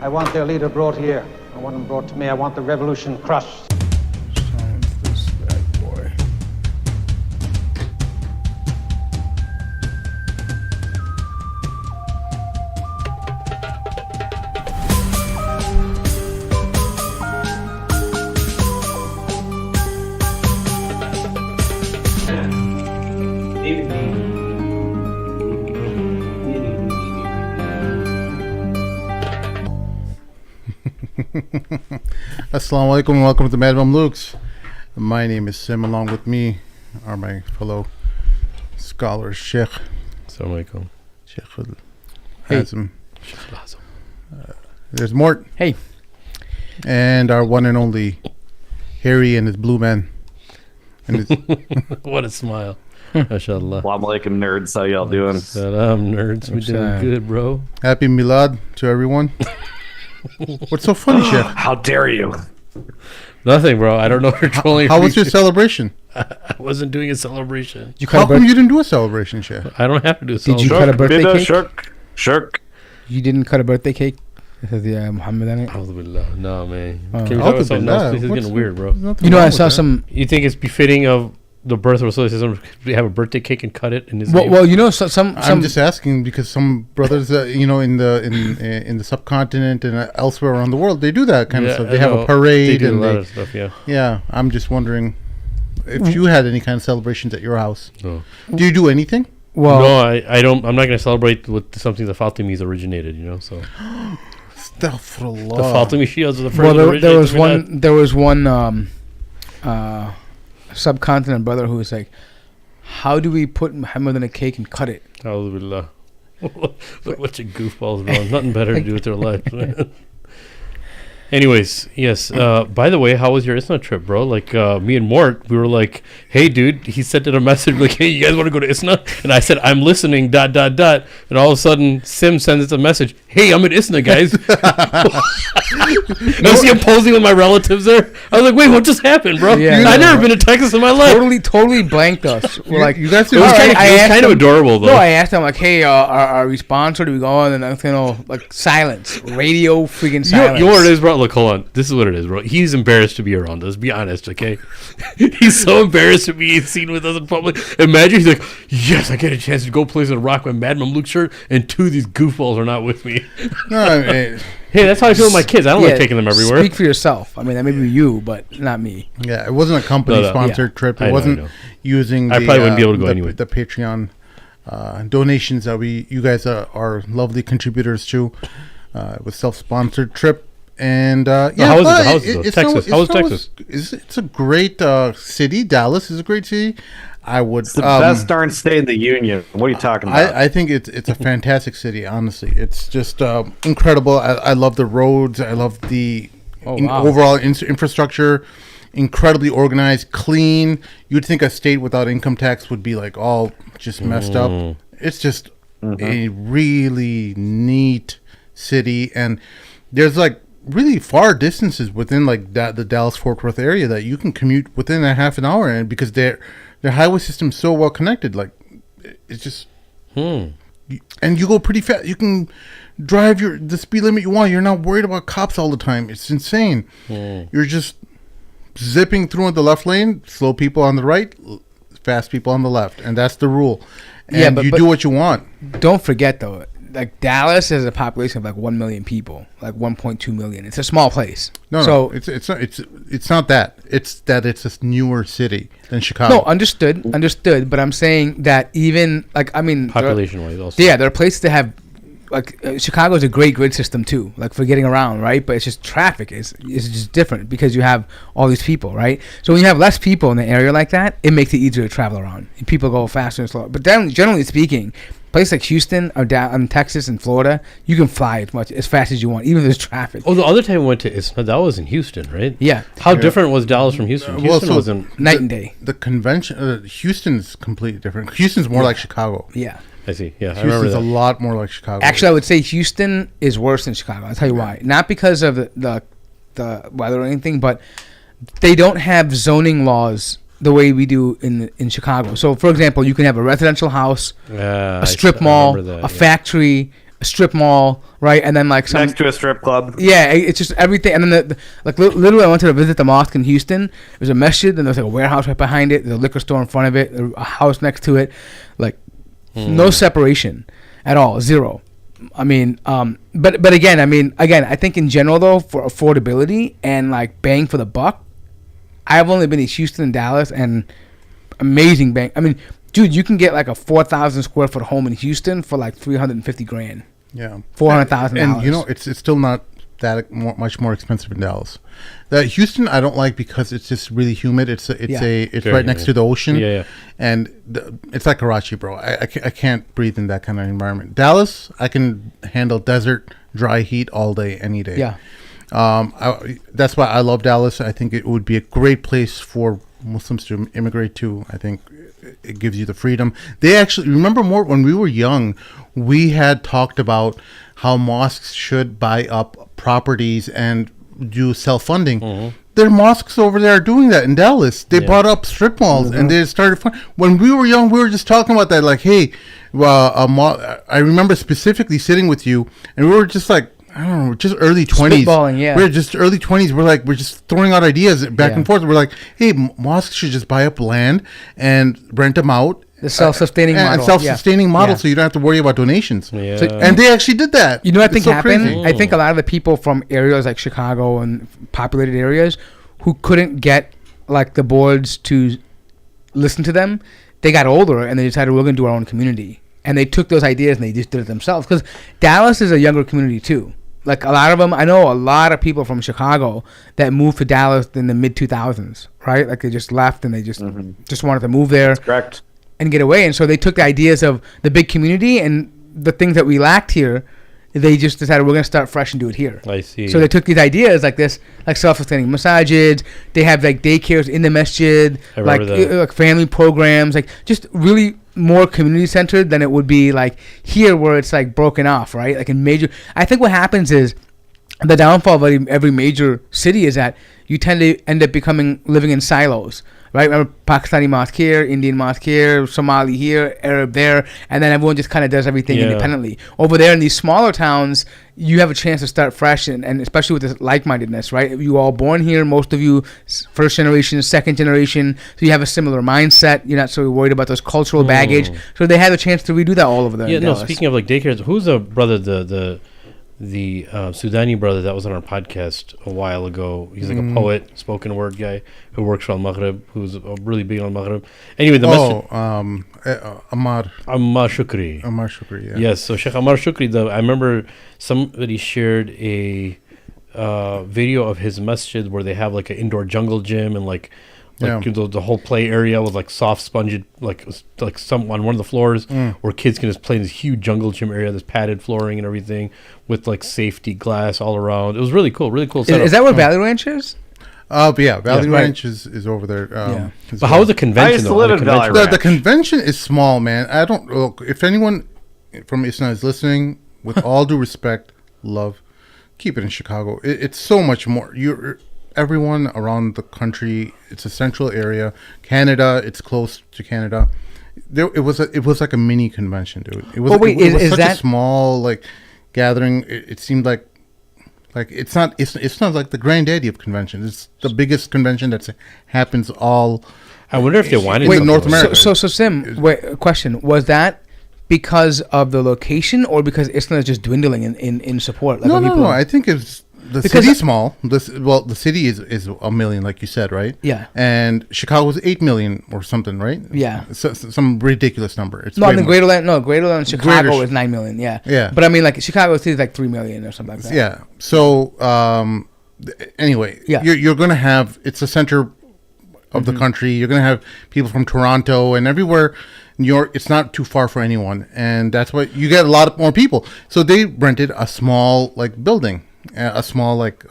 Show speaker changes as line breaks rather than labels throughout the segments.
I want their leader brought here. I want him brought to me. I want the revolution crushed.
Sounds this bad boy. Assalamu alaikum and welcome to Mad Mamluks. My name is Sim. Along with me are my fellow scholars, Sheikh.
Assalamu alaikum.
Sheikh
Hey.
Hazm. There's Mort.
Hey.
And our one and only Harry and his blue man. And his
What a smile. MashaAllah.
Assalamu alaikum, nerds. How y'all doing?
Salam, nerds. We doing good, bro.
happy Milad to everyone. What's so funny, Sheikh?
How dare you?
Nothing, bro. I don't know if you're trolling.
How was your celebration?
I wasn't doing a celebration.
You
How
cut a
come you didn't do a celebration, Sheikh?
I don't have to do a
Did you
celebration.
cut a birthday
Bidah,
cake?
shirk.
You didn't cut a birthday cake? It has the Muhammad on it.
Alhamdulillah. No, man.
Oh.
Can we talk about something
Alhamdulillah.
else? This is
What's
getting
the-
weird, bro.
There's nothing
You know,
wrong
I
with
saw
that.
some.
You think it's befitting of the birth of Rasulullah to have a birthday cake and cut it in his name?
Well, you know, some.
I'm just asking because some brothers, in the subcontinent and elsewhere around the world, they do that kind of
Yeah,
stuff.
I
They have
know.
a parade
They do
and
a lot of stuff, yeah.
yeah. I'm just wondering if you had any kind of celebrations at your house.
No.
Do you do anything?
well,
No, I don't. I'm not going to celebrate with something the Fatimis originated, you know, so.
Astaghfirullah.
The Fatimi Shias are the first
well,
to
there was
originate
one. There was one subcontinent brother who was like, "How do we put Muhammad on a cake and cut it?"
Alhamdulillah. Look, bunch of goofballs, bro. Nothing better to do with their life, man. Anyways, yes. By the way, how was your ISNA trip, bro? Like, me and Mort, we were like, hey, dude. He sent in a message like, hey, you guys want to go to ISNA? And I said, I'm listening, ... And all of a sudden, Sim sends us a message. Hey, I'm at ISNA, guys. I see him posing with my relatives there. I was like, wait, what just happened, bro?
Yeah.
I've never been to Texas in my life.
Totally blanked us. We're like,
you guys
It was
All
kind
right, I
of,
asked him-
adorable, though.
No, I asked him like, "Hey, are we sponsored? Do we go on?" And like silence, radio, freaking silence.
You know what it is, bro? Look, hold on. This is what it is, bro. He's embarrassed to be around us. Be honest, okay? He's so embarrassed to be seen with us in public. Imagine he's like, yes, I get a chance to go places and rock my Mad Mamluk shirt, and two of these goofballs are not with me.
No, I mean,
Hey, that's how I feel with my kids. I don't like
Yeah,
taking them everywhere.
Speak for yourself. I mean, that may be you, but not me.
yeah, it wasn't a company-sponsored
Yeah.
trip. It
I know, I
wasn't
know.
using.
I probably wouldn't be able to go
the,
anyway.
The Patreon donations that you guys are lovely contributors to. It was self-sponsored trip. And yeah,
how was it?
but
How was it, though? Texas. How was Texas?
It's a great city. Dallas is a great city. I would
It's the best darn state in the union. What are you talking about?
I think it's a fantastic city. Honestly, it's just incredible. I love the roads. I love the
wow.
overall infrastructure. Incredibly organized, clean. You'd think a state without income tax would be like all just messed up. It's just a really neat city, and there's like really far distances within like the Dallas Fort Worth area that you can commute within a half an hour, and because their highway system's so well connected, like it's just and you go pretty fast. You can drive the speed limit you want. You're not worried about cops all the time. It's insane. You're just zipping through in the left lane, slow people on the right, fast people on the left, and that's the rule. And
Yeah, but-
you do what you want.
Don't forget though, like Dallas has a population of like 1 million people, like 1.2 million. It's a small place.
No, it's not that. It's that it's a newer city than Chicago.
No, understood. But I'm saying that even like
Population-wise also.
there are places that have like Chicago is a great grid system too, like for getting around, right? But it's just traffic is just different because you have all these people, right? So when you have less people in the area like that, it makes it easier to travel around. People go faster and slower. But then, generally speaking, places like Houston or down Texas and Florida, you can fly as fast as you want, even if there's traffic.
Oh, the other time we went to ISNA, that was in Houston, right?
Yeah,
How different was Dallas from Houston?
well,
Houston
so-
wasn't...
night and day.
The convention, Houston's completely different. Houston's more like Chicago.
Yeah.
I see. Yeah, I remember
Houston's a
that.
lot more like Chicago.
Actually, I would say Houston is worse than Chicago. I'll tell you why. Not because of the weather or anything, but they don't have zoning laws the way we do in Chicago. So, for example, you can have a residential house, a strip mall, a factory, strip mall, right? And then like some
Next to a strip club.
yeah, it's just everything. And then literally, I went to visit the mosque in Houston. There's a masjid, and there's like a warehouse right behind it. There's a liquor store in front of it. There's a house next to it. Like no separation at all, zero. I mean, but again, I think in general though, for affordability and like bang for the buck, I've only been to Houston and Dallas, and amazing bang. I mean, dude, you can get like a 4,000 square foot home in Houston for like $350,000.
Yeah,
$400,000.
And you know, it's still not that much more expensive in Dallas. Houston, I don't like because it's just really humid. It's right next to the ocean.
Yeah.
And it's like Karachi, bro. I can't breathe in that kind of environment. Dallas, I can handle desert, dry heat all day, any day.
Yeah.
That's why I love Dallas. I think it would be a great place for Muslims to immigrate to. I think it gives you the freedom. They actually, remember more when we were young, we had talked about how mosques should buy up properties and do self-funding. There are mosques over there doing that in Dallas. They bought up strip malls and they started when we were young, we were just talking about that, like, hey, I remember specifically sitting with you and we were just like, I don't know, just early 20s.
Spitballing, yeah.
We're just early 20s. We're just throwing out ideas back and forth. We're like, hey, mosques should just buy up land and rent them out.
The self-sustaining model.
And self-sustaining model,
Yeah.
so you don't have to worry about donations.
Yeah.
So-
And they actually did that.
You know what I think
It's so
happened?
crazy.
I think a lot of the people from areas like Chicago and populated areas who couldn't get like the boards to listen to them, they got older and they decided we're going to do our own community. And they took those ideas and they just did it themselves. Because Dallas is a younger community too. Like a lot of them, I know a lot of people from Chicago that moved to Dallas in the mid 2000s, right? Like they just left and they just wanted to move there
Correct.
and get away. And so they took the ideas of the big community and the things that we lacked here. They just decided we're going to start fresh and do it here.
I see.
So they took these ideas like this, like self-sustaining massages. They have like daycares in the masjid,
I
like
remember that.
like family programs, like just really more community centered than it would be like here where it's like broken off, right? Like in major. I think what happens is the downfall of every major city is that you tend to end up living in silos, right? Remember Pakistani mosque here, Indian mosque here, Somali here, Arab there, and then everyone just kind of does everything
Yeah.
independently. Over there in these smaller towns, you have a chance to start fresh, and especially with this like-mindedness, right? You all born here, most of you first generation, second generation, so you have a similar mindset. You're not so worried about those cultural baggage. So they had a chance to redo that all over there.
Yeah,
in
no.
Dallas.
Speaking of like daycares, who's a brother? The Sudani brother that was on our podcast a while ago. He's like a poet, spoken word guy who works around Maghrib, who's really big on Maghrib. Anyway, the message.
Ammar
Ammar Shukri.
Shukri, yeah.
Yes, so Sheikh Ammar Shukri, I remember somebody shared a video of his masjid where they have like an indoor jungle gym and like the whole play area with like soft sponged like some on one of the floors where kids can just play in this huge jungle gym area, this padded flooring and everything with like safety glass all around. It was really cool setup.
Is that where Valley Ranch is?
But yeah, Valley
Yeah.
Ranch is over there. as
But how was the convention?
I used to
though?
live
The
in Valley
convention?
Ranch.
The convention is small, man. I don't look. If anyone from ISNA is listening, with all due respect, love, keep it in Chicago. It's so much more. Everyone around the country. It's a central area. Canada. It's close to Canada. It was like a mini convention, dude. It was.
Oh, wait,
it was
is
such
that
a small like gathering? It seemed like it's not. It's not like the granddaddy of conventions. It's the biggest convention that happens all.
I wonder if they wanted
Wait,
something
North
like
America.
So Sim, wait, question: was that because of the location, or because ISNA is just dwindling in support? Like when
No.
people-
I think it's the
Because
city's small. The city is 1 million, like you said, right?
Yeah.
And Chicago was 8 million or something, right?
Yeah.
Some ridiculous number. It's
No,
way
in the
more.
Greater Land Chicago
Greater
is 9 million. Yeah.
Yeah.
But I mean, like Chicago City is like 3 million or something like that.
Yeah. So anyway,
Yeah.
you're gonna have it's the center of the country. You're gonna have people from Toronto and everywhere. New York, it's not too far for anyone, and that's why you get a lot of more people. So they rented a small like building, a small like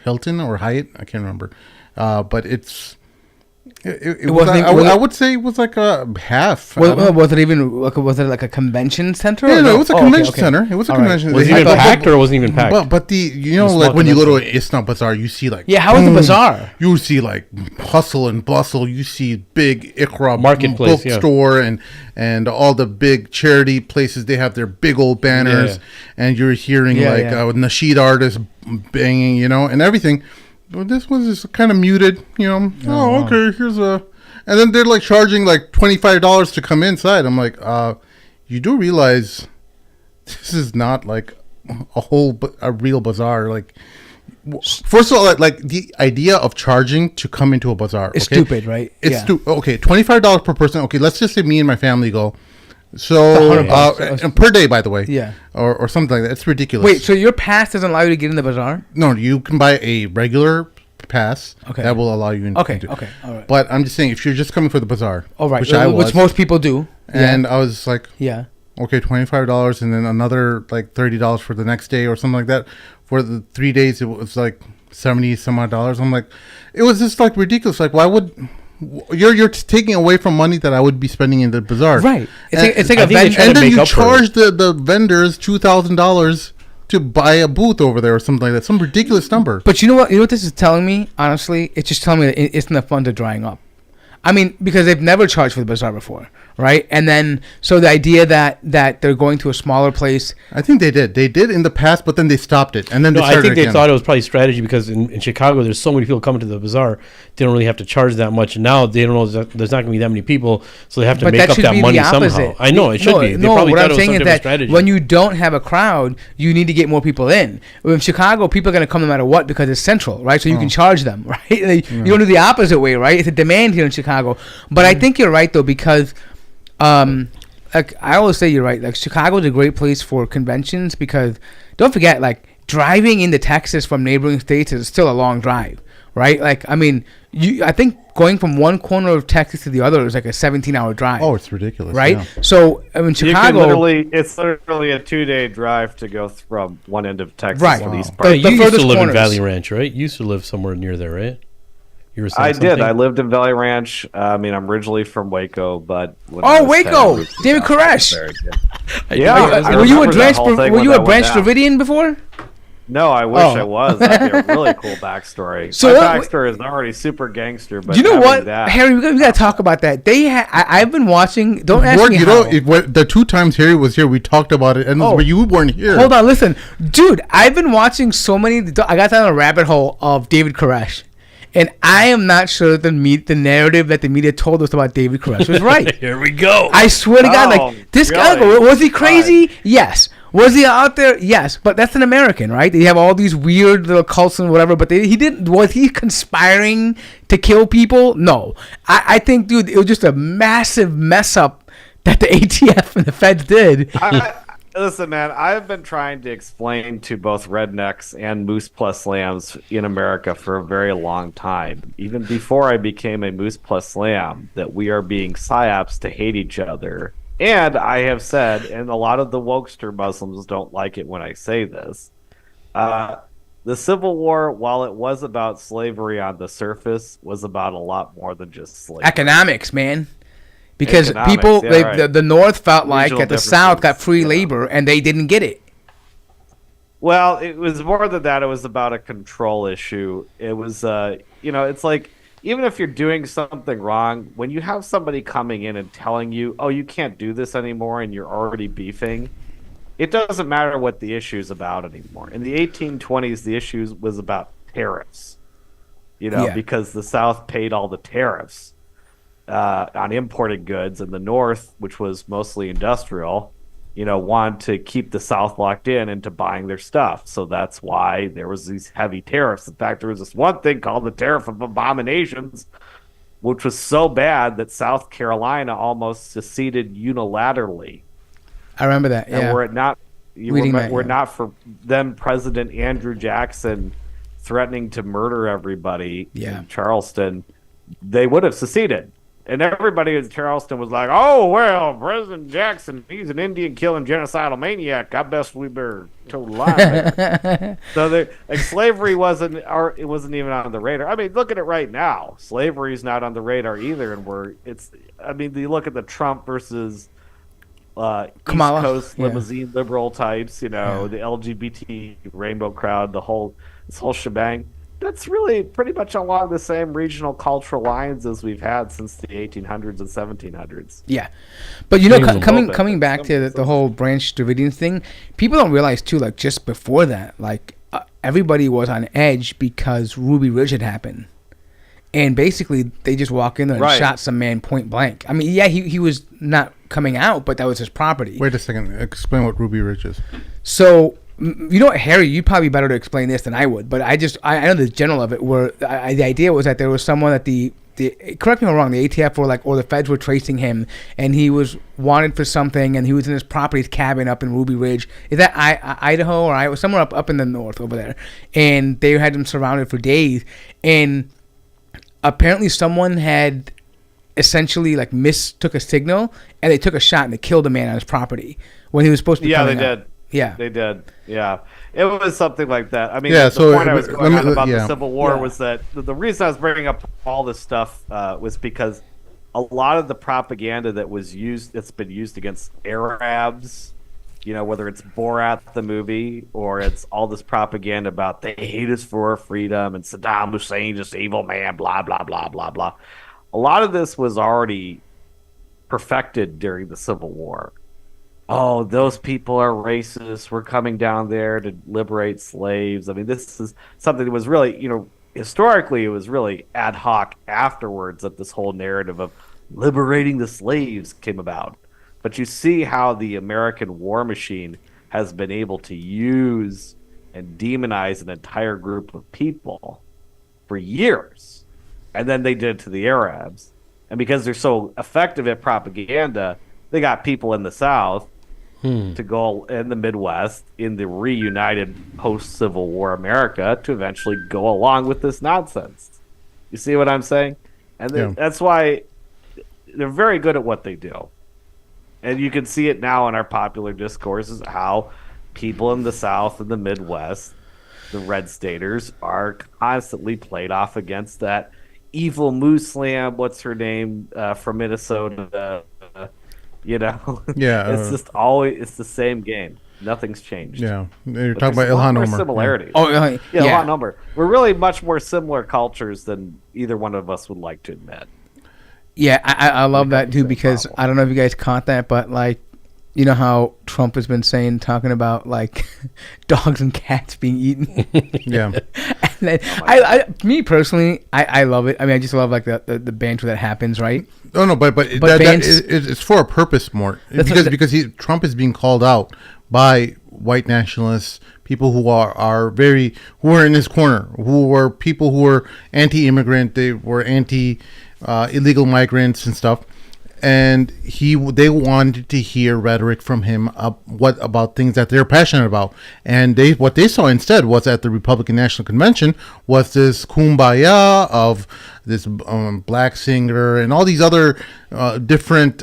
Hilton or Hyatt, I can't remember, but it's It wasn't. I would say it was like a half.
Was it even? Was it like a convention center?
Yeah, no, it was a convention center. It was a convention.
Was it even packed or wasn't even packed?
But like when you go to an ISNA bazaar, you see like
how is the bazaar?
You see like hustle and bustle. You see big Ikra
marketplace,
bookstore and all the big charity places. They have their big old banners, and you're hearing nasheed artists banging, and everything. But this was just kind of muted, okay, here's a... And then they're like charging like $25 to come inside. I'm like, you do realize this is not like a real bazaar. Like, first of all, like the idea of charging to come into a bazaar.
It's stupid, right?
It's stupid. Okay, $25 per person. Okay, let's just say me and my family go. So, and per day, by the way.
Yeah.
Or something like that. It's ridiculous.
Wait, so your pass doesn't allow you to get in the bazaar?
No, you can buy a regular pass.
Okay.
That will allow you in.
Okay, all right.
But I'm just saying, if you're just coming for the bazaar.
All right,
which
most people do.
And I was like,
okay,
$25 and then another like $30 for the next day or something like that. For the 3 days, it was like 70 some odd dollars. I'm like, it was just like ridiculous. Like, why would... You're taking away from money that I would be spending in the bazaar,
right? It's like a
vendor, and then you charge the vendors $2,000 to buy a booth over there or something like that, some ridiculous number.
But you know what? You know what this is telling me? Honestly, it's just telling me that ISNA funds are drying up. I mean, because they've never charged for the bazaar before, right? And then, so the idea that they're going to a smaller place.
I think they did. They did in the past, but then they stopped it. And then
I think they thought it was probably strategy because in Chicago, there's so many people coming to the bazaar, they don't really have to charge that much. And now they don't know there's not going to be that many people, so they have to make up that money somehow. I know, it should be. They probably
what
thought
I'm
it was
saying
some
is
different
that
strategy.
when you don't have a crowd, you need to get more people in. In Chicago, people are going to come no matter what because it's central, right? So you can charge them, right? You don't do the opposite way, right? It's a demand here in Chicago. But I think you're right though, because like I always say you're right. Like Chicago is a great place for conventions because don't forget, like driving into Texas from neighboring states is still a long drive, right? Like I mean, I think going from one corner of Texas to the other is like a 17-hour drive.
Oh, it's ridiculous,
right?
Yeah.
So I mean, Chicago,
it's literally a 2-day drive to go from one end of Texas
right.
to the east part.
You used to live in Valley Ranch, right? You used to live somewhere near there, right?
I did. I lived in Valley Ranch. I mean, I'm originally from Waco, but
Waco, David Koresh.
Yeah,
were you a Branch Davidian before?
No, I wish I was. That'd be a really cool backstory.
So
my backstory is already super gangster, but
you know what, Harry? We got to talk about that. I've been watching. Don't ask me how.
The 2 times Harry was here, we talked about it, and you weren't here.
Hold on, listen, dude. I've been watching so many. I got down a rabbit hole of David Koresh. And I am not sure the narrative that the media told us about David Koresh was right.
Here we go.
I swear to God, like this guy, was he crazy? Right. Yes. Was he out there? Yes. But that's an American, right? They have all these weird little cults and whatever. But he didn't. Was he conspiring to kill people? No. I think, dude, it was just a massive mess up that the ATF and the feds did.
Listen, man, I've been trying to explain to both rednecks and Moose Plus Lambs in America for a very long time, even before I became a Moose Plus Lamb, that we are being psyops to hate each other. And I have said, and a lot of the wokester Muslims don't like it when I say this, the Civil War, while it was about slavery on the surface, was about a lot more than just slavery.
Economics, man. Because people, the North felt like that the South got free labor and they didn't get it.
Well, it was more than that. It was about a control issue. It was, it's like, even if you're doing something wrong, when you have somebody coming in and telling you, oh, you can't do this anymore, and you're already beefing, it doesn't matter what the issue is about anymore. In the 1820s, the issue was about tariffs, because the South paid all the tariffs. On imported goods, and the North, which was mostly industrial, wanted to keep the South locked in into buying their stuff. So that's why there was these heavy tariffs. In fact, there was this one thing called the Tariff of Abominations, which was so bad that South Carolina almost seceded unilaterally.
I remember that. Yeah.
And were it not for then President Andrew Jackson threatening to murder everybody in Charleston, they would have seceded. And everybody in Charleston was like, "Oh well, President Jackson, he's an Indian killing genocidal maniac. I best we better toe the line." So slavery wasn't even on the radar. I mean, look at it right now. Slavery's not on the radar either, and you look at the Trump versus East
Kamala.
Coast limousine liberal types, the LGBT rainbow crowd, this whole shebang. That's really pretty much along the same regional cultural lines as we've had since the 1800s and 1700s.
Yeah, but coming back to the whole Branch Davidian thing, people don't realize too. Like just before that, everybody was on edge because Ruby Ridge had happened, and basically they just walk in there and shot some man point blank. I mean, yeah, he was not coming out, but that was his property.
Wait a second. Explain what Ruby Ridge is.
So. You know what, Harry, you'd probably better to explain this than I would, but I know the general of it, where the idea was that there was someone that the correct me if I'm wrong, the ATF or the feds were tracing him, and he was wanted for something, and he was in his property's cabin up in Ruby Ridge. Is that Idaho or Iowa? Somewhere up in the north over there. And they had him surrounded for days, and apparently someone had essentially mistook a signal, and they took a shot and they killed a man on his property when he was supposed to be coming out. Yeah,
they did. Yeah, it was something like that. I mean,
the
point I was going on about the Civil War was that the reason I was bringing up all this stuff was because a lot of the propaganda that's been used against Arabs, whether it's Borat the movie or it's all this propaganda about they hate us for our freedom and Saddam Hussein just evil man, blah blah blah blah blah. A lot of this was already perfected during the Civil War. Oh, those people are racist. We're coming down there to liberate slaves. I mean, this is something that was really, historically, it was really ad hoc afterwards that this whole narrative of liberating the slaves came about. But you see how the American war machine has been able to use and demonize an entire group of people for years. And then they did it to the Arabs. And because they're so effective at propaganda, they got people in the South to go in the Midwest in the reunited post-Civil War America to eventually go along with this nonsense. You see what I'm saying? And that's why they're very good at what they do. And you can see it now in our popular discourses how people in the South and the Midwest, the red staters, are constantly played off against that evil Muslim, what's her name, from Minnesota, it's just it's the same game. Nothing's changed.
Yeah, you're talking about Ilhan Omar.
Similarities.
Yeah.
Ilhan Omar. We're really much more similar cultures than either one of us would like to admit.
Yeah, I love that too because I don't know if you guys caught that, but you know how Trump has been talking about dogs and cats being eaten.
Yeah.
And then, me personally, I love it. I mean, I just love the banter that happens, right?
Oh no, but it's for a purpose more because Trump is being called out by white nationalists, people who are in his corner, who were people who were anti-immigrant, they were anti illegal migrants and stuff. And they wanted to hear rhetoric from him about things that they're passionate about. And what they saw instead was at the Republican National Convention was this kumbaya of this black singer and all these other different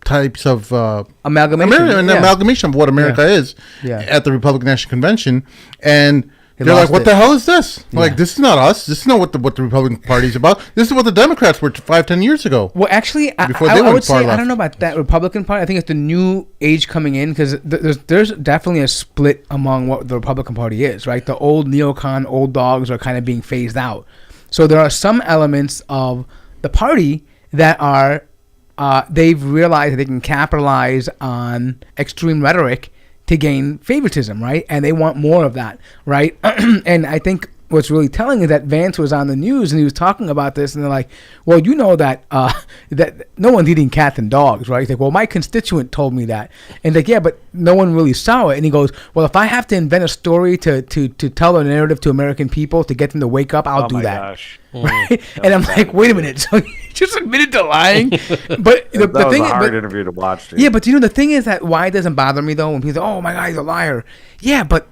types of amalgamation of what America is at the Republican National Convention. And they're like, what the hell is this? Yeah. This is not us. This is not what the Republican Party is about. This is what the Democrats were 5-10 years ago.
Well, actually, I would say, I don't know about that Republican Party. I think it's the new age coming in because there's definitely a split among what the Republican Party is, right? The old neocon, old dogs are kind of being phased out. So there are some elements of the party that are, they've realized that they can capitalize on extreme rhetoric to gain favoritism, right? And they want more of that, right? And I think what's really telling is that Vance was on the news and he was talking about this, and they're like, well, you know that that no one's eating cats and dogs, right? He's like, well, my constituent told me that. And like, yeah, but no one really saw it. And he goes, well, if I have to invent a story to tell a narrative to American people to get them to wake up, I'll do that.
Gosh.
Right? And I'm like, wait a minute. So you just admitted to lying? But the
that was
thing
a hard interview to watch, dude.
Yeah, but the thing is that why it doesn't bother me though when people say, oh my God, he's a liar. Yeah, but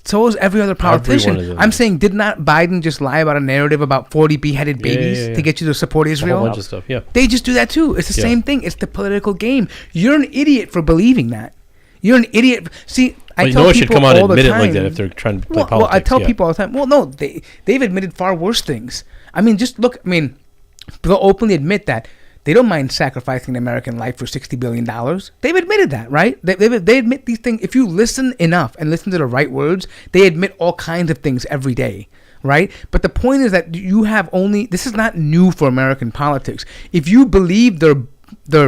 So is every other politician.
of them.
I'm saying, did not Biden just lie about a narrative about 40 beheaded babies to get you to support
A
Israel?
whole bunch of stuff. Yeah.
They just do that too. It's the same thing. It's the political game. You're an idiot for believing that. You're an idiot. See, I tell
no one
people
should come out and
all the
admit it
time,
like that if they're trying to play politics.
Well, I tell people all the time. Well, no, they've admitted far worse things. I mean, just look. I mean, they'll openly admit that they don't mind sacrificing an American life for $60 billion. They've admitted that, right? They admit these things. If you listen enough and listen to the right words, they admit all kinds of things every day, right? But the point is that you have only. This is not new for American politics. If you believe their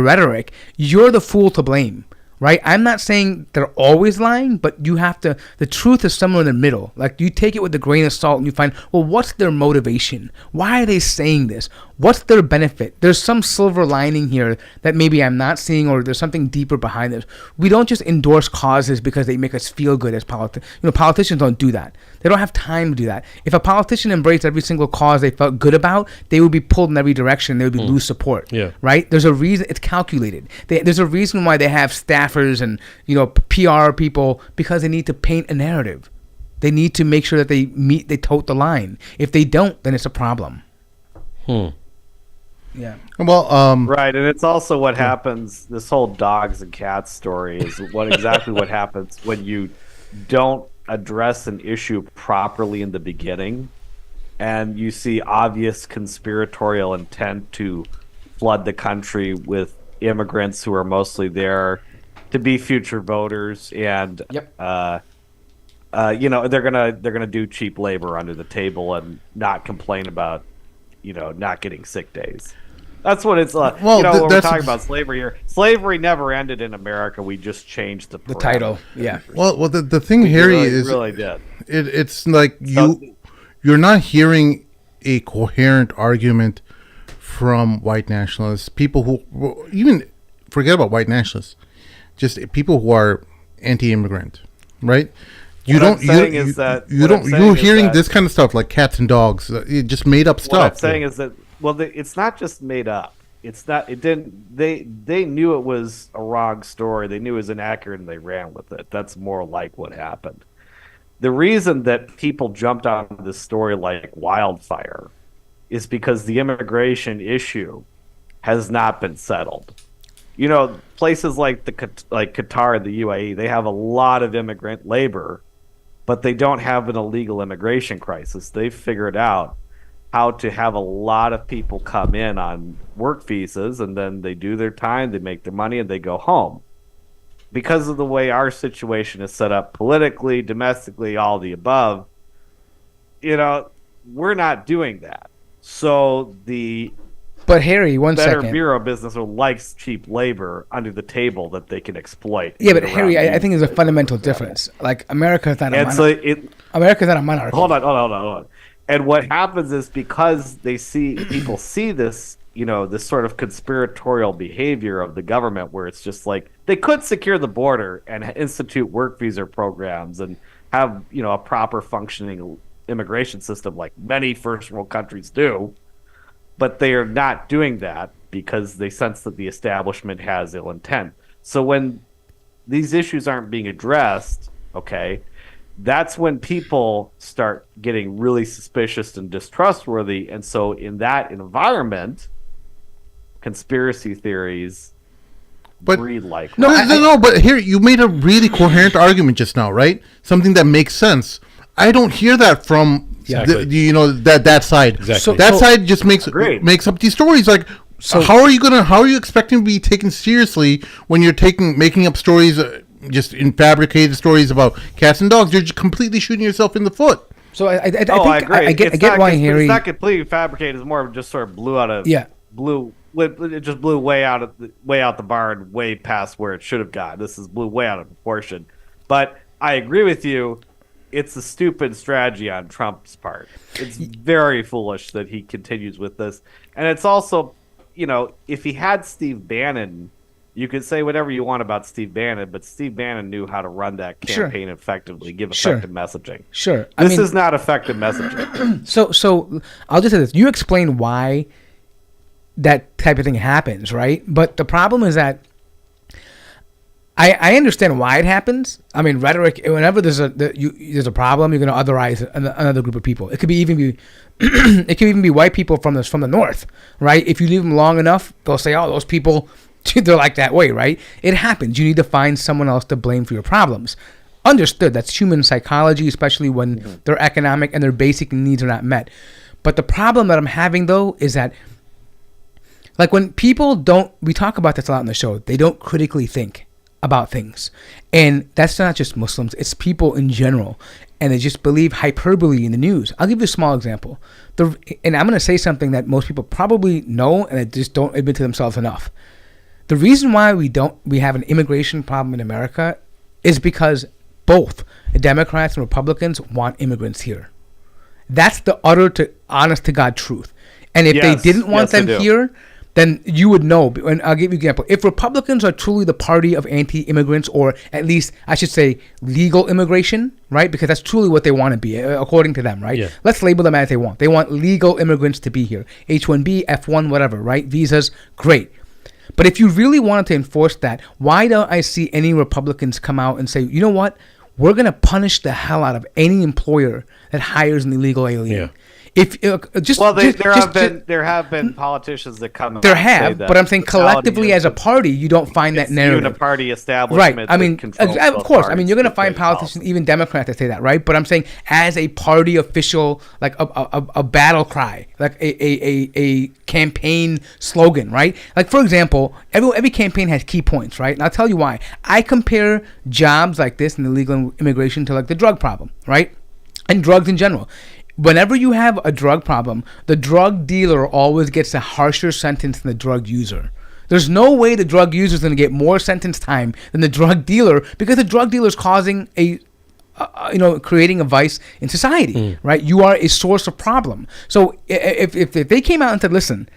rhetoric, you're the fool to blame. Right? I'm not saying they're always lying, but you have to, the truth is somewhere in the middle. Like, you take it with a grain of salt and you find, well, what's their motivation? Why are they saying this? What's their benefit? There's some silver lining here that maybe I'm not seeing, or there's something deeper behind this. We don't just endorse causes because they make us feel good as politicians. Politicians don't do that. They don't have time to do that. If a politician embraced every single cause they felt good about, they would be pulled in every direction. They would lose support.
Yeah.
Right? There's a reason. It's calculated. There's a reason why they have staffers and PR people, because they need to paint a narrative. They need to make sure that they tote the line. If they don't, then it's a problem. Yeah.
Well,
Right, and it's also what happens. This whole dogs and cats story is exactly what happens when you don't address an issue properly in the beginning, and you see obvious conspiratorial intent to flood the country with immigrants who are mostly there to be future voters, and they're gonna do cheap labor under the table and not complain about not getting sick days. That's what it's like.
Well,
when we're talking about slavery here, slavery never ended in America. We just changed the
title. Yeah.
Well, the thing, Harry, is
really did.
It's like you're not hearing a coherent argument from white nationalists, people who even forget about white nationalists, just people who are anti-immigrant, right? You're hearing this kind of stuff like cats and dogs, just made up stuff.
What I'm saying is that it's not just made up. It's not. It didn't. They knew it was a wrong story. They knew it was inaccurate, and they ran with it. That's more like what happened. The reason that people jumped on this story like wildfire is because the immigration issue has not been settled. Places like Qatar and the UAE, they have a lot of immigrant labor, but they don't have an illegal immigration crisis. They've figured out how to have a lot of people come in on work visas, and then they do their time, they make their money, and they go home. Because of the way our situation is set up politically, domestically, all the above, we're not doing that. So
But Harry, one
better
second.
bureau business who likes cheap labor under the table that they can exploit.
Yeah, but Harry, I think there's a fundamental difference. Like, America's not a monarchy. America's not a monarchy.
Hold on. And what happens is, because people see this, this sort of conspiratorial behavior of the government, where it's just like they could secure the border and institute work visa programs and have, a proper functioning immigration system like many first world countries do, but they are not doing that because they sense that the establishment has ill intent. So when these issues aren't being addressed, that's when people start getting really suspicious and distrustworthy. And so in that environment, conspiracy theories breed like
no, but here you made a really coherent argument just now, right? Something that makes sense. I don't hear that from that side.
Exactly.
So that side just makes up these stories. Like,
So
how are you expecting to be taken seriously when you're making up stories, just in fabricated stories about cats and dogs? You're just completely shooting yourself in the foot.
So I think
I agree.
I get why Harry.
It's not completely fabricated. It's more of just sort of blew out of It just blew way out the bar and way past where it should have gone. Blew way out of proportion. But I agree with you. It's a stupid strategy on Trump's part. It's very foolish that he continues with this. And it's also, if he had Steve Bannon, you could say whatever you want about Steve Bannon, but Steve Bannon knew how to run that campaign effectively, give effective messaging.
Sure.
This is not effective messaging.
So I'll just say this. You explain why that type of thing happens, right? But the problem is that I understand why it happens. I mean, rhetoric. Whenever there's a problem, you're going to otherize another group of people. It could be it could even be white people from the north, right? If you leave them long enough, they'll say, "Oh, those people, they're like that way," right? It happens. You need to find someone else to blame for your problems. Understood. That's human psychology, especially when their economic and their basic needs are not met. But the problem that I'm having though is that, like, when people don't, we talk about this a lot on the show. They don't critically think about things, and that's not just Muslims, it's people in general, and they just believe hyperbole in the news. I'll give you a small example, and I'm going to say something that most people probably know and they just don't admit to themselves enough. The reason why we have an immigration problem in America is because both Democrats and Republicans want immigrants here. That's the honest to God truth. And if they didn't want them here, then you would know. And I'll give you an example. If Republicans are truly the party of anti-immigrants, or at least I should say legal immigration, right? Because that's truly what they want to be, according to them, right? Yeah. Let's label them as they want. They want legal immigrants to be here. H-1B, F-1, whatever, right? Visas, great. But if you really wanted to enforce that, why don't I see any Republicans come out and say, you know what? We're going to punish the hell out of any employer that hires an illegal alien. Yeah. If
there have been politicians that come.
There have, but I'm saying collectively as a party, you don't find that narrative.
Unipparty establishment,
right? I mean, of course. I mean, you're going to find politicians, even Democrats, that say that, right? But I'm saying as a party official, like a battle cry, like a campaign slogan, right? Like, for example, every campaign has key points, right? And I'll tell you why. I compare jobs like this and illegal immigration to like the drug problem, right? And drugs in general. Whenever you have a drug problem, the drug dealer always gets a harsher sentence than the drug user. There's no way the drug user is going to get more sentence time than the drug dealer, because the drug dealer is causing creating a vice in society, right? You are a source of problem. So if they came out and said, listen,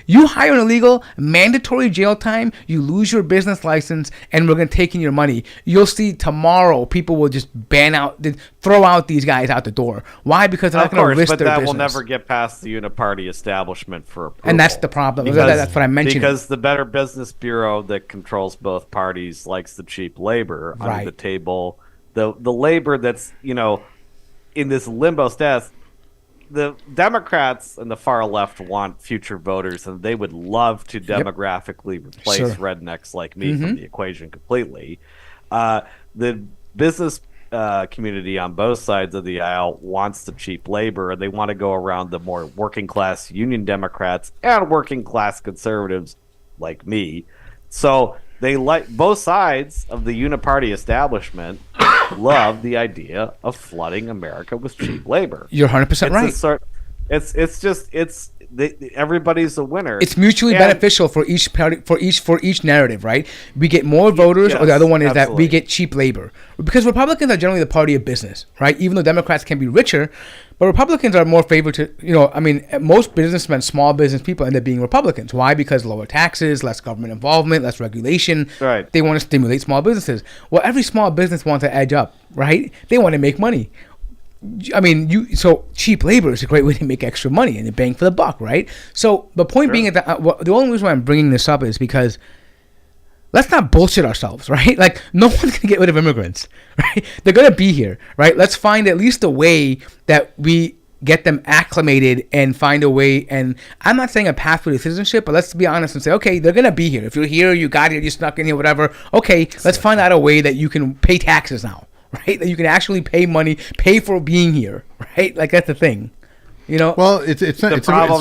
you hire an illegal, mandatory jail time, you lose your business license, and we're going to take in your money, you'll see tomorrow people will just throw out these guys out the door. Why? Because they're not going to risk their business. But that will
never get past the uniparty establishment for approval.
And that's the problem. That's what I mentioned.
Because the Better Business Bureau that controls both parties likes the cheap labor under the table. The labor that's, in this limbo status. The Democrats and the far left want future voters, and they would love to demographically replace rednecks like me from the equation completely. The business community on both sides of the aisle wants the cheap labor, and they want to go around the more working class union Democrats and working class conservatives like me. So they like both sides of the uniparty establishment love the idea of flooding America with cheap labor.
You're 100%
right. Everybody's a winner.
It's mutually beneficial for each party, for each narrative, right? We get more voters, or the other one is that we get cheap labor. Because Republicans are generally the party of business, right? Even though Democrats can be richer, but Republicans are more favored to, most businessmen, small business people end up being Republicans. Why? Because lower taxes, less government involvement, less regulation.
Right.
They want to stimulate small businesses. Well, every small business wants to edge up, right? They want to make money. I mean, so cheap labor is a great way to make extra money and bang for the buck, right? So the point being is that the only reason why I'm bringing this up is because let's not bullshit ourselves, right? Like, no one's going to get rid of immigrants, right? They're going to be here, right? Let's find at least a way that we get them acclimated and find a way. And I'm not saying a pathway to citizenship, but let's be honest and say, okay, they're going to be here. If you're here, you got here, you snuck in here, whatever. Okay, let's find out a way that you can pay taxes now. Right, that you can actually pay money, pay for being here, right? Like, that's the thing,
Well, it's a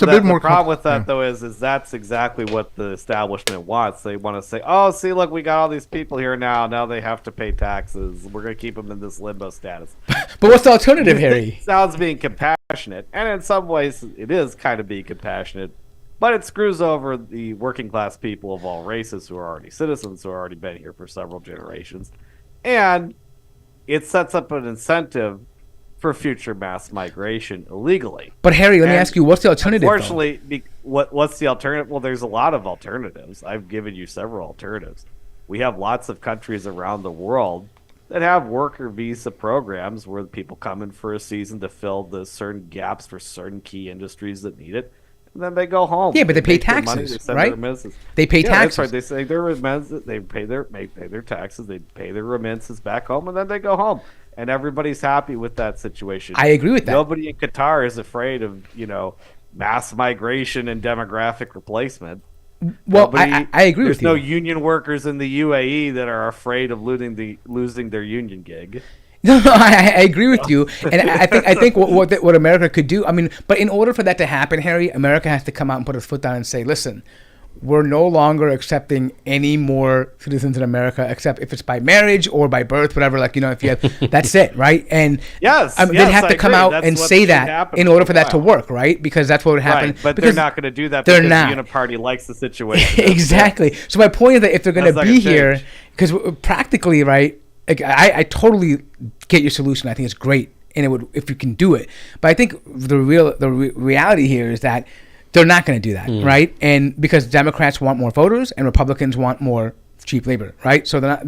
bit more.
The problem with that though is that's exactly what the establishment wants. They want to say, "Oh, see, look, we got all these people here now. Now they have to pay taxes. We're going to keep them in this limbo status."
But what's the alternative, Harry?
It sounds being compassionate, and in some ways, it is kind of being compassionate. But it screws over the working class people of all races who are already citizens, who have already been here for several generations, and it sets up an incentive for future mass migration illegally.
But Harry, let me ask you, what's the alternative?
Unfortunately, what's the alternative? Well, there's a lot of alternatives. I've given you several alternatives. We have lots of countries around the world that have worker visa programs where people come in for a season to fill the certain gaps for certain key industries that need it. and then they go home.
Yeah, but they pay
make their money,
taxes,
they send
right?
their remittances.
They pay
Yeah,
taxes.
that's right. They say their remittances. They pay their taxes. They pay their remittances back home, and then they go home, and everybody's happy with that situation.
I agree with that.
Nobody in Qatar is afraid of mass migration and demographic replacement.
Well, I agree with
There's
you.
no union workers in the UAE that are afraid of losing their union gig.
No, I agree with you, and I think what America could do. I mean, but in order for that to happen, Harry, America has to come out and put its foot down and say, "Listen, we're no longer accepting any more citizens in America, except if it's by marriage or by birth, whatever. Like if you have, that's it, right?" And
yes,
they'd have to come
agree.
out
That's
and
what
say
should
that
happen
in
for
order
a
for that to
while.
work, right? Because that's what would happen.
Right, but
because
they're not going to do that
they're
because
not.
the Uniparty likes the situation.
Exactly. So my point is that if they're going
That's
to
not
be
gonna
here,
change.
because practically, right? Like, I totally get your solution. I think it's great, and it would if you can do it. But I think the reality here is that they're not going to do that, right? And because Democrats want more voters and Republicans want more cheap labor, right? So they're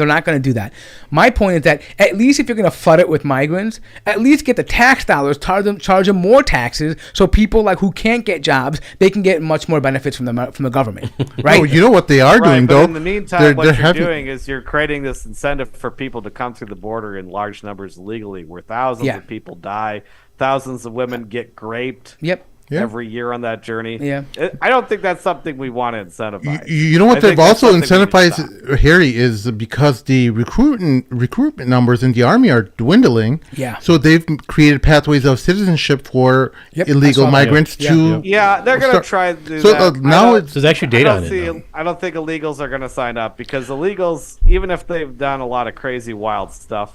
not going to do that. My point is that at least if you're going to flood it with migrants, at least get the tax dollars, charge them more taxes, so people like who can't get jobs, they can get much more benefits from the government, right?
No, you know what they are doing
But
though.
in the meantime, what you're
having-
doing is you're creating this incentive for people to come through the border in large numbers legally, where thousands
Yeah.
of people die, thousands of women get raped.
Yep.
Yeah.
Every year on that journey.
Yeah.
I don't think that's something we want to incentivize.
You know what
I
they've
think that's
also
something we need to
incentivized, Harry, is because the recruitment numbers in the army are dwindling.
Yeah.
So they've created pathways of citizenship for
Yep, I
illegal
saw that.
migrants
Yeah.
to.
Yeah, they're going to
start-
try to do
So
that.
now it's
There's actually data on it. though.
I don't think illegals are going to sign up because illegals, even if they've done a lot of crazy, wild stuff,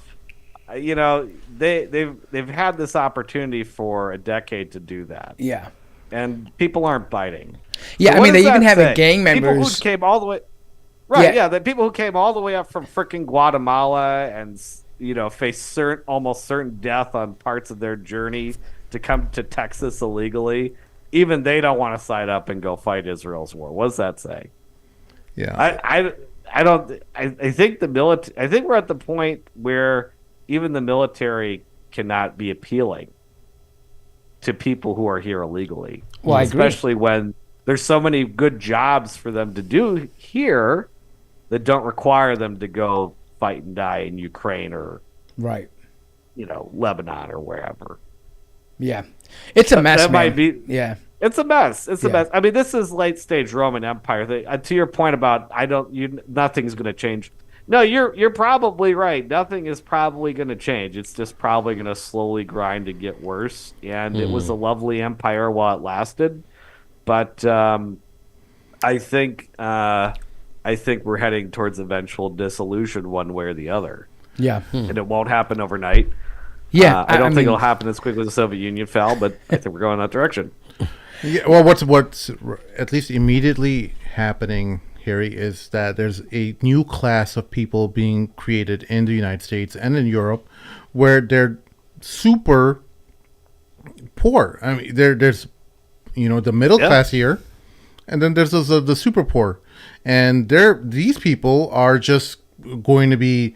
they've had this opportunity for a decade to do that,
Yeah.
and people aren't biting.
Yeah,
So
I
what
mean, they
does
even
that
have
say?
gang
People
members.
who came all the way, right?
Yeah.
Yeah, the people who came all the way up from freaking Guatemala and face almost certain death on parts of their journey to come to Texas illegally. Even they don't want to sign up and go fight Israel's war. What does that say?
yeah.
I think the military. I think we're at the point where even the military cannot be appealing to people who are here illegally.
Well, I agree.
Especially when there's so many good jobs for them to do here that don't require them to go fight and die in Ukraine or
Right.
Lebanon or wherever.
Yeah. It's a mess,
that
man.
might be-
Yeah.
It's a mess. It's a
Yeah.
mess. I mean, this is late stage Roman Empire. To your point about nothing's going to change. No, you're probably right. Nothing is probably going to change. It's just probably going to slowly grind and get worse. And it was a lovely empire while it lasted, but I think we're heading towards eventual dissolution one way or the other,
Yeah.
and it won't happen overnight.
Yeah.
I don't think
mean,
it'll happen as quickly as the Soviet Union fell, but I think we're going that direction.
Yeah, well, what's at least immediately happening, Harry, is that there's a new class of people being created in the United States and in Europe, where they're super poor. I mean, there's the middle
Yeah.
class here, and then there's the super poor, and these people are just going to be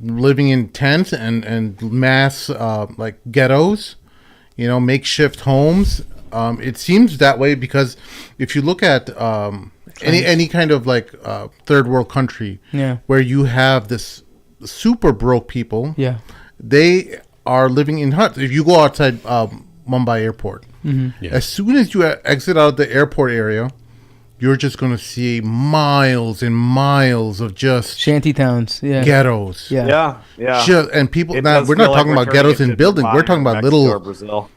living in tents and mass like ghettos, makeshift homes. It seems that way because if you look at any kind of like third world country,
Yeah.
where you have this super broke people,
Yeah.
they are living in huts. If you go outside Mumbai airport,
Yeah.
as soon as you exit out of the airport area, you're just going to see miles and miles of just
Shanty towns. Yeah.
ghettos.
Yeah.
Yeah.
And people,
It
now
does
we're
feel
not
like
talking
we're
about ghettos
turning
in
into
buildings. We're talking
modern
about
Mexico or
little,
Brazil.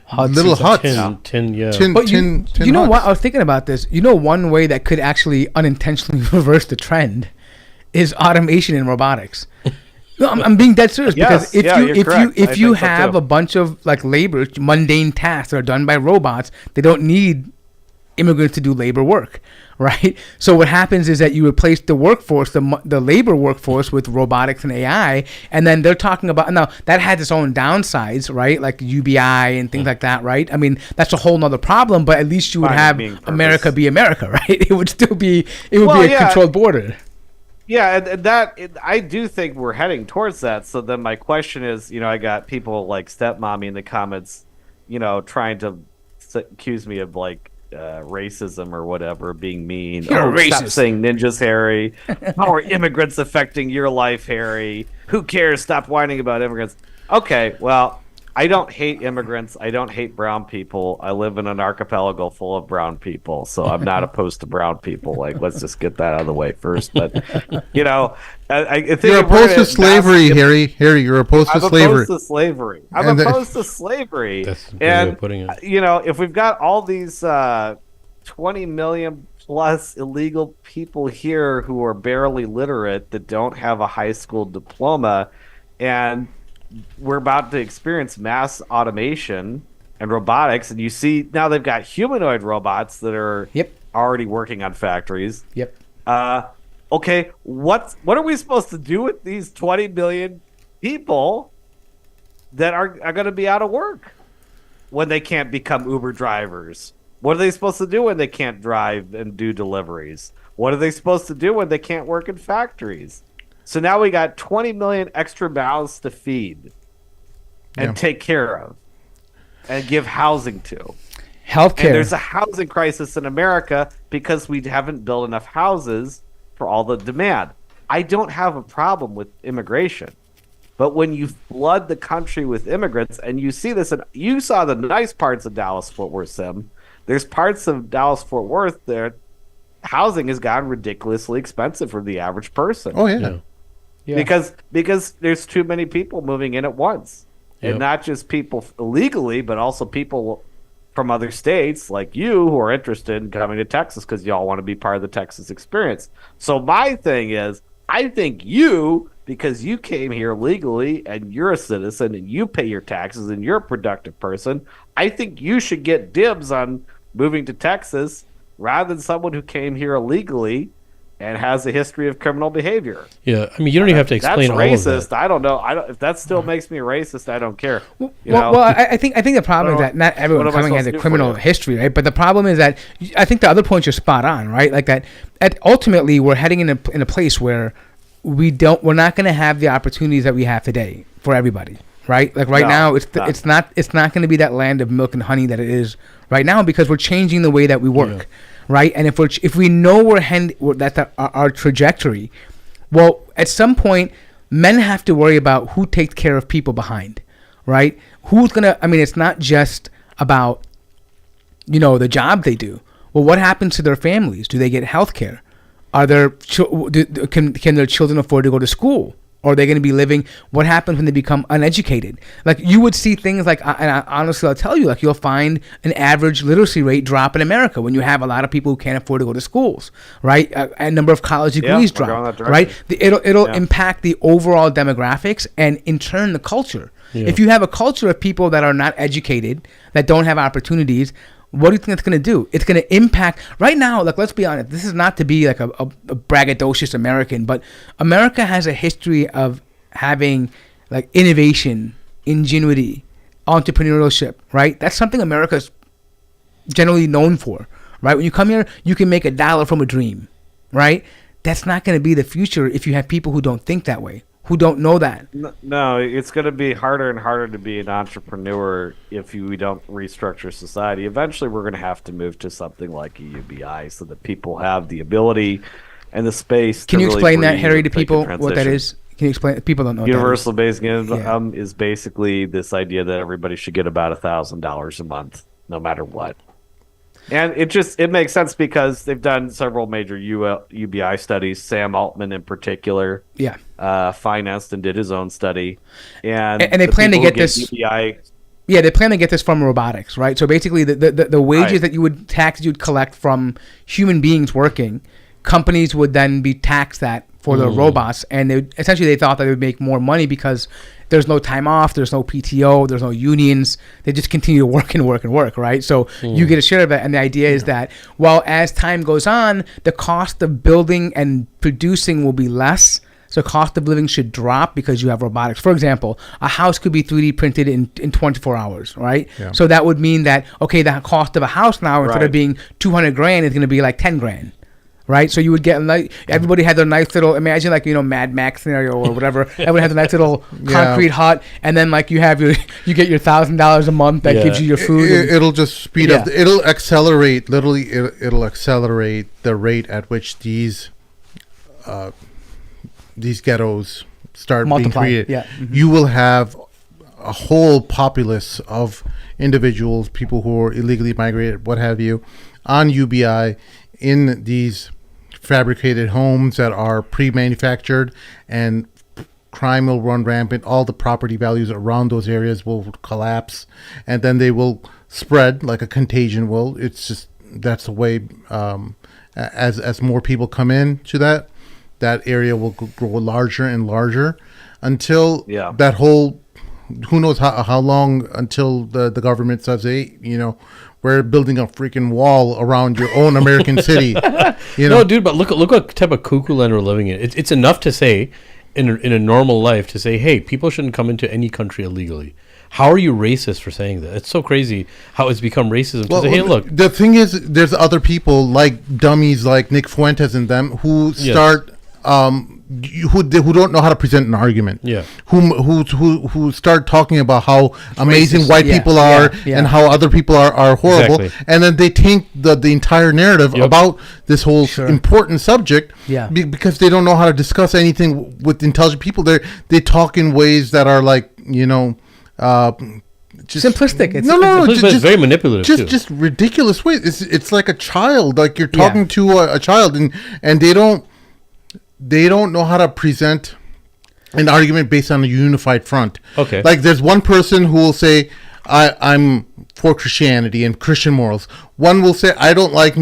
Huts.
little huts.
Tin, yeah.
Tin,
But
tin
you know what?
huts.
I was thinking about this. One way that could actually unintentionally reverse the trend is automation and robotics. No, I'm being dead serious
Yes,
because
yeah, you're correct. I
if you
think so,
have
too.
a bunch of like labor mundane tasks that are done by robots, they don't need immigrants to do labor work, right? So what happens is that you replace the workforce, the labor workforce, with robotics and AI, and then they're talking about now that has its own downsides, right? Like UBI and things like that, right? I mean, that's a whole nother problem, but at least you would
Fine,
have
being purpose.
America be America, right? It would still be a
yeah.
controlled border.
Yeah, and I do think we're heading towards that. So then my question is, I got people like Stepmommy in the comments, trying to accuse me of like racism or whatever, being mean.
You're racist.
Stop saying ninjas, Harry. How are immigrants affecting your life, Harry? Who cares? Stop whining about immigrants. Okay, well, I don't hate immigrants. I don't hate brown people. I live in an archipelago full of brown people, so I'm not opposed to brown people. Like, let's just get that out of the way first. But, I think
You're opposed to slavery, Harry. Harry, you're opposed to slavery.
I'm opposed to slavery. I'm opposed to slavery.
That's a good way of putting it.
If we've got all these 20 million plus illegal people here who are barely literate that don't have a high school diploma, and we're about to experience mass automation and robotics, and you see now they've got humanoid robots that are already working on factories. Okay, what are we supposed to do with these 20 million people that are going to be out of work when they can't become Uber drivers? What are they supposed to do when they can't drive and do deliveries? What are they supposed to do when they can't work in factories? So now we got 20 million extra mouths to feed and take care of and give housing to.
Healthcare.
And there's a housing crisis in America because we haven't built enough houses for all the demand. I don't have a problem with immigration. But when you flood the country with immigrants, and you see this, and you saw the nice parts of Dallas-Fort Worth, Sim. There's parts of Dallas-Fort Worth there, housing has gotten ridiculously expensive for the average person.
Oh, yeah.
Because there's too many people moving in at once. And not just people illegally, but also people from other states like you who are interested in coming to Texas because y'all want to be part of the Texas experience. So my thing is, I think you, because you came here legally and you're a citizen and you pay your taxes and you're a productive person, I think you should get dibs on moving to Texas rather than someone who came here illegally and has a history of criminal behavior.
Yeah, I mean, you don't even have to explain
that's
all
racist.
of that.
I don't know. If that still makes me racist, I don't care.
I think the problem is that not everyone coming has a criminal history, right? But the problem is that I think the other points are spot on, right? Like that. Ultimately, we're heading in a place where we're not going to have the opportunities that we have today for everybody, right? Like now, it's not going to be that land of milk and honey that it is right now because we're changing the way that we work. Yeah. Right, and if we know that's our trajectory, well, at some point, men have to worry about who takes care of people behind, right? Who's gonna? I mean, it's not just about the job they do. Well, what happens to their families? Do they get health care? Are can their children afford to go to school? Or are they going to be living? What happens when they become uneducated? Like you would see things like, and honestly, I'll tell you, like you'll find an average literacy rate drop in America when you have a lot of people who can't afford to go to schools, right? A number of college degrees drop, right? It'll impact the overall demographics and in turn the culture. Yeah. If you have a culture of people that are not educated, that don't have opportunities, what do you think it's going to do? It's going to impact right now. Like, let's be honest. This is not to be like a braggadocious American, but America has a history of having like innovation, ingenuity, entrepreneurship. Right? That's something America's generally known for. Right? When you come here, you can make $1 from a dream. Right? That's not going to be the future if you have people who don't think that way, who don't know that.
No, it's going to be harder and harder to be an entrepreneur if we don't restructure society. Eventually, we're going to have to move to something like a UBI so that people have the ability and the space.
Can
to
you
really
explain that, Harry, to people, what that is? Can you explain? People don't know.
Universal basic income is basically this idea that everybody should get about $1,000 a month, no matter what. And it makes sense because they've done several major UBI studies. Sam Altman in particular, financed and did his own study, and
they plan to get this
UBI.
Yeah, they plan to get this from robotics, right? So basically, the wages that you'd collect from human beings working, companies would then be taxed that for the robots, and they thought that they would make more money because there's no time off, there's no PTO, there's no unions. They just continue to work and work and work, right? So you get a share of it, and the idea is that, well, as time goes on, the cost of building and producing will be less. So cost of living should drop because you have robotics. For example, a house could be 3D printed in 24 hours, right? Yeah. So that would mean that, okay, the cost of a house now, instead of being $200,000, is going to be like $10,000. right? So you would get everybody had their nice little, imagine like, Mad Max scenario or whatever. Everybody had a nice little concrete hut, and then like you get your $1,000 a month that gives you your food.
It'll just speed up. It'll accelerate. Literally, it'll accelerate the rate at which these ghettos start being created.
Yeah.
You will have a whole populace of individuals, people who are illegally migrated, what have you, on UBI in these fabricated homes that are pre-manufactured, and crime will run rampant. All the property values around those areas will collapse, and then they will spread like a contagion will. It's just, that's the way, as more people come in to that area will grow larger and larger until that whole, who knows how long until the government says, hey, we're building a freaking wall around your own American city.
No, dude, but look what type of cuckoo land we're living in. It's enough to say in a normal life to say, hey, people shouldn't come into any country illegally. How are you racist for saying that? It's so crazy how it's become racism to say, hey, look.
The thing is, there's other people like dummies like Nick Fuentes and them who start who don't know how to present an argument. Yeah. Who start talking about how amazing white people are and how other people are horrible. Exactly. And then they taint the entire narrative about this whole important subject because they don't know how to discuss anything with intelligent people. They talk in ways that are like, just
simplistic.
It's very manipulative.
Just ridiculous ways. It's like a child. Like you're talking to a child, and they don't know how to present an argument based on a unified front. Okay. Like there's one person who will say, I'm for Christianity and Christian morals. One will say, I don't like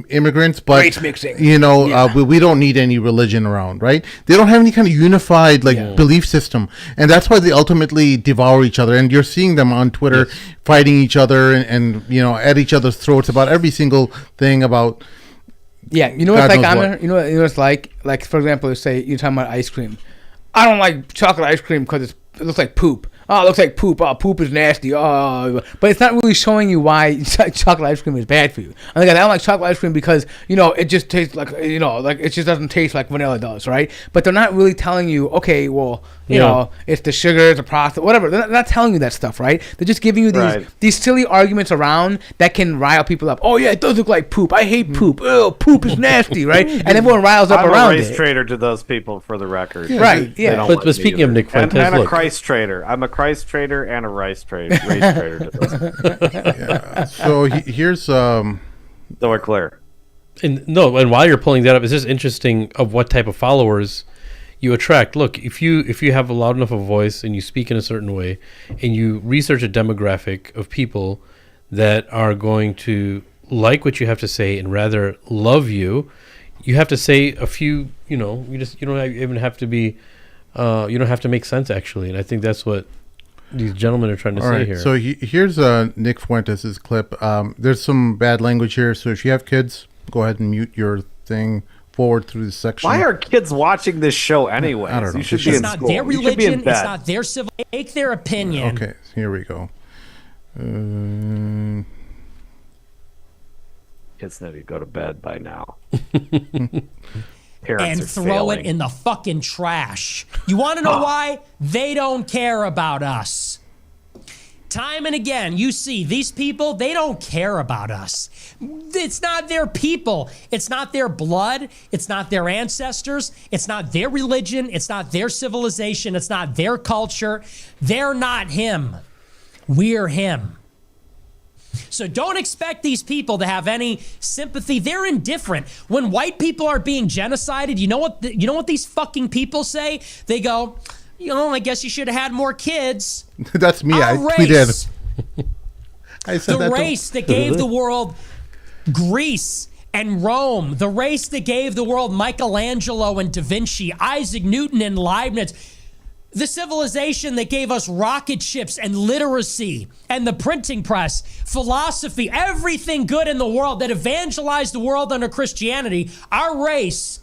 immigrants, but
race mixing.
We don't need any religion around, right? They don't have any kind of unified belief system, and that's why they ultimately devour each other. And you're seeing them on Twitter fighting each other and at each other's throats about every single thing about.
Yeah, you know what it's like. You know what it's like. Like for example, say you're talking about ice cream. I don't like chocolate ice cream because it looks like poop. Oh, it looks like poop. Oh, poop is nasty. Oh, but it's not really showing you why chocolate ice cream is bad for you. I don't like chocolate ice cream because it just tastes like like it just doesn't taste like vanilla does, right? But they're not really telling you, okay, well, you know, it's the sugar, it's the process, whatever. They're not telling you that stuff, right? They're just giving you these silly arguments around that can rile people up. Oh yeah, it does look like poop. I hate poop. Oh, poop is nasty, right? And everyone riles up around it.
I'm a race trader to those people, for the record.
Yeah, right? Yeah.
But speaking of Nick Fuentes,
and a Christ trader. I'm a Christ trader and a race trader to those.
So here's
so we're clear.
And while you're pulling that up, it's just interesting of what type of followers you attract. Look, if you have a loud enough a voice and you speak in a certain way and you research a demographic of people that are going to like what you have to say and rather love you, you have to say a few, you don't even have to be you don't have to make sense actually. And I think that's what these gentlemen are trying to say here.
So here's Nick Fuentes' clip. There's some bad language here, so if you have kids, go ahead and mute your thing forward through this section.
Why are kids watching this show anyway?
I don't know.
You should be in school.
It's not their religion. It's not their civil. Take their opinion.
Okay, here we go.
Kids need to go to bed by now.
And throw it in the fucking trash. You want to know why? They don't care about us. Time and again, you see these people, they don't care about us. It's not their people. It's not their blood. It's not their ancestors. It's not their religion. It's not their civilization. It's not their culture. They're not him. We're him. So don't expect these people to have any sympathy. They're indifferent. When white people are being genocided, you know what these fucking people say? They go, I guess you should have had more kids.
That's me. I tweeted. I said
the race that gave the world Greece and Rome, the race that gave the world Michelangelo and Da Vinci, Isaac Newton and Leibniz. The civilization that gave us rocket ships and literacy and the printing press, philosophy, everything good in the world that evangelized the world under Christianity, our race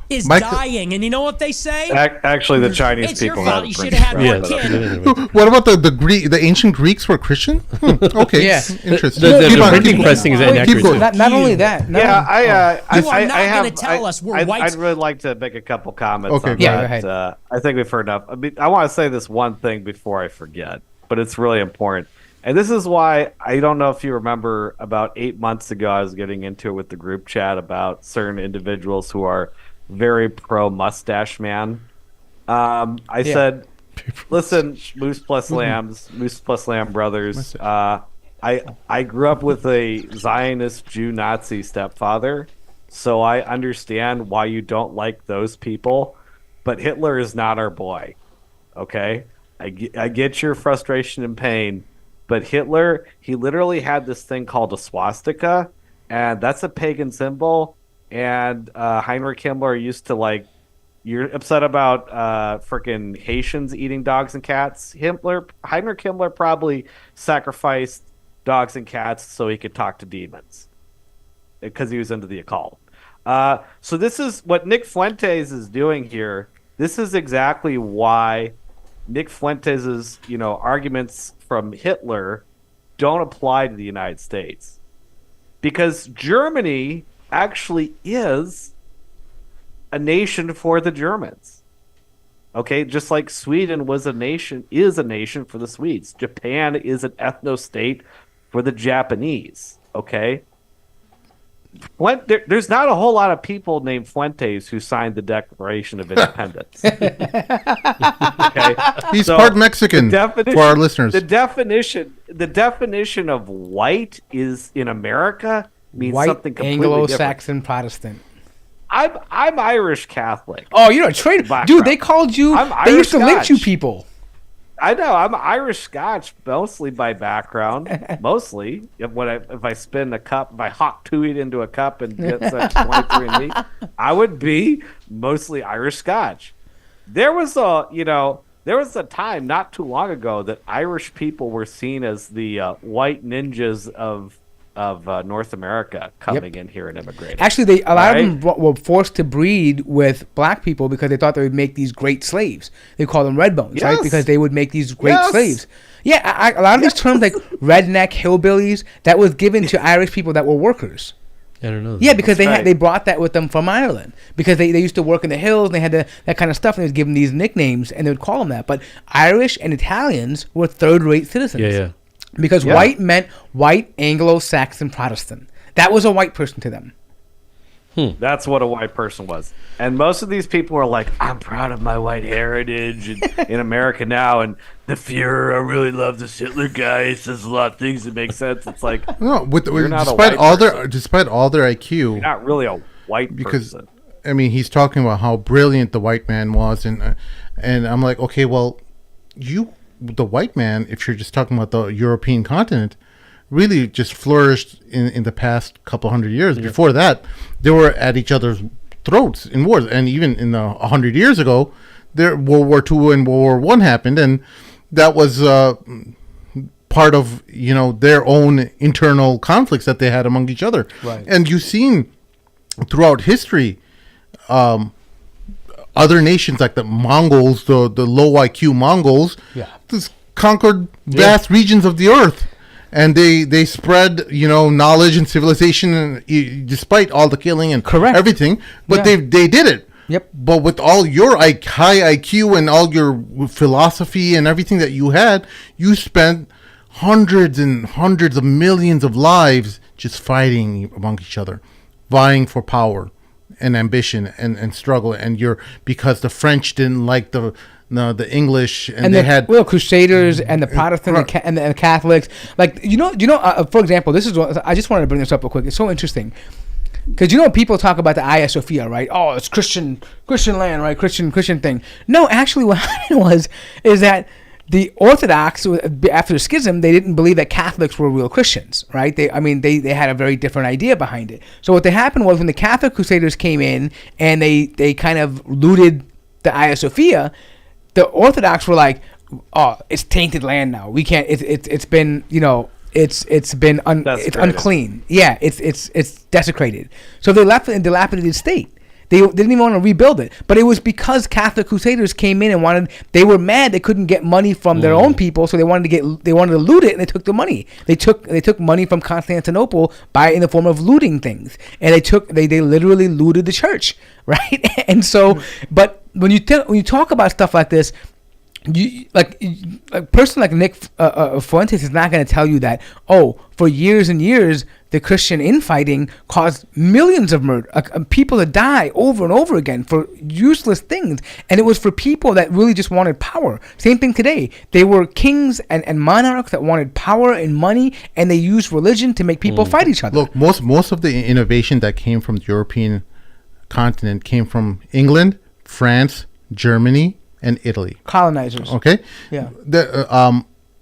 is dying. And you know what they say?
Actually, the Chinese
It's
people
your fault. You should have had more kid.
What about the ancient Greeks were Christian? Okay,
Yeah.
interesting.
The
on,
printing
on.
pressing is
Keep
inaccurate.
going.
Not only that.
You are not gonna tell us we're white.
I'd really like to make a couple comments
Okay,
on
go
Yeah,
that.
go ahead.
I think we've heard enough. I mean, I want to say this one thing before I forget, but it's really important. And this is why I don't know if you remember about 8 months ago, I was getting into it with the group chat about certain individuals who are very pro mustache man. I said, listen, Moose plus Lamb brothers. I grew up with a Zionist Jew Nazi stepfather, so I understand why you don't like those people. But Hitler is not our boy. Okay, I get your frustration and pain, but Hitler, he literally had this thing called a swastika, and that's a pagan symbol. And Heinrich Himmler used to like, you're upset about freaking Haitians eating dogs and cats. Heinrich Himmler probably sacrificed dogs and cats so he could talk to demons because he was into the occult. So this is what Nick Fuentes is doing here. This is exactly why Nick Fuentes' arguments from Hitler don't apply to the United States, because Germany actually is a nation for the Germans. Okay, just like Sweden is a nation for the Swedes. Japan is an ethno-state for the Japanese. Okay, there's not a whole lot of people named Fuentes who signed the Declaration of Independence. Okay,
He's part Mexican for our listeners.
The definition of white is in America means
White
something completely
Anglo-Saxon
different.
Protestant.
I'm Irish Catholic.
Oh, you're a traitor. Dude, they called you. They used to lynch you
Irish-Scotch.
people.
I know I'm Irish Scotch mostly by background. Mostly, if I spin a cup, if I hot to it into a cup and get such 23andMe, I would be mostly Irish Scotch. There was a time not too long ago that Irish people were seen as the white ninjas of North America coming in here and immigrating.
Actually, a lot of them were forced to breed with black people because they thought they would make these great slaves. They call them red bones, right? Because they would make these great slaves. Yeah, a lot of these terms like redneck, hillbillies, that was given to Irish people that were workers.
I don't know.
Yeah, because they brought that with them from Ireland, because they used to work in the hills and they had that kind of stuff, and they was given these nicknames and they would call them that. But Irish and Italians were third-rate citizens.
Yeah.
Because white meant white Anglo-Saxon Protestant. That was a white person to them.
That's what a white person was. And most of these people are like, I'm proud of my white heritage in America now. And the Fuhrer, I really love this Hitler guy. He says a lot of things that make sense. It's like,
No,
You're not a
despite
white
all
person.
despite all their IQ,
you're not really a white
because
person.
I mean, he's talking about how brilliant the white man was, and I'm like, okay, well, the white man, if you're just talking about the European continent, really just flourished in the past couple hundred years. Yeah. Before that, they were at each other's throats in wars, and even in 100 years ago, World War II and World War I happened, and that was part of their own internal conflicts that they had among each other.
Right.
And you've seen throughout history, other nations like the Mongols, the low IQ Mongols, just conquered vast regions of the earth, and they spread knowledge and civilization, despite all the killing and everything. But they did it.
Yep.
But with all your high IQ and all your philosophy and everything that you had, you spent hundreds and hundreds of millions of lives just fighting among each other, vying for power and ambition and struggle, and because the French didn't like the English, and they had
Crusaders and the Protestants and the Catholics. Like for example, this is what I just wanted to bring this up real quick. It's so interesting because people talk about the Hagia Sophia, right? Oh, it's Christian land, right? Christian thing. No, actually, what happened is that the Orthodox, after the schism, they didn't believe that Catholics were real Christians, right? They had a very different idea behind it. So what happened was when the Catholic Crusaders came in and they kind of looted the Hagia Sophia, the Orthodox were like, oh, it's tainted land now. We can't. It's been it's been it's unclean. Yeah, it's desecrated. So they left it in a dilapidated state. They didn't even want to rebuild it, but it was because Catholic Crusaders came in and they were mad they couldn't get money from their own people, so they wanted to loot it, and they took the money. They took money from Constantinople in the form of looting things, and they literally looted the church, right? And so, but when you talk about stuff like this, a person like Nick Fuentes is not going to tell you that, for years and years the Christian infighting caused millions of people to die over and over again for useless things, and it was for people that really just wanted power. Same thing today. They were kings and monarchs that wanted power and money, and they used religion to make people fight each other.
Look, most of the innovation that came from the European continent came from England, France, Germany, and Italy.
Colonizers.
Okay.
Yeah.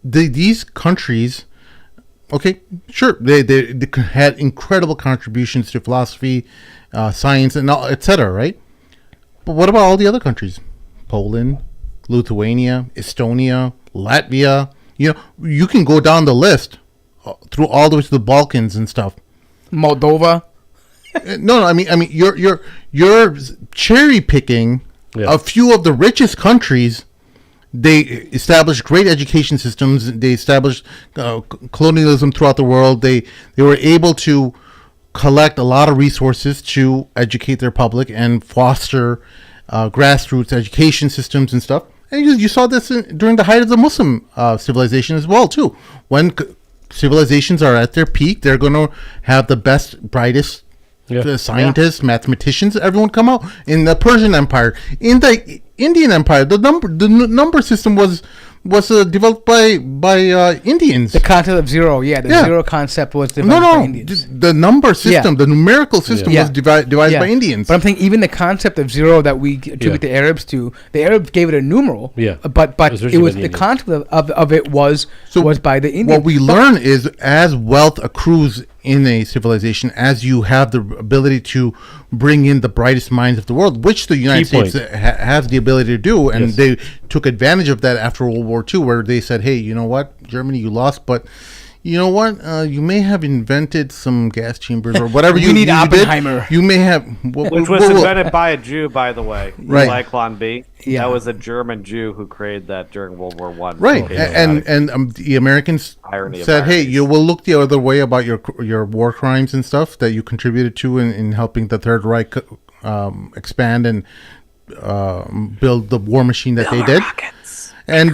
These countries, okay, sure, they had incredible contributions to philosophy, science, and all, etc. Right? But what about all the other countries? Poland, Lithuania, Estonia, Latvia. You can go down the list through all the way to the Balkans and stuff.
Moldova.
No, I mean, you're cherry picking. Yeah. A few of the richest countries, they established great education systems. They established colonialism throughout the world. They were able to collect a lot of resources to educate their public and foster grassroots education systems and stuff. And you saw this during the height of the Muslim civilization as well, too. When civilizations are at their peak, they're going to have the best, brightest scientists, mathematicians, everyone come out. In the Persian Empire, in the Indian Empire, the number system was developed by Indians.
The concept of zero, zero concept was developed by Indians.
The number system, the numerical system was devised by Indians.
But I'm thinking even the concept of zero that we attribute the Arabs to, the Arabs gave it a numeral.
Yeah.
But it was the concept of it was by the Indians.
What we learn is as wealth accrues in a civilization, as you have the ability to bring in the brightest minds of the world, which the United States has the ability to do, and they took advantage of that after World War II, where they said, hey, you know what, Germany, you lost, but you know what, you may have invented some gas chambers or whatever you
need Oppenheimer.
You may have...
Which was invented by a Jew, by the way.
Right.
Zyklon B. Yeah. That was a German Jew who created that during World War I.
Right. And the Americans said, hey, you will look the other way about your war crimes and stuff that you contributed to in helping the Third Reich expand and build the war machine that they did. Rockets. And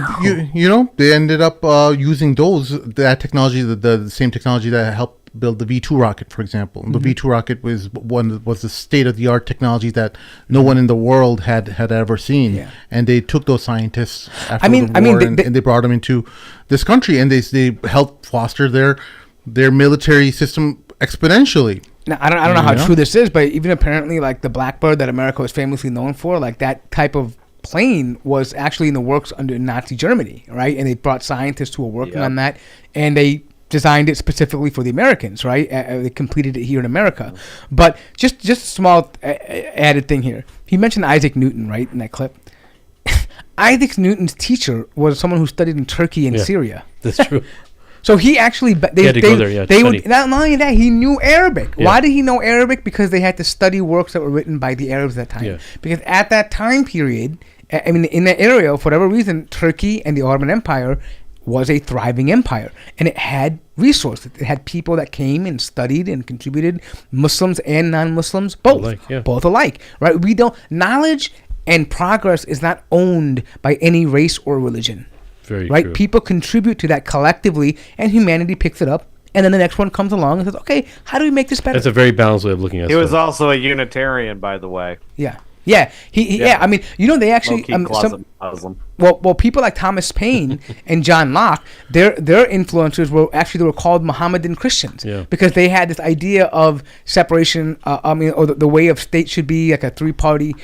they ended up using that technology, the same technology that helped build the V2 rocket, for example. Mm-hmm. The V2 rocket was the state of the art technology that no one in the world had ever seen. Yeah. And they took those scientists after the war and they brought them into this country, and they helped foster their military system exponentially.
Now, I don't know how true this is, but even apparently, like the Blackbird that America was famously known for, like that type of plane was actually in the works under Nazi Germany, right? And they brought scientists who were working on that, and they designed it specifically for the Americans, right? They completed it here in America. But just a small added thing here. He mentioned Isaac Newton, right, in that clip. Isaac Newton's teacher was someone who studied in Turkey and Syria.
That's true.
So he actually they had to go there, not only that, he knew Arabic. Yeah. Why did he know Arabic? Because they had to study works that were written by the Arabs at that time. Yeah. Because at that time period, I mean, in that area, for whatever reason, Turkey and the Ottoman Empire was a thriving empire, and it had resources. It had people that came and studied and contributed, Muslims and non-Muslims, both alike, right? Knowledge and progress is not owned by any race or religion.
Very
right?
True.
People contribute to that collectively, and humanity picks it up. And then the next one comes along and says, okay, how do we make this better?
That's a very balanced way of looking at it.
He was also a Unitarian, by the way.
Yeah. Yeah. I mean, they actually... Well, people like Thomas Paine and John Locke, their influencers were called Mohammedan Christians. Yeah. Because they had this idea of separation, or the way of state should be like a three-party,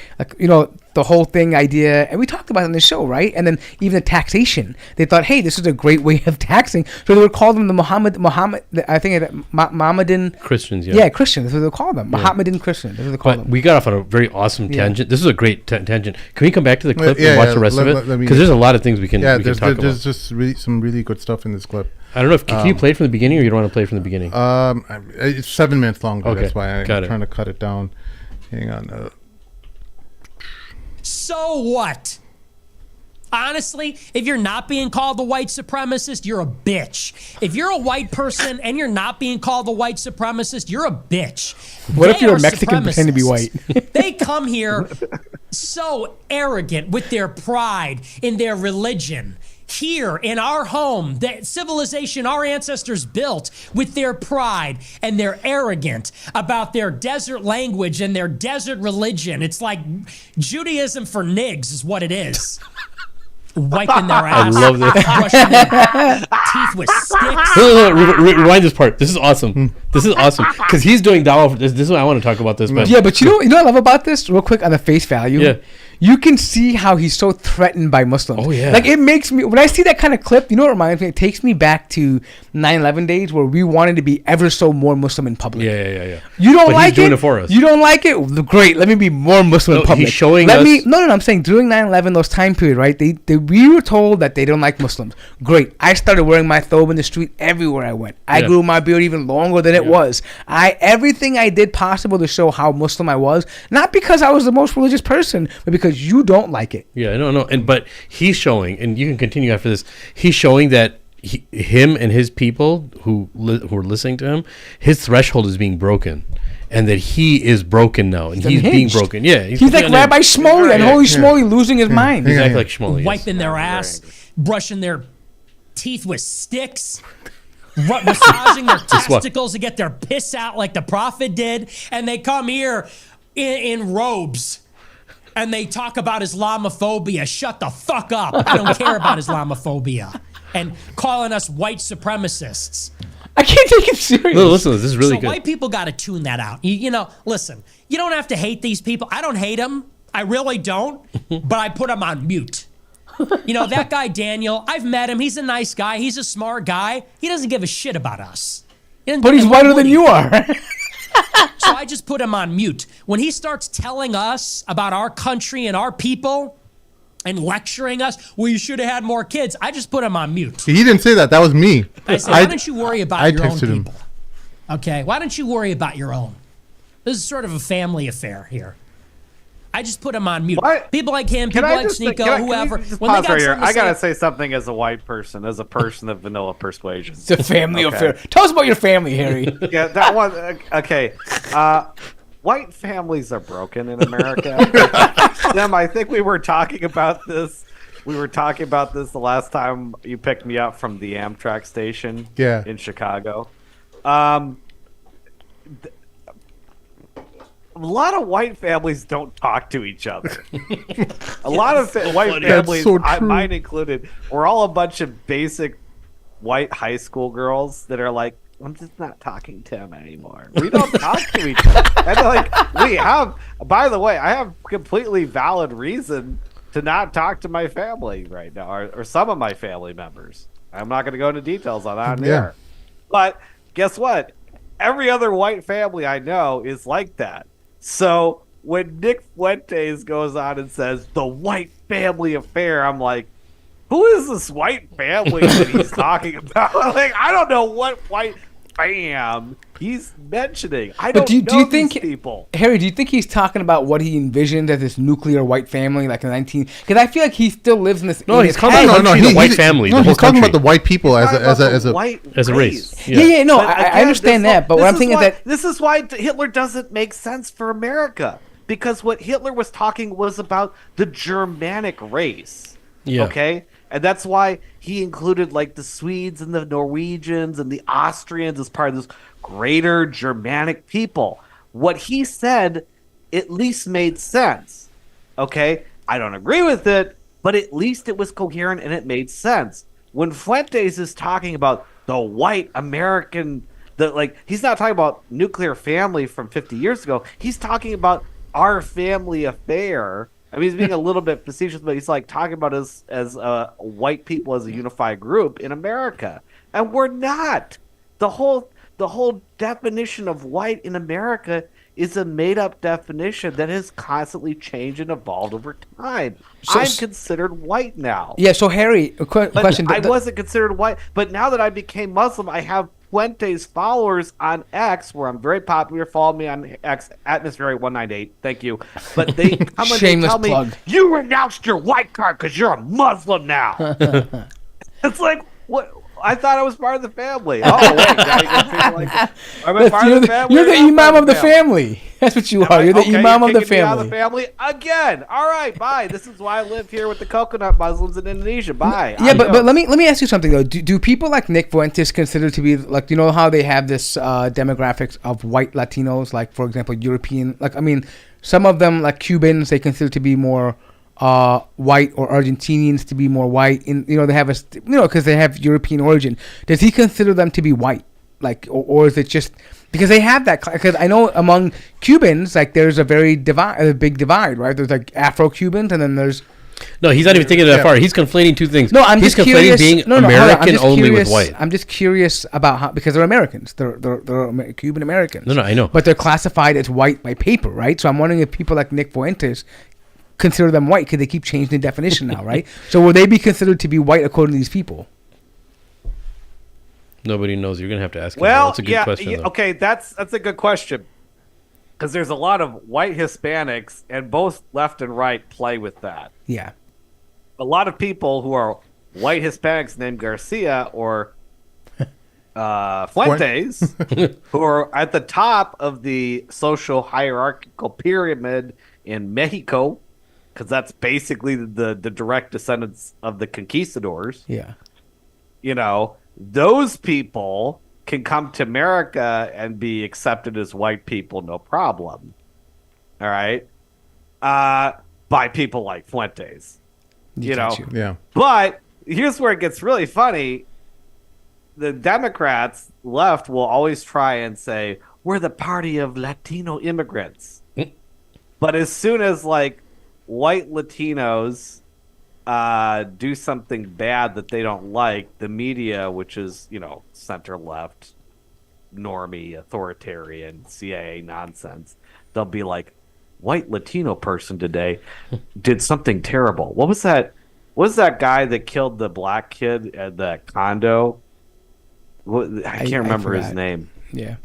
the whole thing idea, and we talked about it on the show, right? And then even the taxation, they thought, hey, this is a great way of taxing, so they would call them the Muhammad. I think Mohammedan
Christians.
Yeah, Christians. That's what they call them. Mohammedan Christians. That's what they call
But
them.
we got off on a very awesome tangent. This is a great tangent. Can we come back to the clip
Yeah,
and watch
yeah,
the rest of
let
it?
me-
Because there's a lot of things we can
Yeah,
talk
there's
about.
just some really good stuff in this clip.
I don't know if can you play it from the beginning, or you don't want to play it from the beginning.
It's 7 minutes long,
Okay,
that's why I'm
got it.
trying to cut it down. Hang on.
So what? Honestly, if you're not being called a white supremacist, you're a bitch. If you're a white person and you're not being called a white supremacist, you're a bitch.
What if
They
you're
are
a Mexican pretend to be
supremacists.
white?
They come here so arrogant with their pride in their religion. Here in our home, the civilization our ancestors built with their pride, and they're arrogant about their desert language and their desert religion. It's like Judaism for nigs is what it is. Wiping their ass.
I love this.
Brushing their teeth with sticks.
No, rewind this part. This is awesome. This is awesome because he's doing dawah. This is what I want to talk about. This, but
Yeah, but you know what I love about this? Real quick on the face value.
Yeah.
You can see how he's so threatened by Muslims.
Oh, yeah.
Like, it makes me, when I see that kind of clip, you know what it reminds me? It takes me back to 9/11 days where we wanted to be ever so more Muslim in public.
yeah.
You don't
But
like
he's doing
it?
it for us.
You don't like it? Great. Let me be more Muslim
No,
in public.
he's showing
Let
us-
me. No. I'm saying during 9/11, those time period, right? We were told that they don't like Muslims. Great. I started wearing my thobe in the street everywhere I went. I
Yeah.
grew my beard even longer than it was. Everything I did possible to show how Muslim I was, not because I was the most religious person, but because you don't like it.
Yeah, no, but he's showing, and you can continue after this. He's showing that him and his people who are listening to him, his threshold is being broken, and that he is broken now, and he's being
unhinged.
broken. Yeah,
He's like
unhinged.
Rabbi Shmuley and
Yeah,
Holy
yeah.
Shmuley losing his mind.
Exactly like Shmuley. yes.
Wiping their ass, brushing their teeth with sticks, massaging their testicles to get their piss out like the prophet did, and they come here in robes. And they talk about Islamophobia. Shut the fuck up. I don't care about Islamophobia. And calling us white supremacists.
I can't take it serious.
No, listen, this is really
So
good.
white people got to tune that out. You know, listen, you don't have to hate these people. I don't hate them. I really don't. But I put them on mute. You know, that guy Daniel, I've met him. He's a nice guy. He's a smart guy. He doesn't give a shit about us.
But he's whiter than you are.
So I just put him on mute. When he starts telling us about our country and our people and lecturing us, well, you should have had more kids, I just put him on mute.
He didn't say that. That was me.
I said, why don't you worry about
I
your own
texted him.
people? Okay, why don't you worry about your own? This is sort of a family affair here. I just put him on mute.
What?
People like him, people like Sneako, whoever.
Can
When they
pause
got
right here?
something to
I gotta
say-
say something as a white person, as a person of vanilla persuasion.
It's a family
Okay.
affair. Tell us about your family, Harry.
Yeah, that one. Okay. White families are broken in America. Tim, I think we were talking about this. We were talking about this the last time you picked me up from the Amtrak station in Chicago. A lot of white families don't talk to each other. A lot of white families,
so true.
mine included, we're all a bunch of basic white high school girls that are like, I'm just not talking to him anymore. We don't talk to each other. And like, we have, by the way, I have completely valid reason to not talk to my family right now, or some of my family members. I'm not going to go into details on that here. But guess what? Every other white family I know is like that. So when Nick Fuentes goes on and says the white family affair, I'm like, who is this white family that he's talking about? Like, I don't know what white fam he's mentioning. I don't
do you
know
think-
these people.
Harry, do you think he's talking about what he envisioned as this nuclear white family, like in the 19? Because I feel like he still lives in this.
No,
in
he's
his
talking
head.
about the white family,
No,
the whole
he's talking
country.
about the white people as a
white
as a race.
Yeah, no,
But
I
again,
understand
this-
that, but what
this
I'm thinking
why,
is that
this is why Hitler doesn't make sense for America, because what Hitler was talking was about the Germanic race.
Yeah.
Okay, and that's why he included like the Swedes and the Norwegians and the Austrians as part of this greater Germanic people. What he said at least made sense. Okay, I don't agree with it, but at least it was coherent and it made sense. When Fuentes is talking about the white American, he's not talking about nuclear family from 50 years ago. He's talking about our family affair I mean, he's being a little bit facetious, but he's like talking about us as white people as a unified group in America, and we're not. The whole definition of white in America is a made-up definition that has constantly changed and evolved over time. I'm considered white now.
Yeah. So Harry, question.
I wasn't considered white, but now that I became Muslim, I have Fuentes followers on X, where I'm very popular. Follow me on X at Miss198. Thank you. But they come and they tell
plug.
me, you renounced your white card because you're a Muslim now. It's like, what? I thought I was part of the family. Oh, wait. Now you gonna treat me like, am I part of the family?
You're the imam of the family. That's what you are. You're the imam of the family.
Again. All right, bye. This is why I live here with the coconut Muslims in Indonesia. Bye.
Yeah, but let me ask you something though. Do people like Nick Fuentes consider to be like, you know how they have this demographics of white Latinos, like for example European, like I mean some of them like Cubans they consider to be more white, or Argentinians to be more white, in they have because they have European origin. Does he consider them to be white, like, or is it just because they have that? Because I know among Cubans, like there's a big divide, right? There's like Afro-Cubans, and then there's
No, he's not even thinking that far. He's conflating two things.
no. I'm
he's
just
conflating
curious.
being
No,
American only with white.
I'm just curious about how, because they're Americans. They're Cuban Americans.
No, I know.
But they're classified as white by paper, right? So I'm wondering if people like Nick Fuentes consider them white because they keep changing the definition now, right? So will they be considered to be white according to these people?
Nobody knows. You're gonna have to ask him.
Well,
That's a good question.
Yeah, okay, that's a good question, because there's a lot of white Hispanics, and both left and right play with that.
Yeah.
A lot of people who are white Hispanics named Garcia or Fuentes, who are at the top of the social hierarchical pyramid in Mexico, because that's basically the direct descendants of the conquistadors.
Yeah.
Those people can come to America and be accepted as white people, no problem. All right? By people like Fuentes.
Yeah.
But here's where it gets really funny. The Democrats left will always try and say, we're the party of Latino immigrants. But as soon as white Latinos do something bad that they don't like, the media, which is, center left, normie, authoritarian, CIA nonsense, they'll be like, white Latino person today did something terrible. What was that? What was that guy that killed the black kid at that condo? I can't remember his name.
Yeah.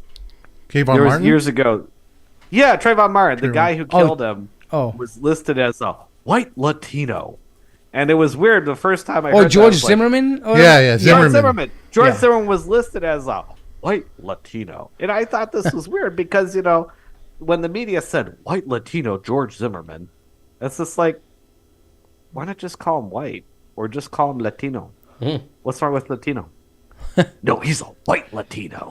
Trayvon Martin?
Years ago. Yeah, Trayvon Martin. The guy who killed him was listed as a white Latino. And it was weird the first time I heard that.
George Zimmerman?
Zimmerman. George Zimmerman was listed as a white Latino. And I thought this was weird because, when the media said white Latino George Zimmerman, it's just like, why not just call him white or just call him Latino? What's wrong with Latino? No, he's a white Latino.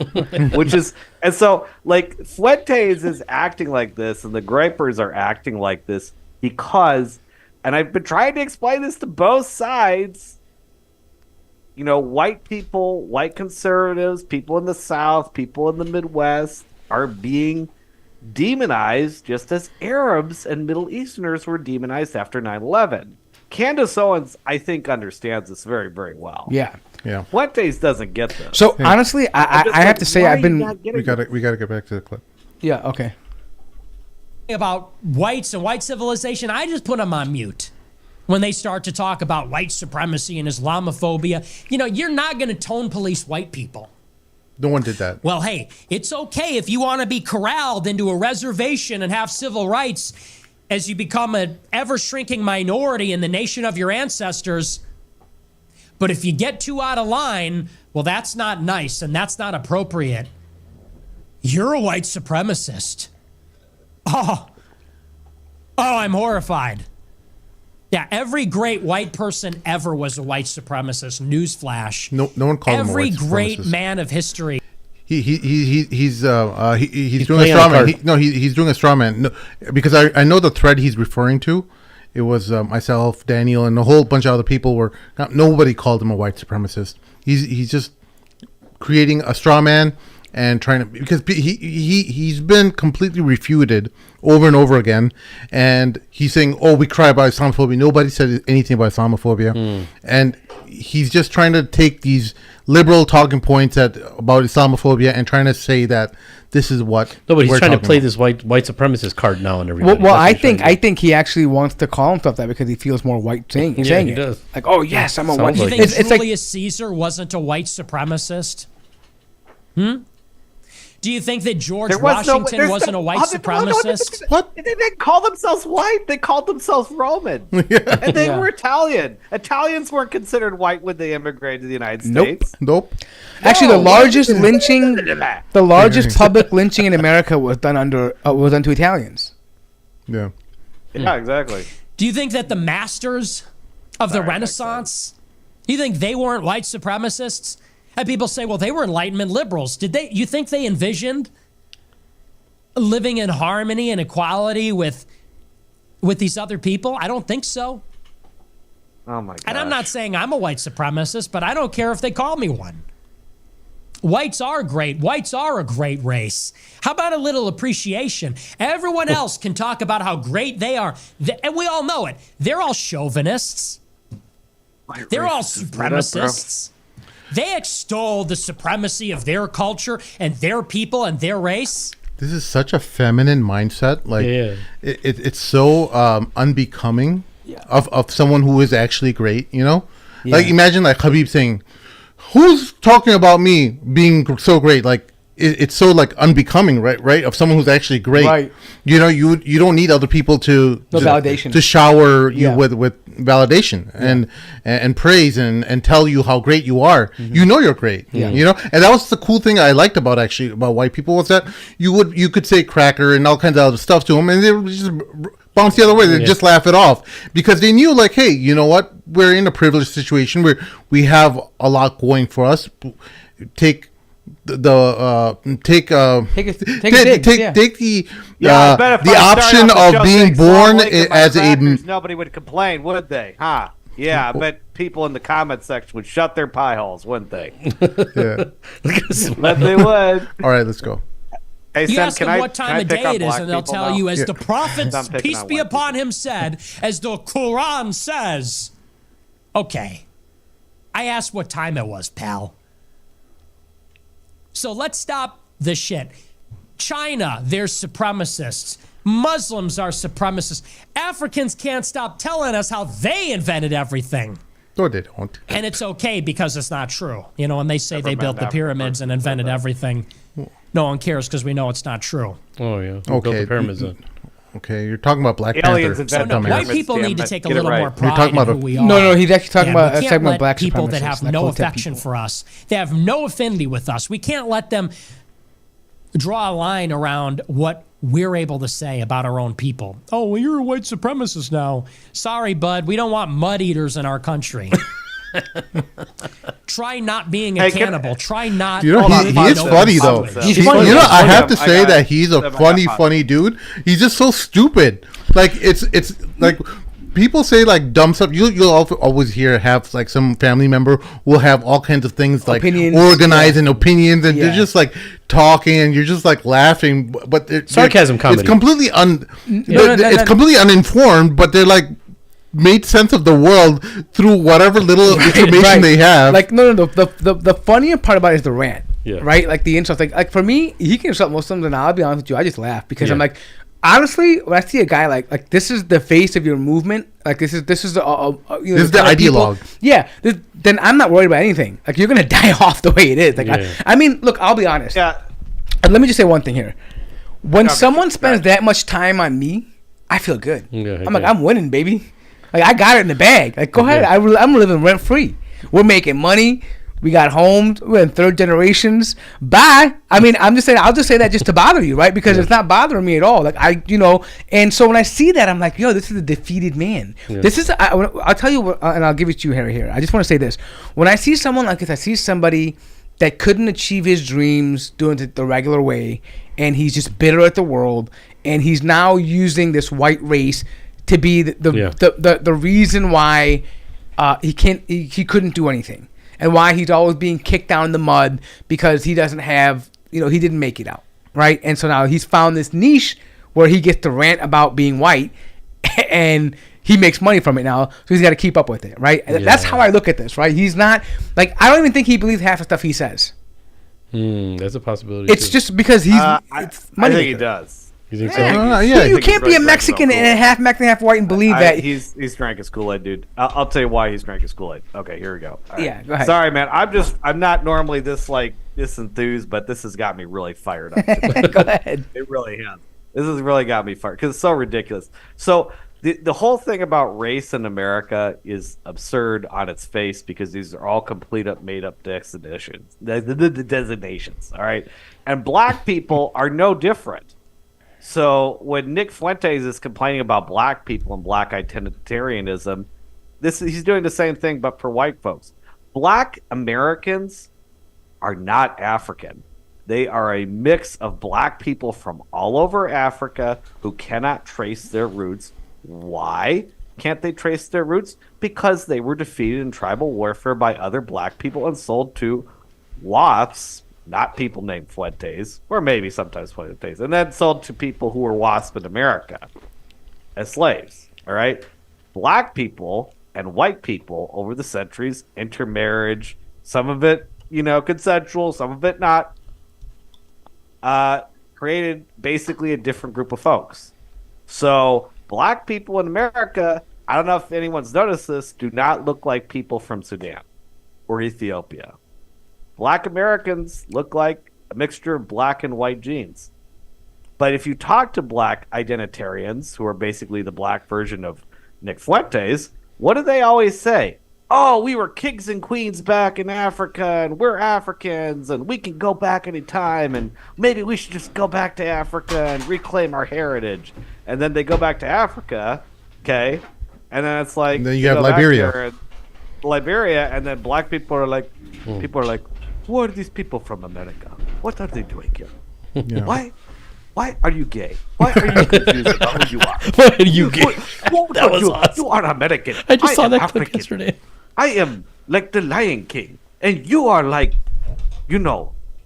Which is, and so Fuentes is acting like this and the Gripers are acting like this because, and I've been trying to explain this to both sides, white people, white conservatives, people in the South, people in the Midwest are being demonized just as Arabs and Middle Easterners were demonized after 9/11. Candace Owens, I think, understands this very, very well.
Yeah.
Yeah.
Fuentes doesn't get this.
So honestly, I have to say I've been.
We gotta get back to the clip.
Yeah. Okay.
About whites and white civilization, I just put them on mute. When they start to talk about white supremacy and Islamophobia, you're not going to tone police white people.
No one did that.
Well, hey, it's okay if you want to be corralled into a reservation and have civil rights as you become an ever-shrinking minority in the nation of your ancestors. But if you get too out of line, well, that's not nice and that's not appropriate. You're a white supremacist. Oh, I'm horrified. Yeah, every great white person ever was a white supremacist. Newsflash.
No one called him a white supremacist.
Every great man of history.
He's doing a straw man. He's doing a straw man. No, because I know the thread he's referring to. It was myself, Daniel, and a whole bunch of other people nobody called him a white supremacist. He's just creating a straw man and trying to, because he's been completely refuted over and over again, and he's saying, "Oh, we cry about Islamophobia." Nobody said anything about Islamophobia, and he's just trying to take these liberal talking points about Islamophobia and trying to say that this is what.
No, but he's
we're
trying to
talking
play
about.
this white supremacist card now and everything.
Well, I think he actually wants to call himself that because he feels more white saying
he
it.
does.
Like, oh yes, I'm a
Sounds
white.
You
like
think
It's like
Julius Caesar wasn't a white supremacist? Do you think that George Washington wasn't a white supremacist?
What?
They didn't call themselves white. They called themselves Roman. And they were Italian. Italians weren't considered white when they immigrated to the United States.
Nope.
actually the largest lynching, the largest public lynching in America was done to Italians.
Yeah.
Yeah, exactly.
Do you think that the masters of the Renaissance, you think they weren't white supremacists? And people say, well, they were Enlightenment liberals. You think they envisioned living in harmony and equality with these other people? I don't think so.
Oh my god.
And I'm not saying I'm a white supremacist, but I don't care if they call me one. Whites are great. Whites are a great race. How about a little appreciation? Everyone else can talk about how great they are. And we all know it. They're all chauvinists. They're all supremacists. They extol the supremacy of their culture and their people and their race.
This is such a feminine mindset. Like it's so unbecoming of someone who is actually great, you know?
Yeah.
Like imagine like Habib saying, "Who's talking about me being so great?" Like it's so like unbecoming, right? Of someone who's actually great.
Right.
You know, you don't need other people to
validation.
to shower you with validation and praise and tell you how great you are. You know you're great.
Yeah.
You know, and that was the cool thing I liked about white people was that you could say cracker and all kinds of other stuff to them, and they would just bounce the other way. They just laugh it off because they knew, like, hey, you know what? We're in a privileged situation where we have a lot going for us. Take the option of being born as a.
Nobody would complain, would they? Huh? Yeah, I bet people in the comment section would shut their pie holes, wouldn't they?
Yeah.
But they would.
All right, let's go.
Hey,
You
Sam,
ask them what time of day it is, and they'll tell you, as the prophets,
I'm picking
peace
on
be
white
upon him, said, as the Quran says. Okay. I asked what time it was, pal. So let's stop the shit. China, they're supremacists. Muslims are supremacists. Africans can't stop telling us how they invented everything.
No, they don't.
And it's okay because it's not true. You know, when they say they built the pyramids and invented everything, no one cares because we know it's not true.
Oh, yeah.
Okay.
Built the pyramids up.
Okay, you're talking about Black
Aliens
Panther.
So
invented
no,
the
white
pyramids,
people
damn
need to
it.
take a
Get it
little
right.
more
You're
pride
talking
in
about
who
a-
we are.
No, he's actually talking about
we
a
can't
segment
let
of black
people that
supremacists,
have
like
no
Tate
affection
people.
for us. They have no affinity with us. We can't let them draw a line around what we're able to say about our own people. Oh, well, you're a white supremacist now. Sorry, bud. We don't want mud eaters in our country. Try not being a
Hey,
cannibal. Try not.
You know,
Hold on,
he
Bob,
is
Bob,
funny
Bob,
though.
Bob,
He's
He's
funny.
You know, I
Hold
have
on,
to
I
say
got
that
it.
he's a
I got
funny dude. He's just so stupid. Like it's like people say like dumb stuff. You'll always have like some family member will have all kinds of things like
Opinions,
organized and opinions, and
Yeah.
they're just like talking, and you're just like laughing. But
Sarcasm comedy.
It's completely
no,
it's completely uninformed. But they're like made sense of the world through whatever little information
Right.
they have.
Like no, the funnier part about it is the rant.
Yeah.
Right? Like the insult. Like for me, he can insult Muslims, and I'll be honest with you, I just laugh because I'm
Yeah.
like, honestly, when I see a guy like this is the face of your movement. Like this is
This is the
kind of people-
ideologue.
Yeah. Then I'm not worried about anything. Like you're gonna die off the way it is. Like
Yeah.
I mean, look, I'll be honest.
Yeah.
And let me just say one thing here. When
Okay,
someone
go
spends
ahead.
that much time on me, I feel good.
Yeah,
I'm like,
yeah.
I'm winning, baby. Like I got it in the bag. Like go ahead. I'm living rent free. We're making money. We got homes. We're in third generations. Bye. I mean, I'm just saying. I'll just say that just to bother you, right? Because it's not bothering me at all. Like and so when I see that, I'm like, yo, this is a defeated man. This is. I'll tell you, what, and I'll give it to you, Harry. Here, I just want to say this. When I see someone like this, I see somebody that couldn't achieve his dreams doing it the regular way, and he's just bitter at the world, and he's now using this white race to be the reason why he couldn't do anything, and why he's always being kicked down in the mud because he doesn't have he didn't make it out, right? And so now he's found this niche where he gets to rant about being white, and he makes money from it now, so he's got to keep up with it, right? And that's how I look at this, right? He's not like, I don't even think he believes half the stuff he says.
That's a possibility.
It's just because he's.
I think he
maker.
does.
You think
Yeah.
You can't be a Mexican and half Mexican, half white, and believe that.
He's drank his Kool-Aid, dude. I'll tell you why he's drank his Kool-Aid. Okay, here we go. All right.
Yeah, go ahead.
Sorry, man. I'm not normally this enthused, but this has got me really fired up today.
Go ahead.
It really has. This has really got me fired because it's so ridiculous. So the whole thing about race in America is absurd on its face because these are all complete up, made up designations. The designations, all right? And black people are no different. So when Nick Fuentes is complaining about black people and black identitarianism, he's doing the same thing but for white folks. Black Americans are not African. They are a mix of black people from all over Africa who cannot trace their roots. Why can't they trace their roots? Because they were defeated in tribal warfare by other black people and sold to WASPs, not people named Fuentes, or maybe sometimes Fuentes, and then sold to people who were WASP in America as slaves. All right? Black people and white people over the centuries, intermarriage, some of it, consensual, some of it not, created basically a different group of folks. So black people in America, I don't know if anyone's noticed this, do not look like people from Sudan or Ethiopia. Black Americans look like a mixture of black and white genes. But if you talk to black identitarians, who are basically the black version of Nick Fuentes, what do they always say? Oh, we were kings and queens back in Africa, and we're Africans, and we can go back anytime, and maybe we should just go back to Africa and reclaim our heritage. And then they go back to Africa, okay? And then it's like...
And then you have Liberia.
And then black people are like, who are these people from America? What are they doing here?
Yeah.
Why are you gay? Why are you confused about who you are?
Why are you gay?
That was awesome. You are American.
I just saw that
African.
clip yesterday.
I am like the Lion King, and you are like,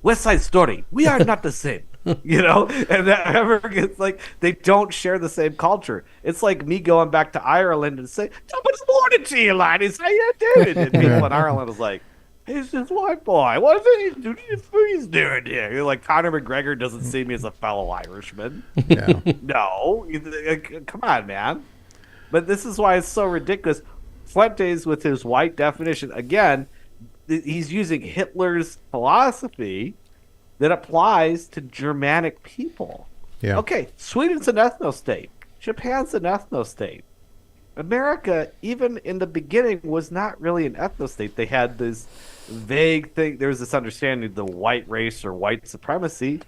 West Side Story. We are not the same. And that it's like they don't share the same culture. It's like me going back to Ireland and saying, "Good morning to you, ladies. How you doing?" And people in Ireland is like, "He's this white boy. What is he's doing here?" You're like, Conor McGregor doesn't see me as a fellow Irishman.
Yeah.
No, come on, man. But this is why it's so ridiculous. Fuentes, with his white definition, again, he's using Hitler's philosophy that applies to Germanic people.
Yeah.
Okay, Sweden's an ethno-state. Japan's an ethno-state. America, even in the beginning, was not really an ethno-state. They had this vague thing. There was this understanding of the white race or white supremacy.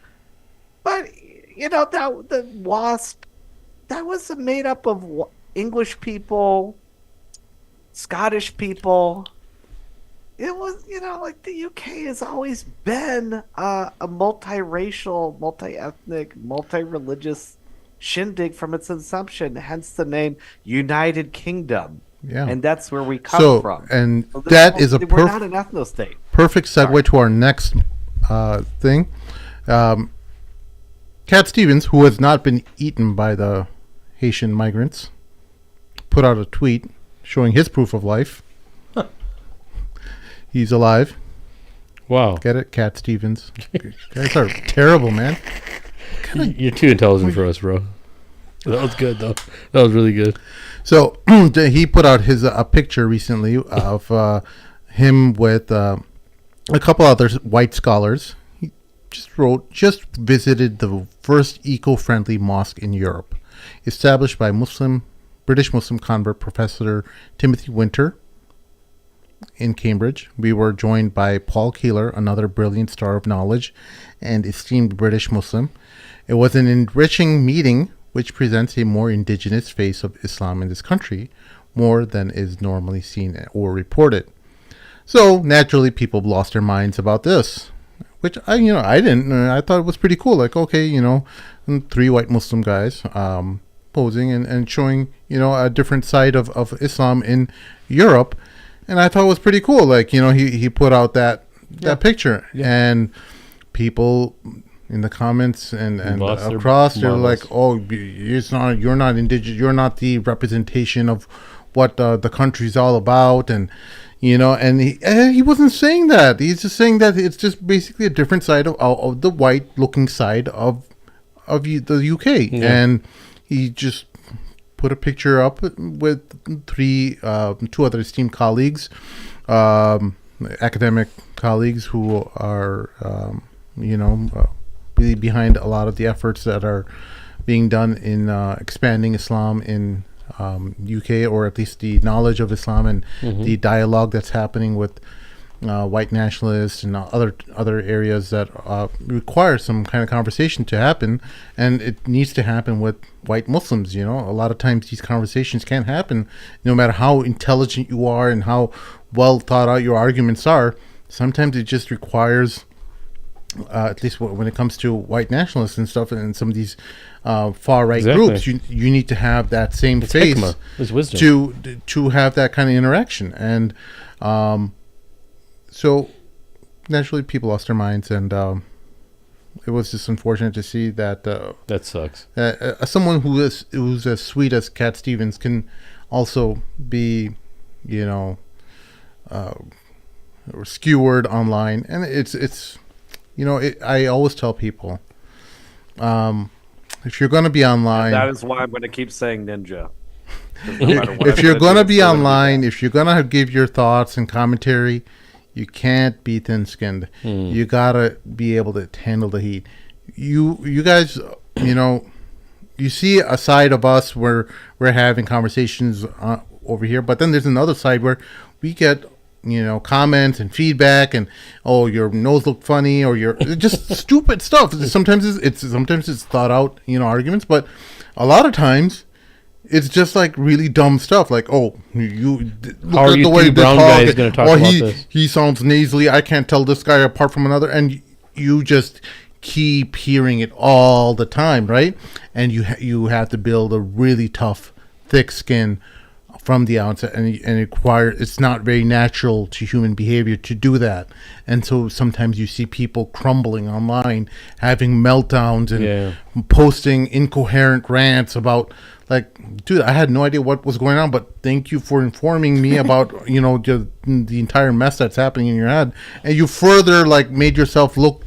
But, the WASP, that was made up of English people, Scottish people. It was, the UK has always been a multiracial, multi-ethnic, multi-religious shindig from its inception, hence the name United Kingdom.
Yeah.
And that's where we come from.
And
So
that is a
we're not an ethno-state.
perfect segue to our next thing. Cat Stevens, who has not been eaten by the Haitian migrants, put out a tweet showing his proof of life. He's alive.
Wow.
Get it? Cat Stevens. Guys are terrible, man.
You're too intelligent for us, bro. That was good, though. That was really good.
So he put out a picture recently of him with a couple other white scholars. He just visited the first eco-friendly mosque in Europe, established by British Muslim convert Professor Timothy Winter in Cambridge. We were joined by Paul Keeler, another brilliant star of knowledge and esteemed British Muslim. It was an enriching meeting which presents a more indigenous face of Islam in this country, more than is normally seen or reported. So naturally, people lost their minds about this, which I didn't. I thought it was pretty cool. Like, okay, three white Muslim guys posing and showing a different side of Islam in Europe, and I thought it was pretty cool. Like, he put out that picture, and people in the comments and
Lost their
across, they're
marbles.
like, "Oh, you're not indigenous. You're not the representation of what the country's all about." And and he wasn't saying that. He's just saying that it's just basically a different side of the white-looking side of the UK, and he just put a picture up with two other esteemed colleagues, academic colleagues who are, really behind a lot of the efforts that are being done in expanding Islam in UK, or at least the knowledge of Islam and the dialogue that's happening with white nationalists and other areas that require some kind of conversation to happen, and it needs to happen with white Muslims. A lot of times these conversations can't happen, no matter how intelligent you are and how well thought out your arguments are. Sometimes it just requires, at least when it comes to white nationalists and stuff, and some of these far right groups, you need to have that same face
hikmah. It's wisdom.
to have that kind of interaction. And so naturally people lost their minds, and it was just unfortunate to see that
That sucks.
someone who's as sweet as Cat Stevens can also be skewered online. And it's I always tell people, if you're going to be online,
That is why I'm going to keep saying ninja. 'Cause no matter what
if
I'm
you're
gonna
going to
do,
be
it's gonna
online,
that.
if you're going to give your thoughts and commentary, you can't be thin-skinned. You got to be able to handle the heat. You guys, you see a side of us where we're having conversations over here, but then there's another side where we get comments and feedback, and your nose looked funny, or you're just stupid stuff. Sometimes it's thought out arguments, but a lot of times it's just like really dumb stuff, like, you look
How are
at
you
the way
three
they
brown
talk,
guys gonna talk about this?
he sounds nasally, I can't tell this guy apart from another, and you just keep hearing it all the time, right? And you have to build a really tough, thick skin from the outset, and it's not very natural to human behavior to do that. And so sometimes you see people crumbling online, having meltdowns and posting incoherent rants about, like, dude, I had no idea what was going on, but thank you for informing me about the entire mess that's happening in your head, and you further made yourself look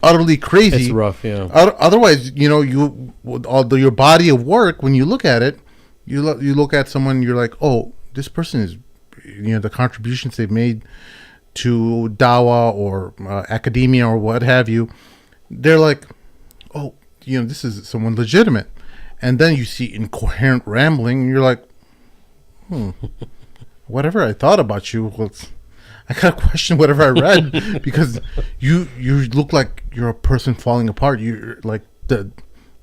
utterly crazy.
It's rough, yeah.
Otherwise, your body of work, when you look at it, you look at someone, you're like, oh, this person is, the contributions they've made to Dawa or academia or what have you, they're like, oh, this is someone legitimate. And then you see incoherent rambling, and you're like, whatever I thought about you, I gotta question whatever I read, because you look like you're a person falling apart. You're like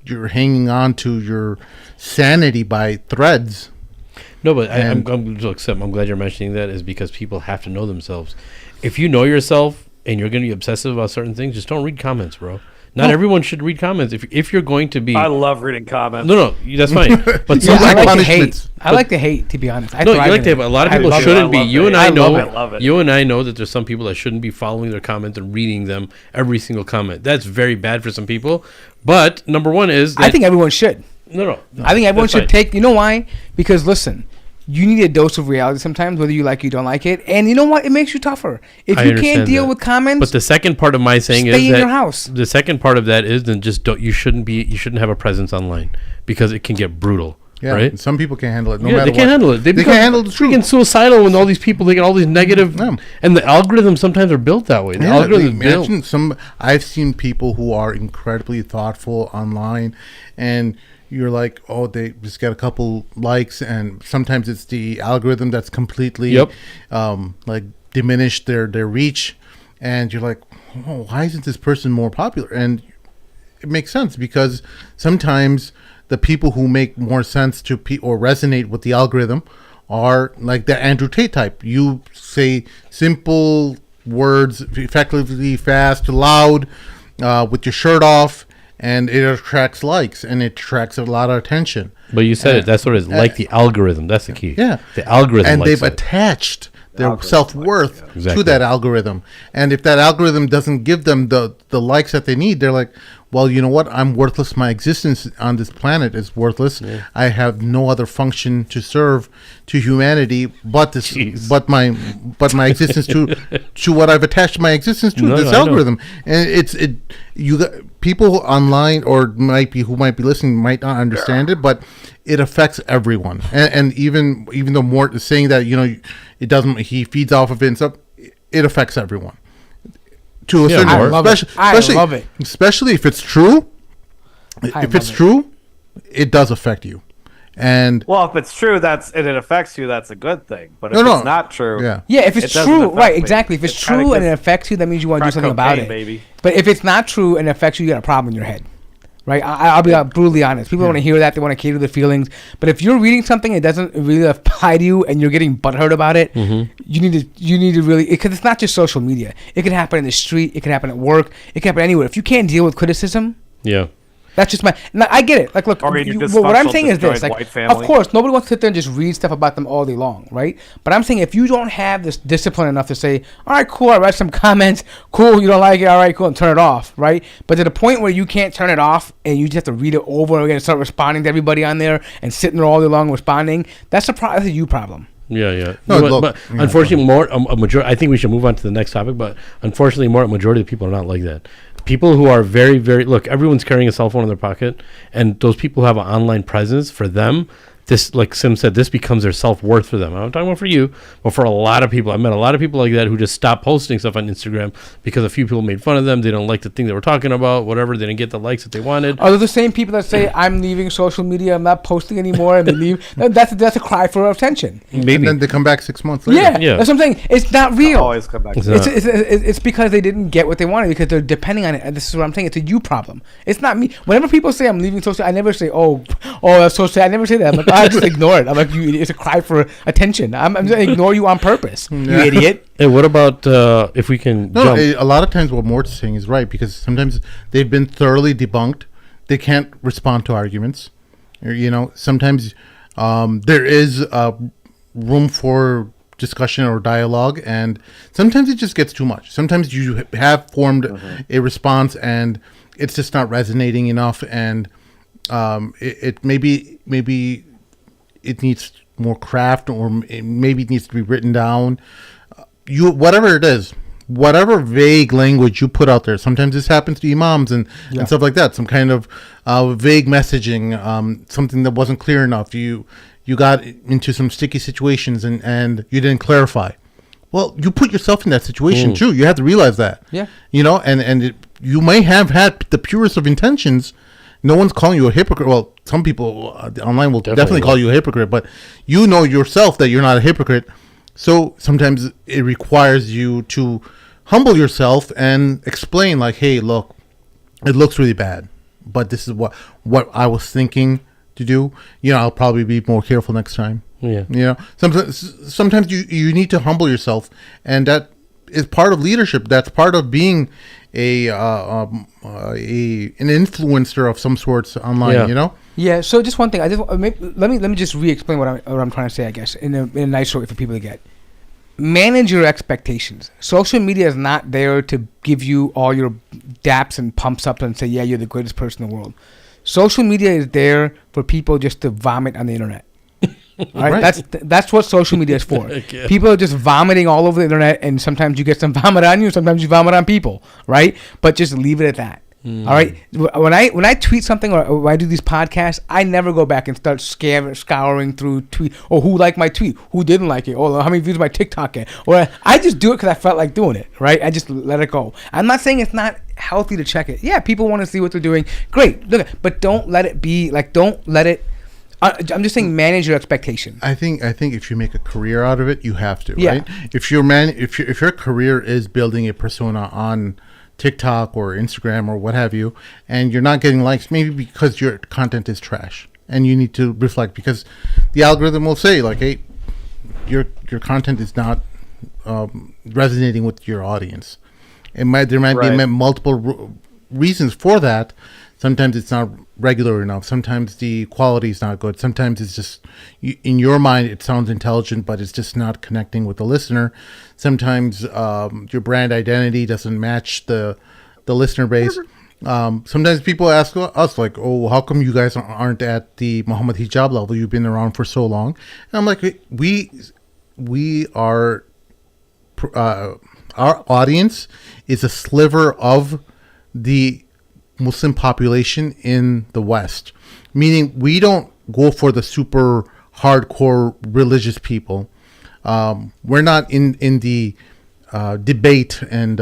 you're hanging on to your sanity by threads.
No, but I'm glad you're mentioning that, is because people have to know themselves. If you know yourself and you're going to be obsessive about certain things, just don't read comments, bro. Not everyone should read comments. If you're going to be,
I love reading comments.
No, that's fine. But
You
I
like
like to hate.
punishments.
I like to hate, to be honest.
no, you like to, but a lot of people shouldn't be. You and I know.
love it.
You and I know that there's some people that shouldn't be following their comments and reading them, every single comment. That's very bad for some people. But number one is,
I think everyone should.
No.
I think everyone
that's
should
fine.
take. You know why? Because listen, you need a dose of reality sometimes, whether you like it or don't like it. And you know what? It makes you tougher. If
I
you can't
understand
deal
that.
with comments,
But the second part of my saying
stay
is
in
that
your house.
the second part of that is, then just don't. You shouldn't have a presence online, because it can get brutal.
Yeah,
Right?
some people can't handle it. No
Yeah,
matter
they can't
what.
handle it. They
They
become
can't handle the truth.
freaking suicidal when all these people, they get all these negative,
Yeah.
and the algorithms sometimes are built that way. The
Yeah,
algorithms built.
imagine I've seen people who are incredibly thoughtful online, and you're like, oh, they just get a couple likes, and sometimes it's the algorithm that's completely diminished their reach, and you're like, oh, why isn't this person more popular? And it makes sense, because sometimes the people who make more sense to or resonate with the algorithm are like the Andrew Tate type. You say simple words effectively, fast, loud, with your shirt off, and it attracts likes, and it attracts a lot of attention.
But you said it. That's what it is. Like the algorithm. That's the key.
Yeah.
The algorithm.
And
likes
they've
it.
attached their self-worth
Exactly.
to that algorithm. And if that algorithm doesn't give them the likes that they need, they're like, well, you know what? I'm worthless. My existence on this planet is worthless.
Yeah.
I have no other function to serve to humanity but this,
Jeez.
but my existence to what I've attached my existence to,
No,
this
I know.
algorithm. And you got people online who might be listening might not understand it, but it affects everyone. And even though Mort is saying that, it doesn't, he feeds off of it and stuff, it affects everyone. To a
Yeah,
certain
Mort.
extent.
I love it. I love it.
Especially if it's true. If it's true, it does affect you. And
Well, if it's true, and it affects you, that's a good thing. But if
No, no.
it's not true,
yeah.
Yeah, if it's
it doesn't
true,
affect
right,
me.
exactly. If it's
It kinda
true and it
gets
affects you, that means you want to do
crack
something about
cocaine,
it.
baby.
But if it's not true and it affects you, you got a problem in your head. Right? I'll be brutally honest. People want to hear that. They want to cater to their feelings. But if you're reading something that doesn't really apply to you and you're getting butthurt about it, you need to really, because it's not just social media. It can happen in the street. It can happen at work. It can happen anywhere. If you can't deal with criticism,
Yeah.
that's just I get it. Like, look,
Or your
what I'm
dysfunctional,
saying is this.
disjointed
Like,
white family.
of course, nobody wants to sit there and just read stuff about them all day long, right? But I'm saying if you don't have this discipline enough to say, all right, cool, I read some comments, cool, you don't like it, all right, cool, and turn it off, right? But to the point where you can't turn it off and you just have to read it over and again and start responding to everybody on there and sitting there all day long responding, that's a you problem.
Yeah, yeah.
No,
You know
look,
what, but
yeah,
unfortunately, a majority. I think we should move on to the next topic. But unfortunately, a majority of people are not like that. People who are very, very everyone's carrying a cell phone in their pocket, and those people who have an online presence. For them, this, like Sim said, this becomes their self-worth for them. I'm not talking about for you, but for a lot of people. I met a lot of people like that who just stopped posting stuff on Instagram because a few people made fun of them. They don't like the thing they were talking about, whatever. They didn't get the likes that they wanted.
Are they the same people that say, I'm leaving social media, I'm not posting anymore, and they leave? That's a cry for attention.
Maybe.
and then they come back 6 months later.
Yeah,
Yeah.
that's what I'm saying. It's not real.
always come back.
It's
To
not.
It's because they didn't get what they wanted because they're depending on it. And this is what I'm saying. It's a you problem. It's not me. Whenever people say I'm leaving social, I never say, oh, that's so sad. I never say that. I'm like, I just ignore it. I'm like, you idiot. It's a cry for attention. I'm just going to ignore you on purpose. You idiot.
Hey, what about if we can
No,
jump?
a lot of times what Mort's saying is right because sometimes they've been thoroughly debunked. They can't respond to arguments. Or, sometimes there is room for discussion or dialogue, and sometimes it just gets too much. Sometimes you have formed a response, and it's just not resonating enough, and it maybe it needs more craft, or maybe it needs to be written down. Whatever it is, whatever vague language you put out there. Sometimes this happens to imams and stuff like that. Some kind of vague messaging, something that wasn't clear enough. You got into some sticky situations and you didn't clarify. Well, you put yourself in that situation too. You have to realize that.
Yeah.
You may have had the purest of intentions. No one's calling you a hypocrite. Well, some people online will definitely call you a hypocrite, but you know yourself that you're not a hypocrite. So sometimes it requires you to humble yourself and explain, like, hey, look, it looks really bad, but this is what I was thinking to do. I'll probably be more careful next time.
Yeah.
Sometimes you need to humble yourself, and that is part of leadership. That's part of being an influencer of some sorts online.
Yeah.
Yeah. So just one thing. Let me just re-explain what I'm trying to say. I guess in a nice way for people to get. Manage your expectations. Social media is not there to give you all your daps and pumps up and say, yeah, you're the greatest person in the world. Social media is there for people just to vomit on the internet. All right? That's what social media is for.
Okay.
People are just vomiting all over the internet, and sometimes you get some vomit on you, sometimes you vomit on people, right? But just leave it at that. All right. When I tweet something or when I do these podcasts, I never go back and start scouring through tweet or who liked my tweet, who didn't like it, or how many views my TikTok get. Or I just do it because I felt like doing it. Right. I just let it go. I'm not saying it's not healthy to check it. Yeah, people want to see what they're doing. Great. Look, but don't let it be like. Don't let it. I'm just saying, manage your expectation.
I think if you make a career out of it, you have to.
Yeah.
Right. If your career is building a persona on TikTok or Instagram or what have you, and you're not getting likes, maybe because your content is trash, and you need to reflect, because the algorithm will say, like, hey, your content is not resonating with your audience. There might be multiple reasons for that. Sometimes it's not regular enough. Sometimes the quality is not good. Sometimes it's just, in your mind, it sounds intelligent, but it's just not connecting with the listener. Sometimes your brand identity doesn't match the listener base. Sometimes people ask us, like, oh, how come you guys aren't at the Muhammad Hijab level? You've been around for so long. And I'm like, we are, our audience is a sliver of the Muslim population in the West, meaning we don't go for the super hardcore religious people. We're not in the debate and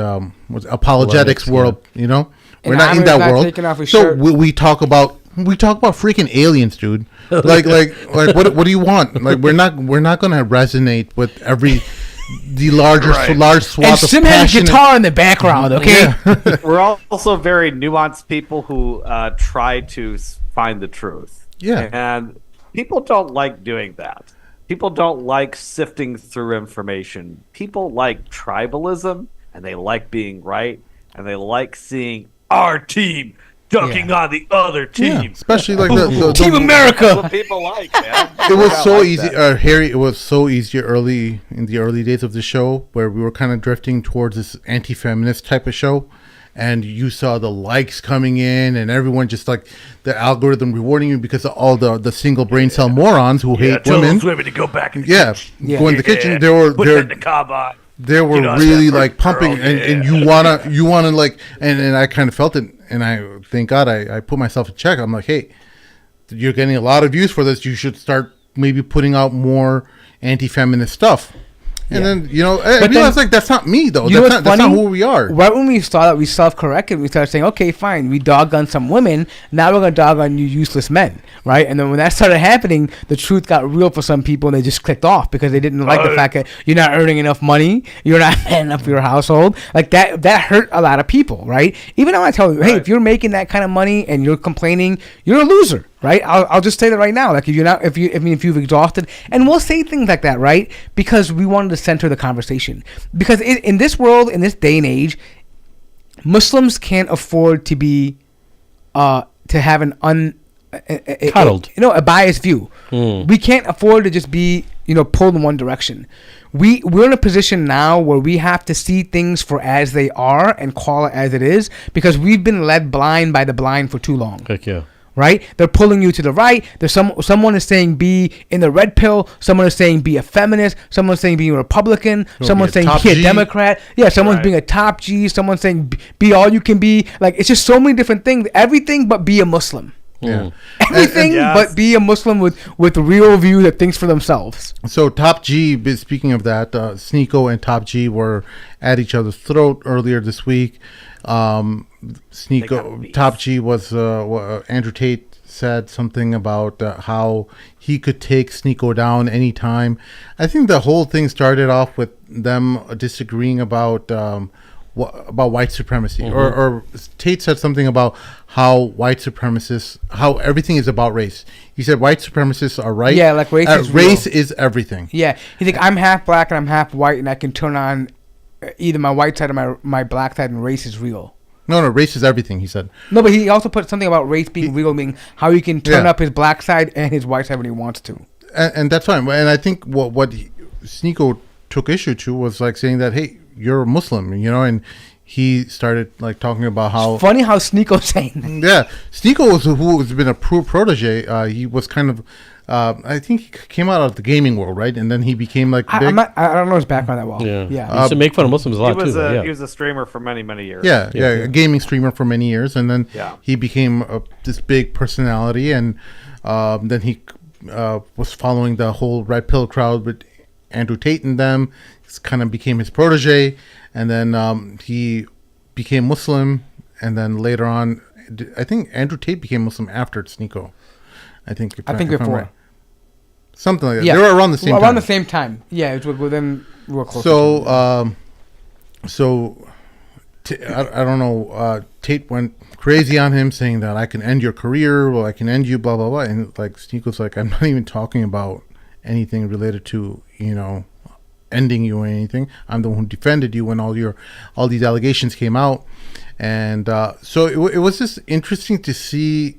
apologetics world, you know. We're not in that world. So we talk about freaking aliens, dude. like what do you want? Like we're not gonna resonate with the large swath
and
of
Sim has a guitar in the background, okay?
Yeah.
We're also very nuanced people who try to find the truth.
Yeah.
And people don't like doing that. People don't like sifting through information. People like tribalism, and they like being right, and they like seeing our team dunking on the other team.
Yeah, especially like the
Team America.
That's what people like, man.
It was so
like
easy,
that.
Harry. It was so easy in the early days of the show, where we were kind of drifting towards this anti-feminist type of show, and you saw the likes coming in, and everyone just like the algorithm rewarding you because of all the single brain cell morons who hate women.
Women to go back in the
Yeah,
kitchen.
go in the kitchen.
Put that in the combine.
They were
know,
really
that
like
first
pumping,
girl,
and you wanna like, and I kind of felt it, and I thank God I put myself in check. I'm like, hey, you're getting a lot of views for this. You should start maybe putting out more anti-feminist stuff. And then, you know, I realized, like, that's not me, though. That's not who we are.
Right when we saw that, we self-corrected. We started saying, okay, fine, we dog on some women. Now we're going to dog on you useless men, right? And then when that started happening, the truth got real for some people, and they just clicked off because they didn't like the fact that you're not earning enough money, you're not man enough for your household. Like, that hurt a lot of people, right? Even though I tell you, hey, if you're making that kind of money and you're complaining, you're a loser. Right, I'll just say that right now. Like, if you've exhausted, and we'll say things like that, right? Because we wanted to center the conversation. Because in this world, in this day and age, Muslims can't afford to be, to have an
coddled,
a biased view. We can't afford to just be, pulled in one direction. We're in a position now where we have to see things for as they are and call it as it is, because we've been led blind by the blind for too long.
Heck yeah.
Right? They're pulling you to the right. There's someone is saying be in the red pill. Someone is saying be a feminist. Someone's saying be a Republican. Someone's saying be a Democrat. Yeah, someone's being a top G. Someone's saying be all you can be. Like, it's just so many different things. Everything but be a Muslim.
Yeah.
Everything but be a Muslim with real view that thinks for themselves.
So Top G, speaking of that, Sneako and Top G were at each other's throat earlier this week. Sneako, Top G was Andrew Tate said something about how he could take Sneako down anytime. I think the whole thing started off with them disagreeing about white supremacy, or Tate said something about how white supremacists, how everything is about race. He said white supremacists are right.
Yeah, like race
is everything.
Yeah, he's like, I'm half black and I'm half white, and I can turn on either my white side or my black side, and race is real.
No, race is everything, he said.
No, but he also put something about race being real, meaning how he can turn up his black side and his white side when he wants to.
And that's fine. And I think what Sneako took issue to was like saying that, hey, you're a Muslim, and he started like talking about how...
It's funny how Sneako's saying that.
Yeah. Sneako who has been a protege. He was kind of... I think he came out of the gaming world, right? And then he became like big.
I don't know his background that well.
Yeah. He used to make fun of Muslims a lot, too.
He was a streamer for many, many years.
Yeah, a gaming streamer for many years. And then he became this big personality. And then he was following the whole Red Pill crowd with Andrew Tate and them. It kind of became his protege. And then he became Muslim. And then later on, I think Andrew Tate became Muslim after Sneako. I think before. Right. Something like that.
Yeah.
They were around the same time.
Around the same time. Yeah, it was within real close.
So, I don't know. Tate went crazy on him, saying that I can end your career, or I can end you, blah blah blah. And like Sneako's like, I'm not even talking about anything related to ending you or anything. I'm the one who defended you when all these allegations came out. And so it was just interesting to see,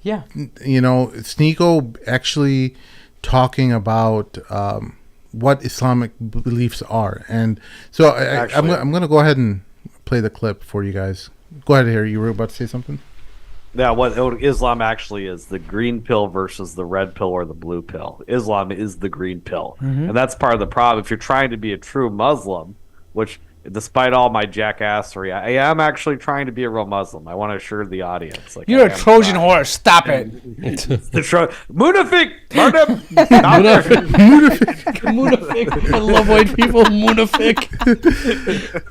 Yeah.
Sneako actually talking about what Islamic beliefs are. And so I'm going to go ahead and play the clip for you guys. Go ahead, Harry. You were about to say something?
Yeah, what Islam actually is, the green pill versus the red pill or the blue pill. Islam is the green pill. And that's part of the problem. If you're trying to be a true Muslim, which despite all my jackassery, I am actually trying to be a real Muslim. I want to assure the audience. Like,
You're a Trojan horse. Stop it.
Munafik!
Munafik. I love white people. Munafik.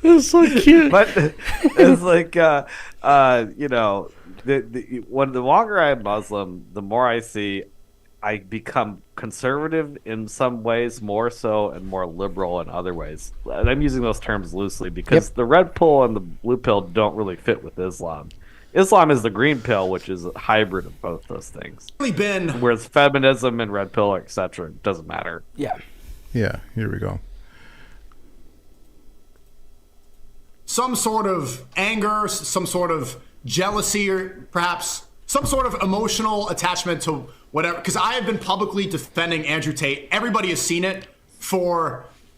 It's so cute.
But it's like, the longer I'm Muslim, the more I see I become conservative in some ways more so and more liberal in other ways. And I'm using those terms loosely because the red pill and the blue pill don't really fit with Islam. Islam is the green pill, which is a hybrid of both those things. Whereas feminism and red pill, etc., doesn't matter.
Yeah.
Yeah, here we go.
Some sort of anger, some sort of jealousy, or perhaps some sort of emotional attachment to whatever. Because I have been publicly defending Andrew Tate. Everybody has seen it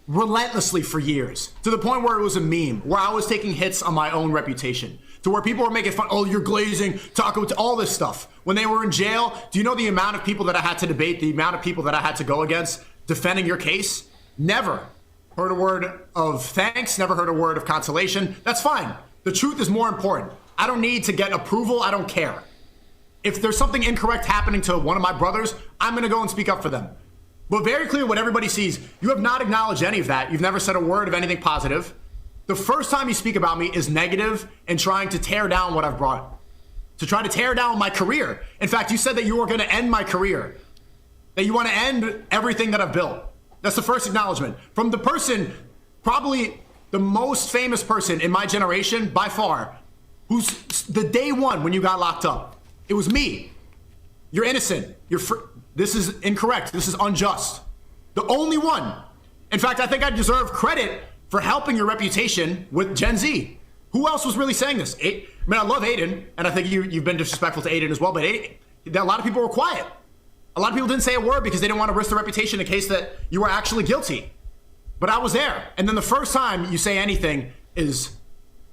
relentlessly for years, to the point where it was a meme, where I was taking hits on my own reputation, to where people were making fun, oh, you're glazing, taco, all this stuff. When they were in jail, do you know the amount of people that I had to debate, the amount of people that I had to go against defending your case? Never heard a word of thanks, never heard a word of consolation. That's fine. The truth is more important. I don't need to get approval. I don't care. If there's something incorrect happening to one of my brothers, I'm going to go and speak up for them. But very clear what everybody sees. You have not acknowledged any of that. You've never said a word of anything positive. The first time you speak about me is negative and trying to tear down what I've brought. To try to tear down my career. In fact, you said that you were going to end my career. That you want to end everything that I've built. That's the first acknowledgement. From the person, probably the most famous person in my generation by far, who's the day one when you got locked up. It was me. You're innocent. This is incorrect. This is unjust. The only one. In fact, I think I deserve credit for helping your reputation with Gen Z. Who else was really saying this? I love Aiden, and I think you've been disrespectful to Aiden as well, but a lot of people were quiet. A lot of people didn't say a word because they didn't want to risk their reputation in case that you were actually guilty. But I was there. And then the first time you say anything is,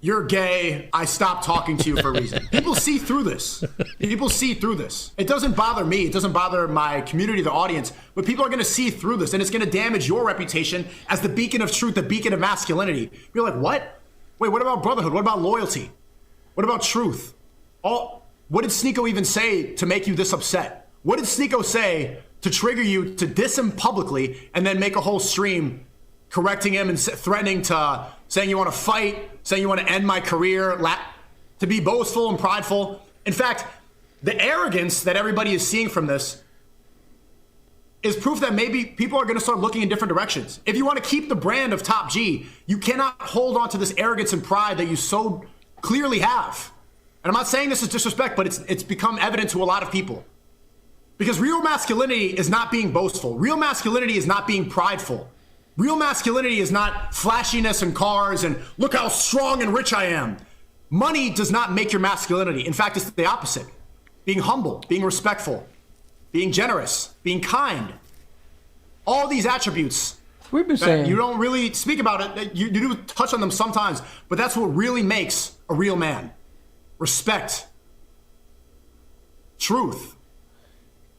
you're gay, I stopped talking to you for a reason. People see through this. People see through this. It doesn't bother me. It doesn't bother my community, the audience. But people are going to see through this, and it's going to damage your reputation as the beacon of truth, the beacon of masculinity. You're like, what? Wait, what about brotherhood? What about loyalty? What about truth? What did Sneako even say to make you this upset? What did Sneako say to trigger you to diss him publicly and then make a whole stream correcting him and threatening to, saying you want to fight, saying you want to end my career, to be boastful and prideful? In fact, the arrogance that everybody is seeing from this is proof that maybe people are going to start looking in different directions. If you want to keep the brand of Top G, you cannot hold on to this arrogance and pride that you so clearly have. And I'm not saying this is disrespect, but it's become evident to a lot of people. Because real masculinity is not being boastful. Real masculinity is not being prideful. Real masculinity is not flashiness and cars and look how strong and rich I am. Money does not make your masculinity. In fact, it's the opposite. Being humble, being respectful, being generous, being kind. All these attributes
We've been saying
you don't really speak about it. You do touch on them sometimes, but that's what really makes a real man. Respect, truth,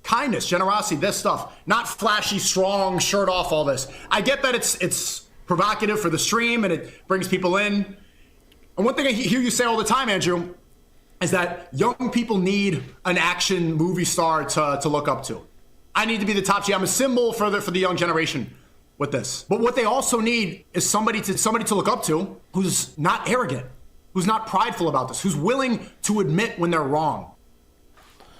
kindness, generosity, this stuff. Not flashy, strong, shirt off, all this. I get that it's provocative for the stream and it brings people in. And one thing I hear you say all the time, Andrew, is that young people need an action movie star to look up to. I need to be the top G. I'm a symbol for the young generation with this. But what they also need is somebody to look up to who's not arrogant, who's not prideful about this, who's willing to admit when they're wrong.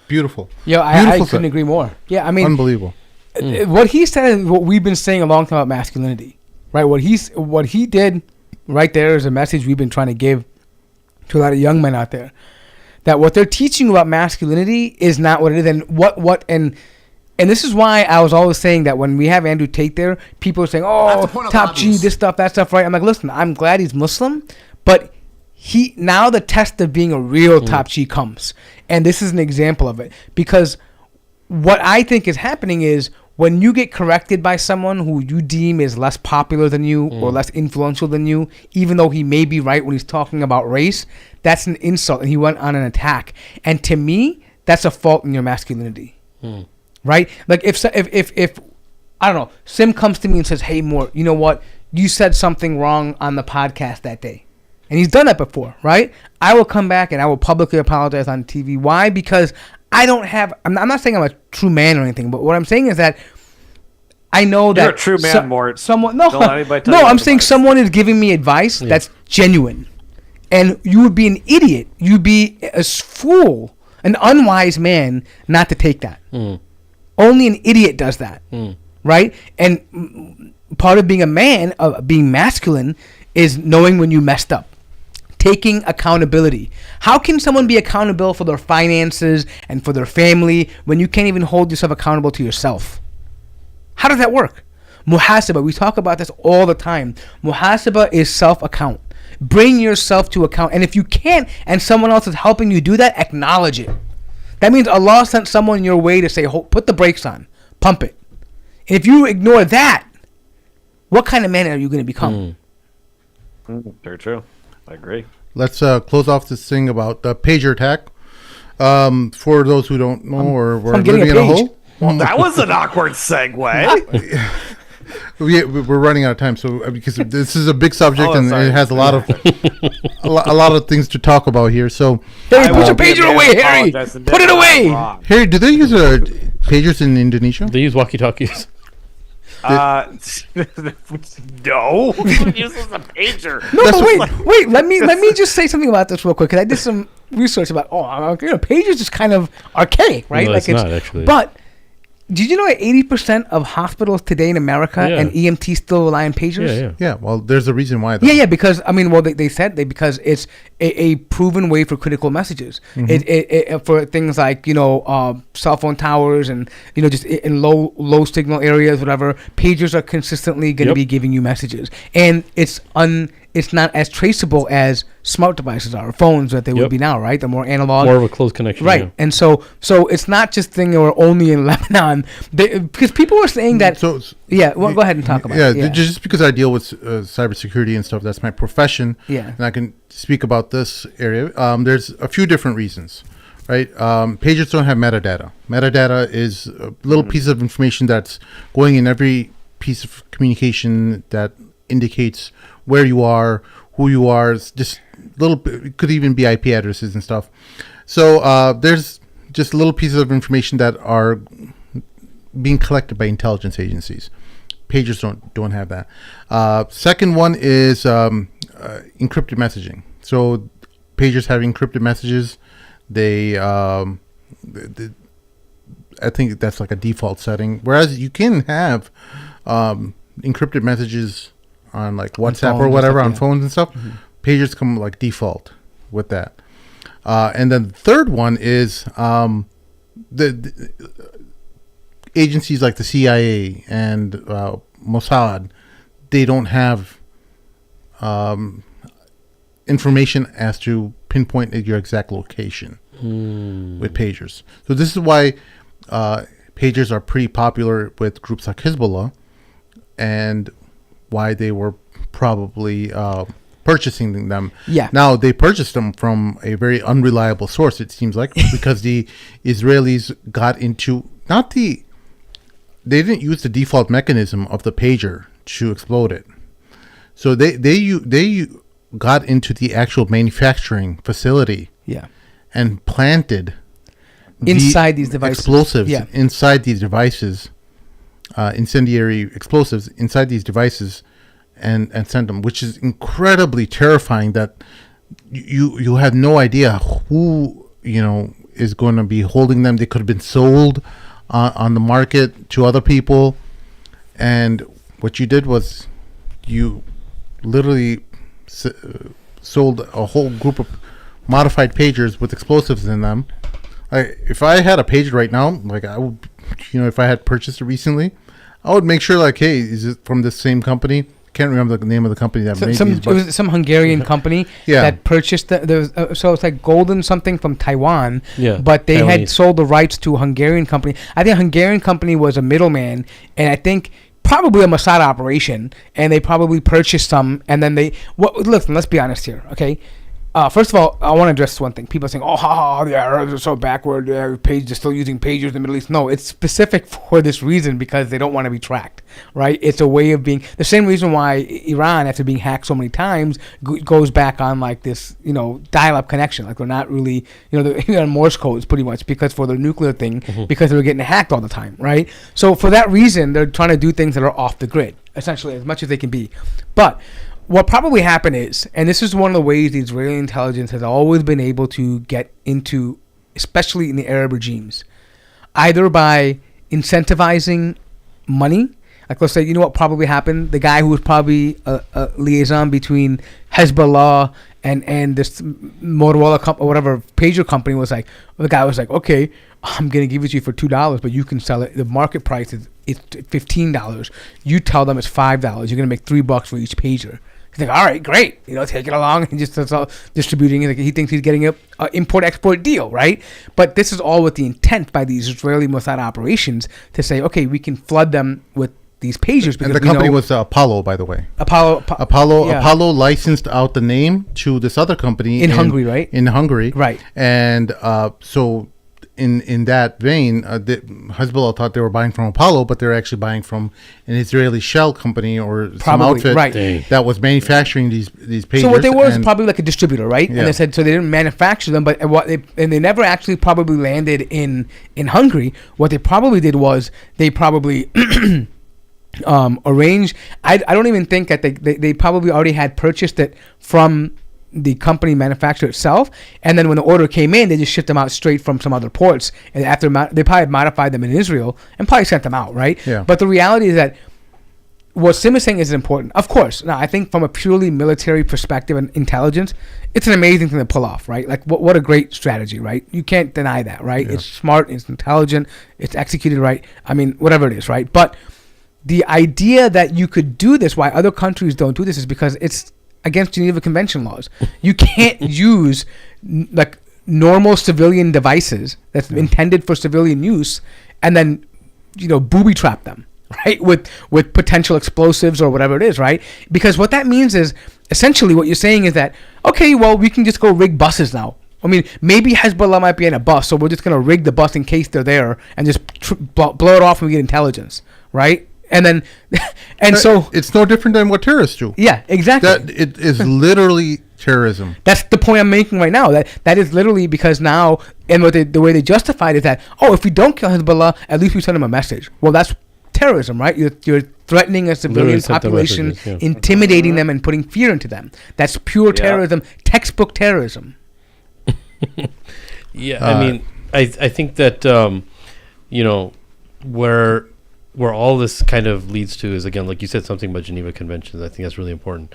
Beautiful.
Yeah, I couldn't agree more. Yeah, I mean,
unbelievable.
What he said is what we've been saying a long time about masculinity, right? What he did right there is a message we've been trying to give to a lot of young men out there, that what they're teaching about masculinity is not what it is, and this is why I was always saying that when we have Andrew Tate there, people are saying, "Oh, Top G, this stuff, that stuff," right? I'm like, listen, I'm glad he's Muslim, but now the test of being a real top G comes, and this is an example of it, because what I think is happening is when you get corrected by someone who you deem is less popular than you or less influential than you, even though he may be right when he's talking about race, that's an insult, and he went on an attack. And to me, that's a fault in your masculinity, right? Like if I don't know, Sim comes to me and says, "Hey, Mort, you know what? You said something wrong on the podcast that day." And he's done that before, right? I will come back and I will publicly apologize on TV. Why? Because I don't have... I'm not saying I'm a true man or anything, but what I'm saying is that I know that...
You're a true man, Mort.
Someone...
Don't let anybody tell
No,
you
I'm
otherwise.
saying someone is giving me advice that's genuine. And you would be an idiot. You'd be a fool, an unwise man not to take that. Only an idiot does that, right? And part of being a man, of being masculine, is knowing when you messed up. Taking accountability. How can someone be accountable for their finances and for their family when you can't even hold yourself accountable to yourself? How does that work? Muhasaba, we talk about this all the time. Muhasaba is self-account. Bring yourself to account. And if you can't and someone else is helping you do that, acknowledge it. That means Allah sent someone your way to say, put the brakes on, pump it. And if you ignore that, what kind of man are you going to become?
Very true. I agree.
Let's close off this thing about the pager attack. For those who don't know or were
I'm getting
living
a
in a
page.
hole,
Well, that was an awkward segue.
we're running out of time. So because this is a big subject and
sorry.
it has a lot of a lot of things to talk about here. So
Harry,
I
put your
will be
pager
a man
away,
to
Harry.
apologize and
Put it
admit I'm
away.
wrong.
Harry, do they use pagers in Indonesia?
They use walkie-talkies.
No. Who uses a pager?
No, but wait. Let me just say something about this real quick, because I did some research about. Pagers is kind of archaic, right?
No, it's not, actually.
But did you know that 80% of hospitals today in America
Yeah.
and EMT still rely on pagers?
Yeah.
Yeah. Well, there's a reason why. Though.
Yeah, because they said because it's a proven way for critical messages. It for things like cell phone towers and just in low signal areas, whatever. Pagers are consistently going to be giving you messages, and it's not as traceable as smart devices are, or phones that they would be now, right? They're more analog,
More of a close connection.
right?
Yeah.
And so it's not just thing or only in Lebanon, because people were saying that.
So
Well, go ahead and talk about it. Yeah.
Just because I deal with cybersecurity and stuff, that's my profession.
Yeah.
And I can speak about this area. There's a few different reasons, right? Pagers don't have metadata. Metadata is a little piece of information that's going in every piece of communication that indicates where you are, who you are. It's just little. It could even be IP addresses and stuff. So there's just little pieces of information that are being collected by intelligence agencies. Pagers don't have that. Second one is encrypted messaging. So pagers have encrypted messages. They I think that's like a default setting. Whereas you can have encrypted messages on like WhatsApp or whatever on phones and stuff. Pagers come like default with that. And then the third one is the agencies like the CIA and Mossad. They don't have information as to pinpoint your exact location with pagers. So this is why pagers are pretty popular with groups like Hezbollah, and why they were probably purchasing them. Yeah. Now they purchased them from a very unreliable source, it seems like, because the Israelis got into they didn't use the default mechanism of the pager to explode it. So they got into the actual manufacturing facility.
Yeah.
And planted
inside these devices
explosives inside these devices. Incendiary explosives inside these devices and send them, which is incredibly terrifying, that you have no idea who is going to be holding them. They could have been sold on the market to other people, and what you did was you literally sold a whole group of modified pagers with explosives in them. If I had a pager right now, like I would, if I had purchased it recently, I would make sure, like, hey, is it from the same company? can't remember the name of the company that made these.
It was some Hungarian company
Yeah.
that purchased so it's like Golden something from Taiwan.
Yeah,
But they had
Taiwanese.
sold the rights to a Hungarian company. I think a Hungarian company was a middleman, and I think probably a Mossad operation, and they probably purchased some, and then listen, let's be honest here, okay? First of all, I want to address one thing. People are saying, the Arabs are so backward. They're still using pagers in the Middle East. No, it's specific for this reason because they don't want to be tracked, right? It's a way of being... The same reason why Iran, after being hacked so many times, goes back on like this, dial-up connection. Like they're not really, they're on Morse codes pretty much because for their nuclear thing, because they were getting hacked all the time, right? So for that reason, they're trying to do things that are off the grid, essentially, as much as they can be. But... what probably happened is, and this is one of the ways the Israeli intelligence has always been able to get into, especially in the Arab regimes, either by incentivizing money. Like, let's say, you know what probably happened? The guy who was probably a liaison between Hezbollah and this Motorola or whatever pager company was like, the guy was like, okay, I'm going to give it to you for $2, but you can sell it. The market price is $15. You tell them it's $5. You're going to make $3 for each pager. He's like, all right, great. Take it along and just distributing it. Like, he thinks he's getting a import-export deal, right? But this is all with the intent by these Israeli Mossad operations to say, okay, we can flood them with these pagers. Because
And the company was Apollo, by the way.
Yeah.
Apollo licensed out the name to this other company
In Hungary, right?
In Hungary,
Right.
And so, in that vein, Hezbollah thought they were buying from Apollo, but they're actually buying from an Israeli shell company or some
Probably,
outfit
right.
Dang.
that was manufacturing these pagers.
So what they were is probably like a distributor, right?
Yeah.
And they said so they didn't manufacture them, but they never actually probably landed in Hungary. What they probably did was they probably arranged. I don't even think that they probably already had purchased it from the company manufacturer itself, and then when the order came in, they just shipped them out straight from some other ports. And after they probably modified them in Israel and probably sent them out, right?
Yeah.
But the reality is that what Sim is saying is important. Of course, now I think from a purely military perspective and intelligence, it's an amazing thing to pull off, right? Like what a great strategy, right? You can't deny that, right?
Yeah.
It's smart, it's intelligent, it's executed right. I mean, whatever it is, right? But the idea that you could do this, why other countries don't do this, is because it's against Geneva Convention laws. You can't use like normal civilian devices that's intended for civilian use and then booby trap them, right, with potential explosives or whatever it is, right? Because what that means is essentially what you're saying is that, okay, well, we can just go rig buses now. I mean, maybe Hezbollah might be in a bus, so we're just going to rig the bus in case they're there and just blow it off and we get intelligence, right? And then, so
it's no different than what terrorists do.
Yeah, exactly.
That it is literally terrorism.
That's the point I'm making right now. That is literally because now, and the way they justified is that, if we don't kill Hezbollah, at least we send them a message. Well, that's terrorism, right? You're threatening a civilian
Literally sent them
population,
messages, yeah.
intimidating them, and putting fear into them. That's pure terrorism, textbook terrorism.
Yeah, I mean, I think that where all this kind of leads to is, again, like you said, something about Geneva Conventions. I think that's really important.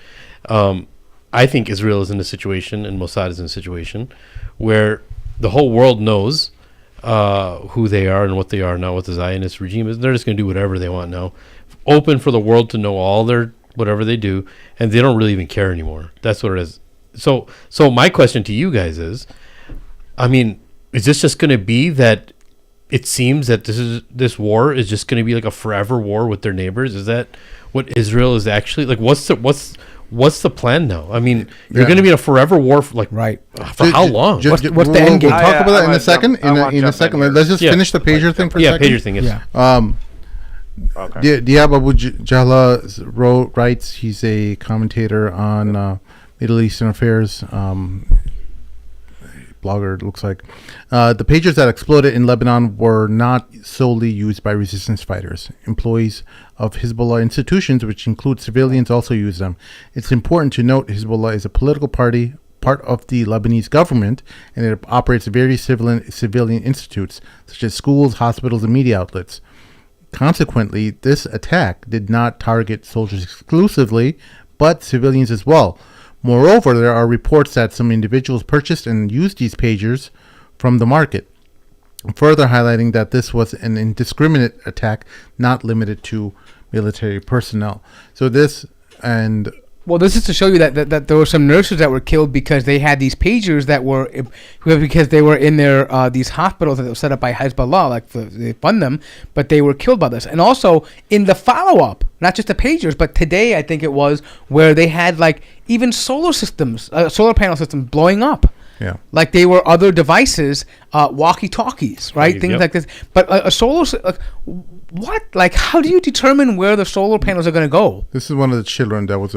I think Israel is in a situation, and Mossad is in a situation, where the whole world knows who they are and what they are now, what the Zionist regime is. They're just going to do whatever they want now. Open for the world to know all their whatever they do, and they don't really even care anymore. That's what it is. So my question to you guys is, I mean, is this just going to be that it seems that this war is just going to be like a forever war with their neighbors? Is that what Israel is actually like? What's the plan now? I mean, you're going to be in a forever war for for how long?
What's the end game?
We'll talk about that in a second.
in
In a second, let's just finish the pager thing for a second.
Pager thing. Yes.
Yeah.
Okay.
Diab Abu Jahla writes. He's a commentator on Middle Eastern affairs. Blogger, it looks like. The pagers that exploded in Lebanon were not solely used by resistance fighters. Employees of Hezbollah institutions, which include civilians, also use them. It's important to note Hezbollah is a political party, part of the Lebanese government, and it operates various civilian institutes, such as schools, hospitals, and media outlets. Consequently, this attack did not target soldiers exclusively, but civilians as well. Moreover, there are reports that some individuals purchased and used these pagers from the market, further highlighting that this was an indiscriminate attack not limited to military personnel. So this And
Well, this is to show you that there were some nurses that were killed because they had these pagers that were because they were in their these hospitals that were set up by Hezbollah, like they fund them, but they were killed by this. And also in the follow up, not just the pagers, but today I think it was where they had like even solar panel systems blowing up.
yeah.
Like they were other devices, walkie-talkies, right? Things
Yep.
like this. But a solar, what? Like, how do you determine where the solar panels are going to go?
This is one of the children that was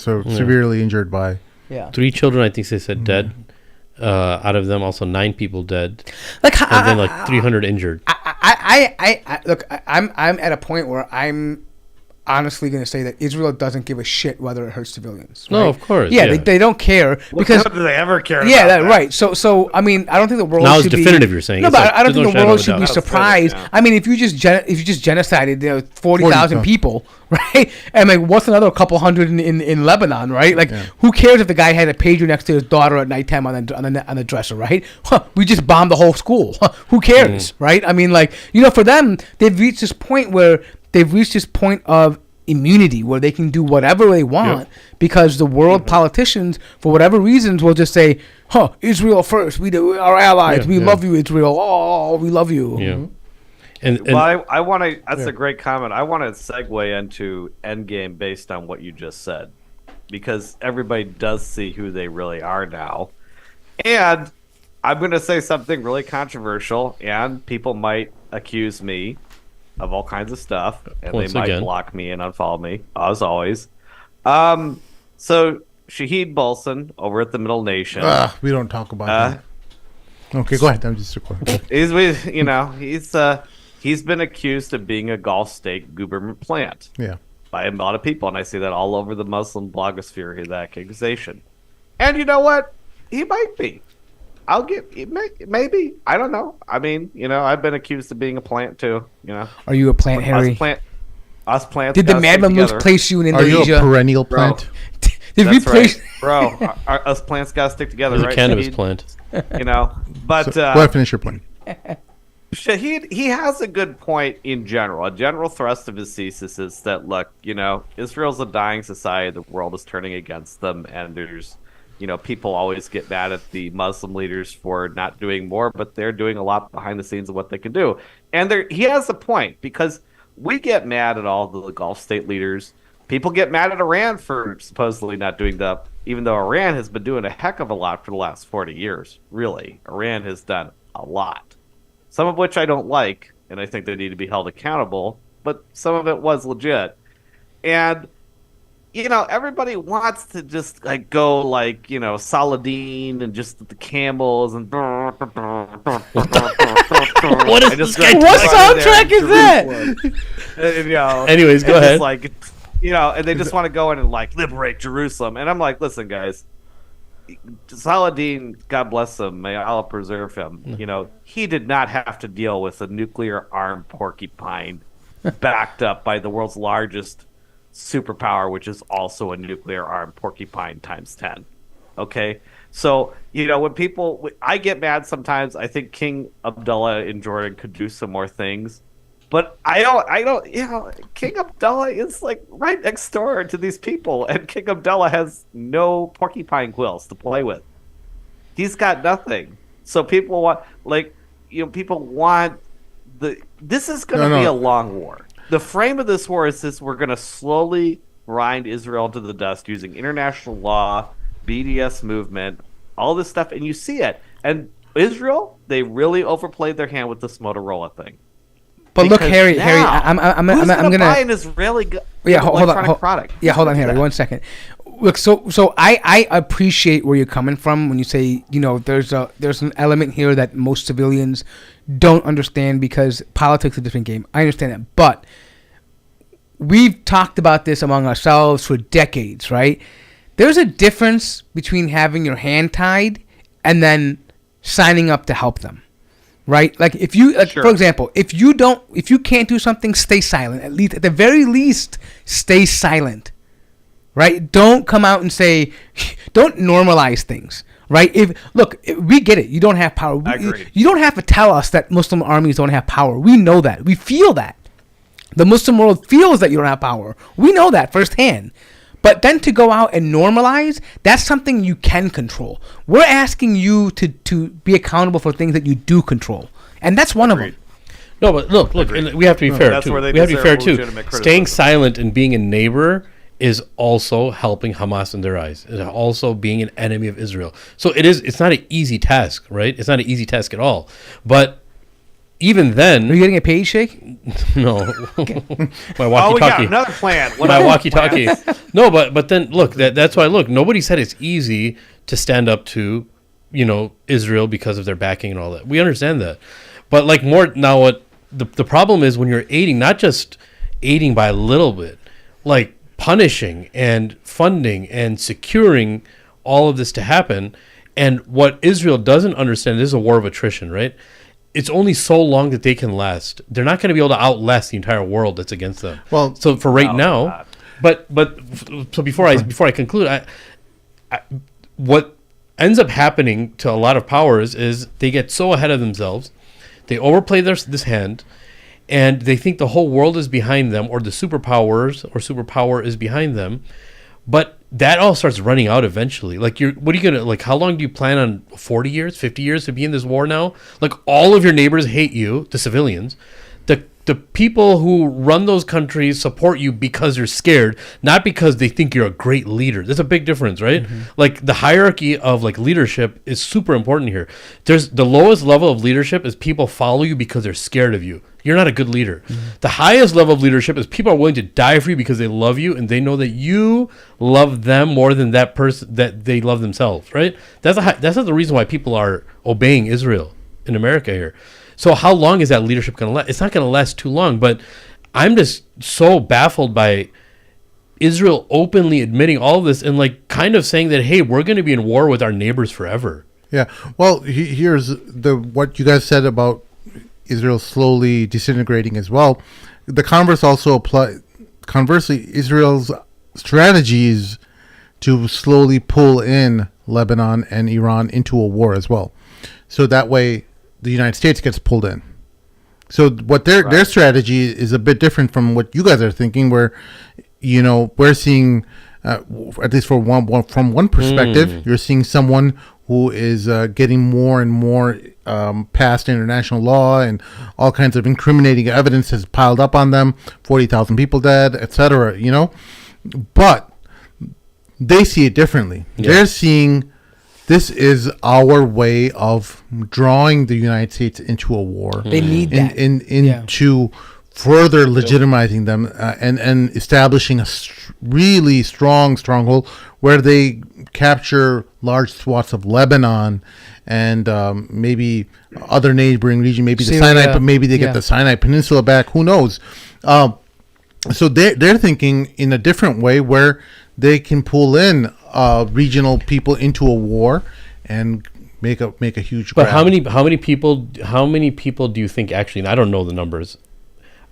severely injured by.
Yeah.
3 children, I think they said dead. Out of them, also 9 people dead,
Like,
and then like 300 injured.
I look. I'm at a point where I'm honestly going to say that Israel doesn't give a shit whether it hurts civilians.
No,
right?
of course,
Yeah,
yeah.
They don't care because.
How do they ever care?
Yeah,
about that?
right. So I mean, I don't think the world
Now it's
should
definitive,
be,
you're saying.
No,
It's
but
like,
I don't
there's
think
no
the world
shadow
should be
of a doubt.
surprised.
Yeah.
I mean, if you just genocided 40,000
40,000.
people, right? And like, what's another couple hundred in Lebanon, right? Like, who cares if the guy had a pager next to his daughter at nighttime on the dresser, right? We just bombed the whole school. Who cares, right? I mean, like, for them, they've reached this point of immunity where they can do whatever they want because the world politicians, for whatever reasons, will just say, Israel first. We are allies.
Yeah,
we
yeah.
love you, Israel. Oh, we love you.
Yeah. And
Well, I want to. That's a great comment. I want to segue into Endgame based on what you just said, because everybody does see who they really are now, and I'm going to say something really controversial, and people might accuse me of all kinds of stuff, and
Once
they might
again.
block me and unfollow me, as always. So Shahid Bolson over at the Middle Nation.
We don't talk about that. Okay, go ahead. I'm just recording.
He's been accused of being a Gulf state government plant
Yeah.
by a lot of people, and I see that all over the Muslim blogosphere, that accusation. And you know what? He might be. Maybe. I don't know. I mean, I've been accused of being a plant too.
Are you a plant, Harry?
Us plants.
Did the
gotta
Mad
stick
Mamluks
together.
place you in
Are you
Indonesia?
a perennial plant?
Did we
That's
place?
right, bro. Us plants gotta stick together,
there's a
right?
cannabis
Shahid?
plant.
But
Go ahead, finish your point.
Shahid, he has a good point in general. A general thrust of his thesis is that, look, Israel's a dying society. The world is turning against them, and there's, people always get mad at the Muslim leaders for not doing more, but they're doing a lot behind the scenes of what they can do. And he has a point, because we get mad at all the Gulf state leaders. People get mad at Iran for supposedly not doing even though Iran has been doing a heck of a lot for the last 40 years. Really, Iran has done a lot. Some of which I don't like, and I think they need to be held accountable, but some of it was legit. And, everybody wants to just go Saladin and just the camels and
What is
I just
this guy
got
What
right there
soundtrack
in
is that?
Jerusalem.
Anyways, go
and
ahead.
just and they just want to go in and liberate Jerusalem. And I'm like, listen, guys, Saladin, God bless him, may Allah preserve him. He did not have to deal with a nuclear armed porcupine backed up by the world's largest superpower, which is also a nuclear armed porcupine times 10. Okay, so when I get mad sometimes. I think King Abdullah in Jordan could do some more things. But I don't. King Abdullah is right next door to these people, and King Abdullah has no porcupine quills to play with. He's got nothing. So people want, this is going to be a long war. The frame of this war is this: we're going to slowly grind Israel to the dust using international law, BDS movement, all this stuff, and you see it. And Israel, they really overplayed their hand with this Motorola thing.
But look,
Because
Harry,
now,
I'm
who's
gonna
buy an Israeli
hold
electronic
on,
product?
Yeah, hold on,
Who's
Harry,
gonna do
1 second. Look, so I appreciate where you're coming from when you say there's an element here that most civilians don't understand because politics is a different game. I understand that, but we've talked about this among ourselves for decades, right? There's a difference between having your hand tied and then signing up to help them. Right? Like if you,
Sure.
for example, if you can't do something, stay silent. At the very least, stay silent. Right? Don't come out and say, don't normalize things. Right? We get it. You don't have power.
I agree.
You don't have to tell us that Muslim armies don't have power. We know that. We feel that. The Muslim world feels that you don't have power. We know that firsthand. But then to go out and normalize, that's something you can control. We're asking you to be accountable for things that you do control. And that's one of them.
No, but look, and we have to be fair
That's
too.
where they
We have to be fair
deserve
too.
legitimate criticism.
Staying silent and being a neighbor is also helping Hamas in their eyes. It's also being an enemy of Israel. So it's not an easy task, right? It's not an easy task at all. But even then,
Are you getting a paid shake?
no. My
Oh, we got
walkie-talkie.
another plan. What
My
other
walkie-talkie.
plan?
No, but then look, that's why nobody said it's easy to stand up to, Israel because of their backing and all that. We understand that. But like more now, what the problem is when you're aiding, not just aiding by a little bit, like punishing and funding and securing all of this to happen. And what Israel doesn't understand, this is a war of attrition, right? It's only so long that they can last. They're not going to be able to outlast the entire world that's against them.
Well,
so for right now,
God.
so before I conclude, what ends up happening to a lot of powers is they get so ahead of themselves, they overplay this hand, and they think the whole world is behind them, or the superpowers or superpower is behind them. But that all starts running out eventually. Like, what are you gonna, like, how long do you plan on? 40 years, 50 years to be in this war now? Like, all of your neighbors hate you, the civilians. The people who run those countries support you because they're scared, not because they think you're a great leader. There's a big difference, right?
Mm-hmm.
Like, the hierarchy of like leadership is super important here. There's the lowest level of leadership is people follow you because they're scared of you. You're not a good leader. Mm-hmm. The highest level of leadership is people are willing to die for you because they love you and they know that you love them more than that person that they love themselves, right? That's not the reason why people are obeying Israel in America here. So how long is that leadership going to last? It's not going to last too long, but I'm just so baffled by Israel openly admitting all of this and like kind of saying that, hey, we're going to be in war with our neighbors forever.
Yeah. Well, here's what you guys said about Israel slowly disintegrating as well. The converse also apply. Conversely, Israel's strategies to slowly pull in Lebanon and Iran into a war as well. So that way the United States gets pulled in. So what their strategy is a bit different from what you guys are thinking, where, we're seeing, at least from one perspective, you're seeing someone who is getting more and more past international law, and all kinds of incriminating evidence has piled up on them, 40,000 people dead, etc., But they see it differently. Yeah. They're seeing this is our way of drawing the United States into a war.
They need that.
Into further legitimizing them and establishing a really strong stronghold where they capture large swaths of Lebanon and maybe other neighboring region, maybe the Sinai, but maybe they get the Sinai Peninsula back. Who knows? So they're thinking in a different way where they can pull in regional people into a war and make a huge grab.
But how many people do you think actually, and I don't know the numbers,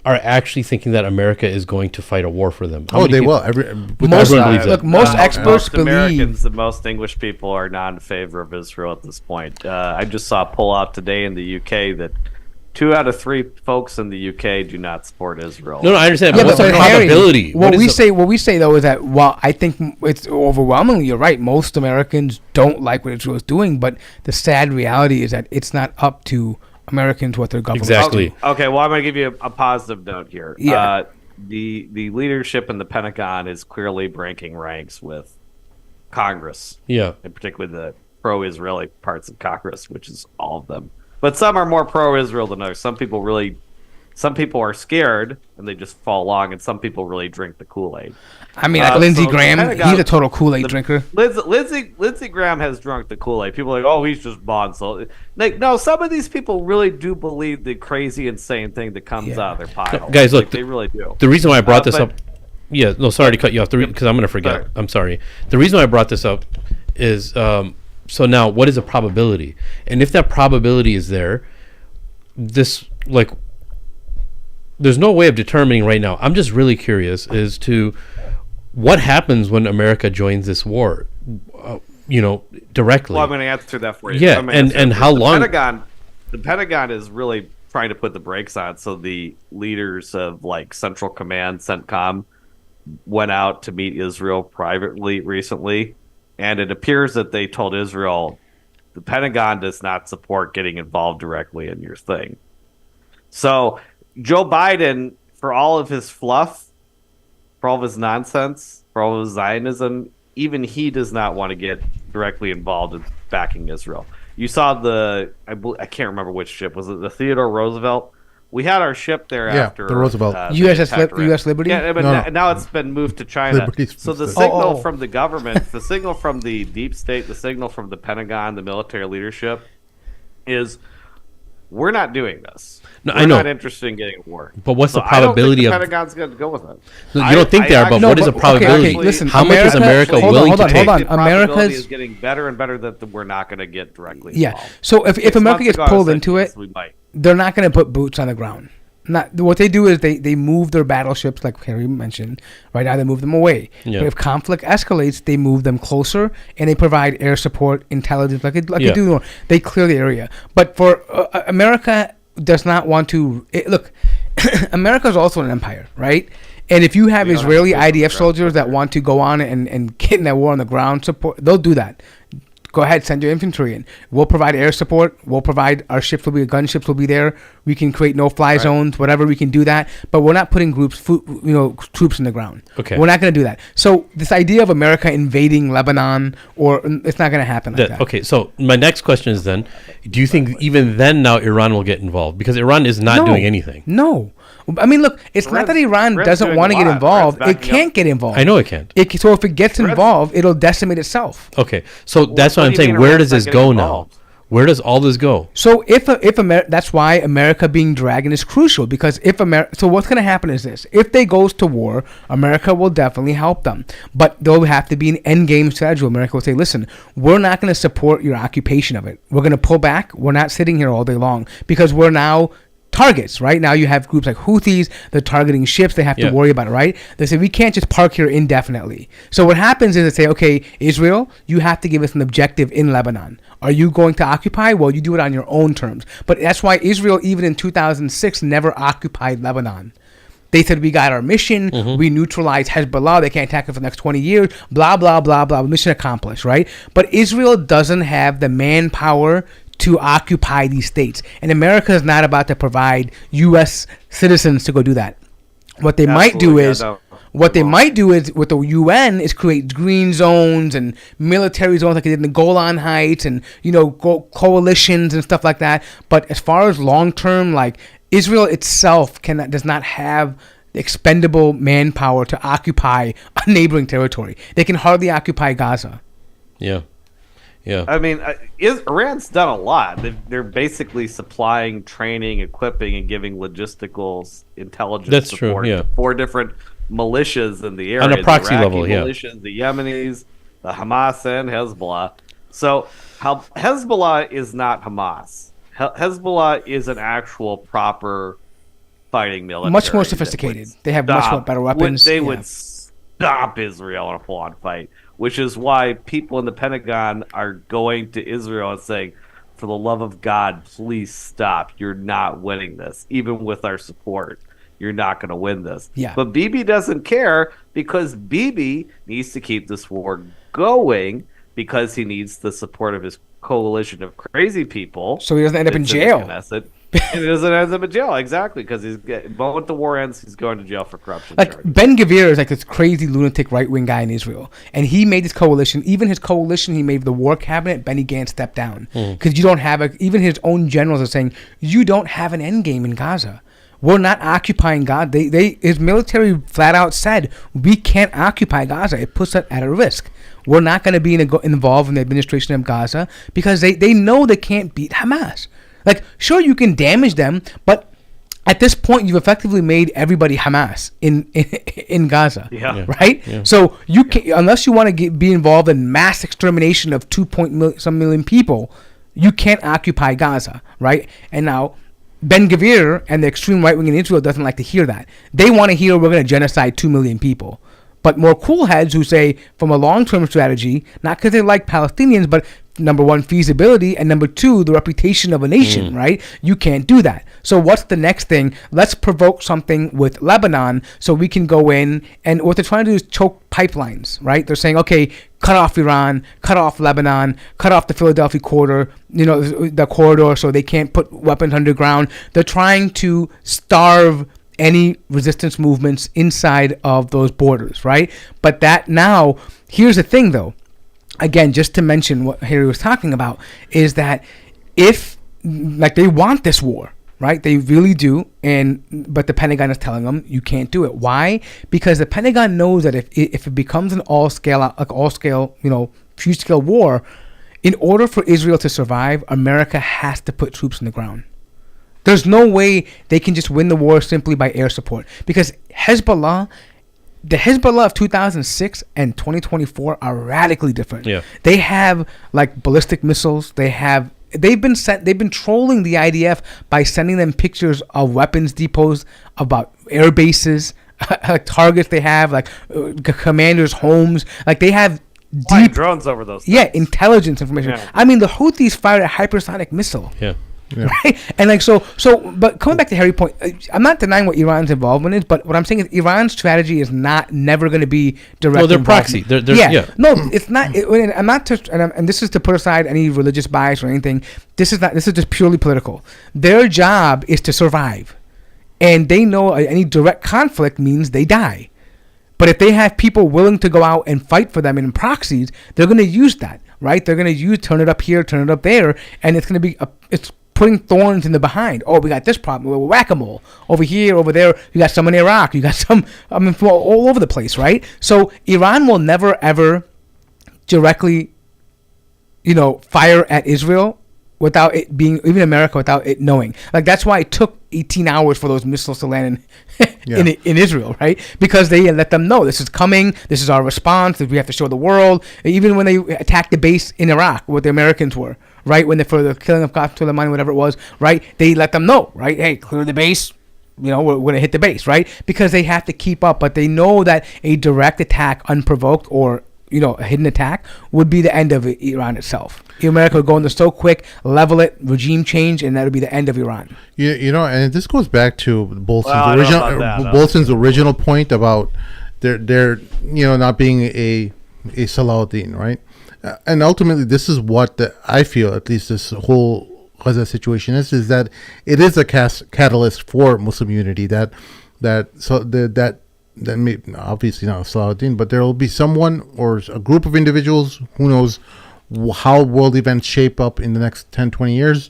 are actually thinking that America is going to fight a war for them?
They will.
Most experts believe
Americans, the most English people, are not in favor of Israel at this point. I just saw a poll out today in the UK that 2 out of 3 folks in the UK do not support Israel.
No, I understand. But what's the probability?
What we say though is that while I think it's overwhelmingly, you're right, most Americans don't like what Israel is doing, but the sad reality is that it's not up to Americans what their government
exactly.
Okay, well, I'm going to give you a positive note here.
Yeah.
The leadership in the Pentagon is clearly breaking ranks with Congress.
Yeah.
And particularly the pro-Israeli parts of Congress, which is all of them. But some are more pro-Israel than others. Some people are scared and they just fall along, and some people really drink the Kool-Aid.
I mean, like Lindsey Graham, he's a total Kool-Aid drinker.
Lindsey Graham has drunk the Kool-Aid. People are like, oh, he's just bond. So, like, no, some of these people really do believe the crazy, insane thing that comes out of their pile.
Guys, look,
they really do.
The reason why I brought this up, sorry to cut you off, because I'm going to forget. Sorry. I'm sorry. The reason why I brought this up is, so now, what is a probability? And if that probability is there, there's no way of determining right now. I'm just really curious as to what happens when America joins this war, directly.
Well, I'm going to answer that for you.
Yeah, and how long?
The Pentagon is really trying to put the brakes on. So the leaders of like Central Command, CENTCOM, went out to meet Israel privately recently, and it appears that they told Israel the Pentagon does not support getting involved directly in your thing. So Joe Biden, for all of his fluff, for all of his nonsense, for all of his Zionism, even he does not want to get directly involved in backing Israel. You saw I can't remember which ship. Was it the Theodore Roosevelt? We had our ship there after
the Roosevelt.
U.S. Liberty?
Yeah, but now it's been moved to China.
Liberty's
So the
specific.
signal from the government, the signal from the deep state, the signal from the Pentagon, the military leadership is we're not doing this.
No,
We're
I know.
not interested in getting a war.
But what's the
I don't
probability
think
of?
the Pentagon's going to go with it.
No, you don't think they are, but
No,
what is the
but-
probability?
okay, listen,
How much is America
hold on,
willing
hold
to
on,
take?
hold on.
The probability
America's-
is getting better and better that we're not going to get directly
Yeah.
involved.
So if
6
America
months
gets
ago, I
pulled
said,
into it,
yes, we might.
they're not going to put boots on the ground. Not what they do is they move their battleships, like Harry mentioned. Right now, they move them away.
Yeah.
But if conflict escalates, they move them closer and they provide air support, intelligence, like
Yeah.
they do. They clear the area. But for America, does not want to look. America is also an empire, right? And if you have
We don't have
Israeli
to put them on
IDF
the ground.
soldiers that want to go on and get in that war on the ground support, they'll do that. Go ahead, send your infantry in. We'll provide air support. We'll provide our ships will be gunships will be there. We can create no-fly zones, whatever we can do that. But we're not putting troops in the ground.
Okay.
We're not going to do that. So this idea of America invading Lebanon, it's not going to happen like that.
Okay, so my next question is then, do you think even then now Iran will get involved? Because Iran is not doing anything.
No. I mean, look, it's not that Iran
Iran's
doesn't
doing
want to
a
get
lot.
involved.
Iran's
It
backing
can't
up.
get involved.
I know it can't.
So if it gets involved, it'll decimate itself.
Okay, so that's what
what
I'm
do you
saying.
mean
Where
Iran's
does
not
this go
getting
now?
involved?
Where does all this go?
So if that's why America being dragged in is crucial, because so what's going to happen is this: if they goes to war, America will definitely help them, but there'll have to be an end game strategy. America will say, "Listen, we're not going to support your occupation of it. We're going to pull back. We're not sitting here all day long because we're now." Targets, right? Now you have groups like Houthis, they're targeting ships, they have to worry about it, right? They say, we can't just park here indefinitely. So what happens is they say, okay, Israel, you have to give us an objective in Lebanon. Are you going to occupy? Well, you do it on your own terms. But that's why Israel, even in 2006, never occupied Lebanon. They said, we got our mission, we neutralized Hezbollah, they can't attack it for the next 20 years, blah, blah, blah, blah, mission accomplished, right? But Israel doesn't have the manpower to occupy these states. And America is not about to provide U.S. citizens to go do that. What they might do is, with the UN is create green zones and military zones like they did in the Golan Heights and, coalitions and stuff like that. But as far as long-term, like Israel itself does not have expendable manpower to occupy a neighboring territory. They can hardly occupy Gaza.
Yeah. Yeah.
I mean, Iran's done a lot. They're basically supplying, training, equipping, and giving logistical intelligence
That's
support
true, yeah.
to 4 different militias in the area.
On a proxy
the Iraqi
level, yeah.
militias, the Yemenis, the Hamas, and Hezbollah. So Hezbollah is not Hamas. Hezbollah is an actual proper fighting military.
Much more
that
sophisticated.
would
They have much more better weapons.
They
Yeah.
would stop Israel in a full-on fight, which is why people in the Pentagon are going to Israel and saying, for the love of God, please stop. You're not winning this. Even with our support, you're not going to win this.
Yeah.
But Bibi doesn't care because Bibi needs to keep this war going because he needs the support of his coalition of crazy people.
So he doesn't end up in
that's the
jail.
Knesset. And he doesn't end up in jail, exactly, because the moment the war ends, he's going to jail for corruption
Like
charges.
Ben Gvir is like this crazy lunatic right wing guy in Israel, and he made this coalition. Even his coalition, he made the war cabinet. Benny Gantz stepped down because you don't have even his own generals are saying you don't have an end game in Gaza. We're not occupying Gaza. His military flat out said we can't occupy Gaza. It puts us at a risk. We're not going to be involved in the administration of Gaza because they know they can't beat Hamas. Like, sure, you can damage them, but at this point, you've effectively made everybody Hamas in Gaza, right? Yeah. So you can, unless you want to be involved in mass extermination of 2 million people, you can't occupy Gaza, right? And now Ben Gvir and the extreme right wing in Israel doesn't like to hear that. They want to hear we're going to genocide 2 million people. But more cool heads who say, from a long-term strategy, not because they like Palestinians, but number one, feasibility, and number two, the reputation of a nation, right? You can't do that. So what's the next thing? Let's provoke something with Lebanon so we can go in, and what they're trying to do is choke pipelines, right? They're saying, okay, cut off Iran, cut off Lebanon, cut off the Philadelphia corridor, the corridor, so they can't put weapons underground. They're trying to starve any resistance movements inside of those borders, right? But that now, here's the thing though, again, just to mention what Harry was talking about, is that if, like, they want this war, right? They really do, but the Pentagon is telling them you can't do it. Why? Because the Pentagon knows that if it becomes an all-scale, huge-scale war, in order for Israel to survive, America has to put troops on the ground. There's no way they can just win the war simply by air support, because the Hezbollah of 2006 and 2024 are radically different.
Yeah.
They have like ballistic missiles. They've been trolling the IDF by sending them pictures of weapons depots, about air bases, like targets they have, like commanders' homes. Like they have
Flying
deep
drones over those things.
Yeah, intelligence information.
Yeah.
I mean, the Houthis fired a hypersonic missile.
Yeah.
Right? And like but coming back to Harry's point, I'm not denying what Iran's involvement is, but what I'm saying is Iran's strategy is never going to be direct.
Well, they're
involvement.
proxy.
No, it's not. I'm not. And this is to put aside any religious bias or anything. This is not. This is just purely political. Their job is to survive, and they know any direct conflict means they die. But if they have people willing to go out and fight for them in proxies, they're going to use that, right? They're going to turn it up here, turn it up there, and it's going to be it's putting thorns in the behind. Oh, we got this problem. We're whack-a-mole. Over here, over there, you got some in Iraq. You got some, all over the place, right? So Iran will never, ever directly, fire at Israel without it being, even America, without it knowing. Like, that's why it took 18 hours for those missiles to land in Israel, right? Because they let them know this is coming, this is our response, we have to show the world. Even when they attacked the base in Iraq, what the Americans were, right? For the killing of Qasem Soleimani, whatever it was, right? They let them know, right? Hey, clear the base. We're going to hit the base, right? Because they have to keep up, but they know that a direct attack, unprovoked, or a hidden attack would be the end of Iran itself. America would go in there so quick, level it, regime change, and that would be the end of Iran.
And this goes back to Bolton's original point about their not being a Salahuddin, right? And ultimately, this is what I feel, at least this whole Gaza situation is that it is a catalyst for Muslim unity. That may, obviously not Salahuddin, but there will be someone or a group of individuals, who knows how world events shape up in the next 10, 20 years,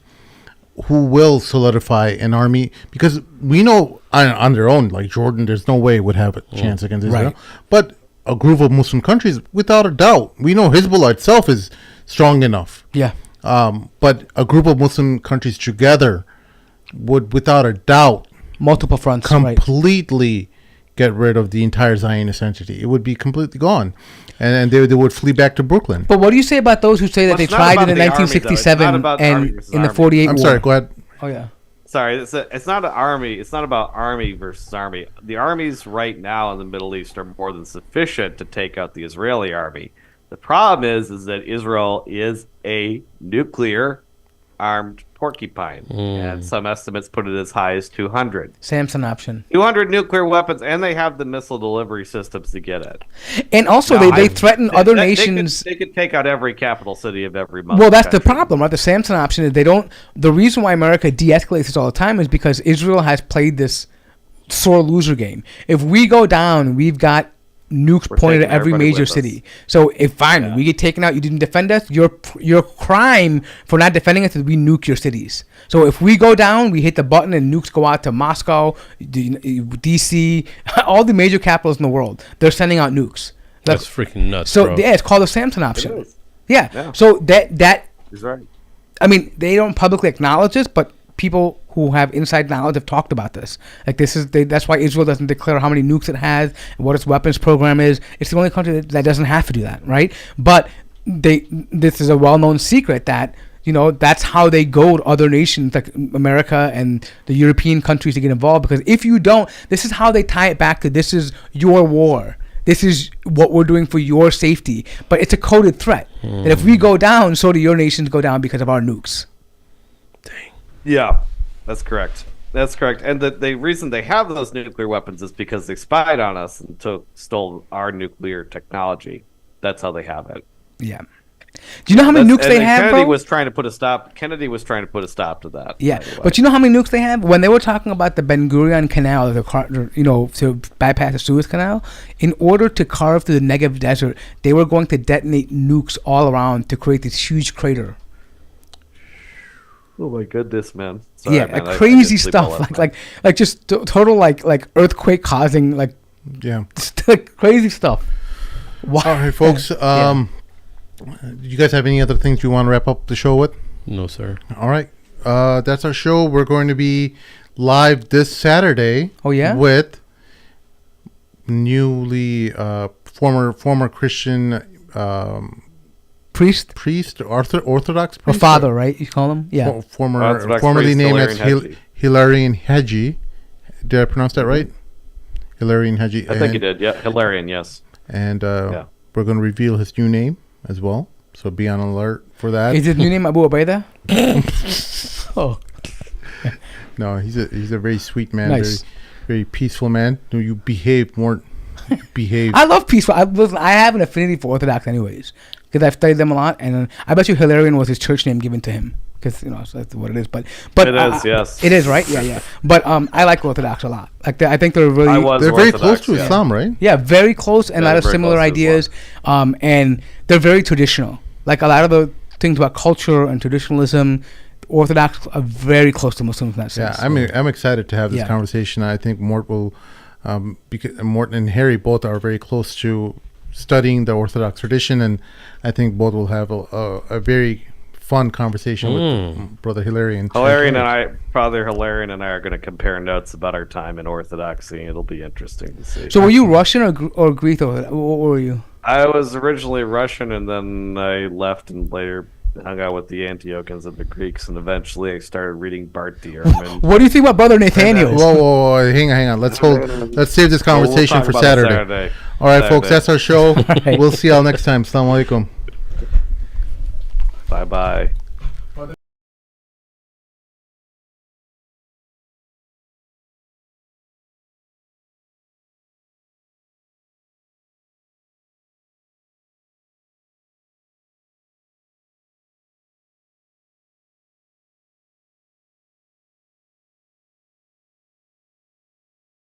who will solidify an army, because we know on their own, like Jordan, there's no way would have a chance against Israel. Right. But a group of Muslim countries, without a doubt, we know Hezbollah itself is strong enough. Yeah. But a group of Muslim countries together would, without a doubt,
multiple fronts,
completely get rid of the entire Zionist entity. It would be completely gone. And they would flee back to Brooklyn.
But what do you say about those who say that they tried it in 1967 and in the 48 war?
I'm sorry, go ahead.
Oh, yeah.
Sorry, it's not an army. It's not about army versus army. The armies right now in the Middle East are more than sufficient to take out the Israeli army. The problem is that Israel is a nuclear armed porcupine, and some estimates put it as high as 200.
Samson option.
200 nuclear weapons, and they have the missile delivery systems to get it.
And also, they threaten other nations.
They could take out every capital city of every Muslim
Well, that's
country.
the problem, right? The Samson option is they don't. The reason why America de-escalates this all the time is because Israel has played this sore loser game. If we go down, we've got nukes pointed at every major city. So if we get taken out, you didn't defend us, your crime for not defending us is we nuke your cities. So if we go down, we hit the button and nukes go out to Moscow, DC, all the major capitals in the world. They're sending out nukes.
That's freaking nuts.
So
bro.
it's called the Samson option. Yeah. So that
is right.
I mean, they don't publicly acknowledge this, but people who have inside knowledge have talked about this. Like that's why Israel doesn't declare how many nukes it has and what its weapons program is. It's the only country that doesn't have to do that, right? But this is a well-known secret that that's how they goad other nations like America and the European countries to get involved. Because if you don't, this is how they tie it back to this is your war. This is what we're doing for your safety. But it's a coded threat. And if we go down, so do your nations go down because of our nukes.
Yeah, that's correct. That's correct. And the reason they have those nuclear weapons is because they spied on us and stole our nuclear technology. That's how they have it.
Yeah. Do you know how many nukes they have,
Kennedy
bro?
was trying to put a stop. Kennedy was trying to put a stop to that.
Yeah,
by the way.
but you know how many nukes they have? When they were talking about the Ben Gurion Canal, to bypass the Suez Canal, in order to carve through the Negev Desert, they were going to detonate nukes all around to create this huge crater.
Oh my goodness, man! Sorry,
Yeah,
man,
like
I
crazy
didn't sleep well
stuff,
last
like
night.
just total like earthquake causing
Yeah.
crazy stuff. Wow.
All right, folks. Do you guys have any other things you want to wrap up the show with?
No, sir.
All right. That's our show. We're going to be live this Saturday.
Oh, yeah?
With newly former Christian
Priest
Orthodox
or
priest,
father, right? You call him? Yeah.
Orthodox
Formerly
priest
named as
Hilarion
Hilarion Hedgie. Did I pronounce that right? Hilarion Hedgie.
I think you did. Yeah, Hilarion. Yes.
And we're going to reveal his new name as well. So be on alert for that.
Is his new name Abu Ubaidah? Oh.
No, he's a very sweet man.
Nice.
Very, very peaceful man. No, you behave more. Behave.
I love peaceful. I have an affinity for Orthodox, anyways, because I've studied them a lot, and I bet you Hilarion was his church name given to him, because so that's what it is. But
it is, yes,
it is, right? Yeah. But I like Orthodox a lot. Like I think they're really
they're very close to Islam, right?
Yeah, very close, and a lot of similar ideas. And they're very traditional. Like a lot of the things about culture and traditionalism, Orthodox are very close to Muslims in that sense.
Yeah, I'm excited to have this conversation. I think Mort will, because Morton and Harry both are very close to studying the Orthodox tradition, and I think both will have a very fun conversation with Brother Hilarion.
Brother Hilarion and I are going to compare notes about our time in Orthodoxy. It'll be interesting to see.
So were you Russian or Greek, or what were you?
I was originally Russian, and then I left and later hung out with the Antiochans and the Greeks, and eventually I started reading Bart the Ehrman.
What do you think about Brother Nathaniel?
Whoa, hang on. Let's save this conversation
we'll
for Saturday. All right, folks, that's our show.
Right.
We'll see y'all next time. Assalamu alaikum.
Bye-bye.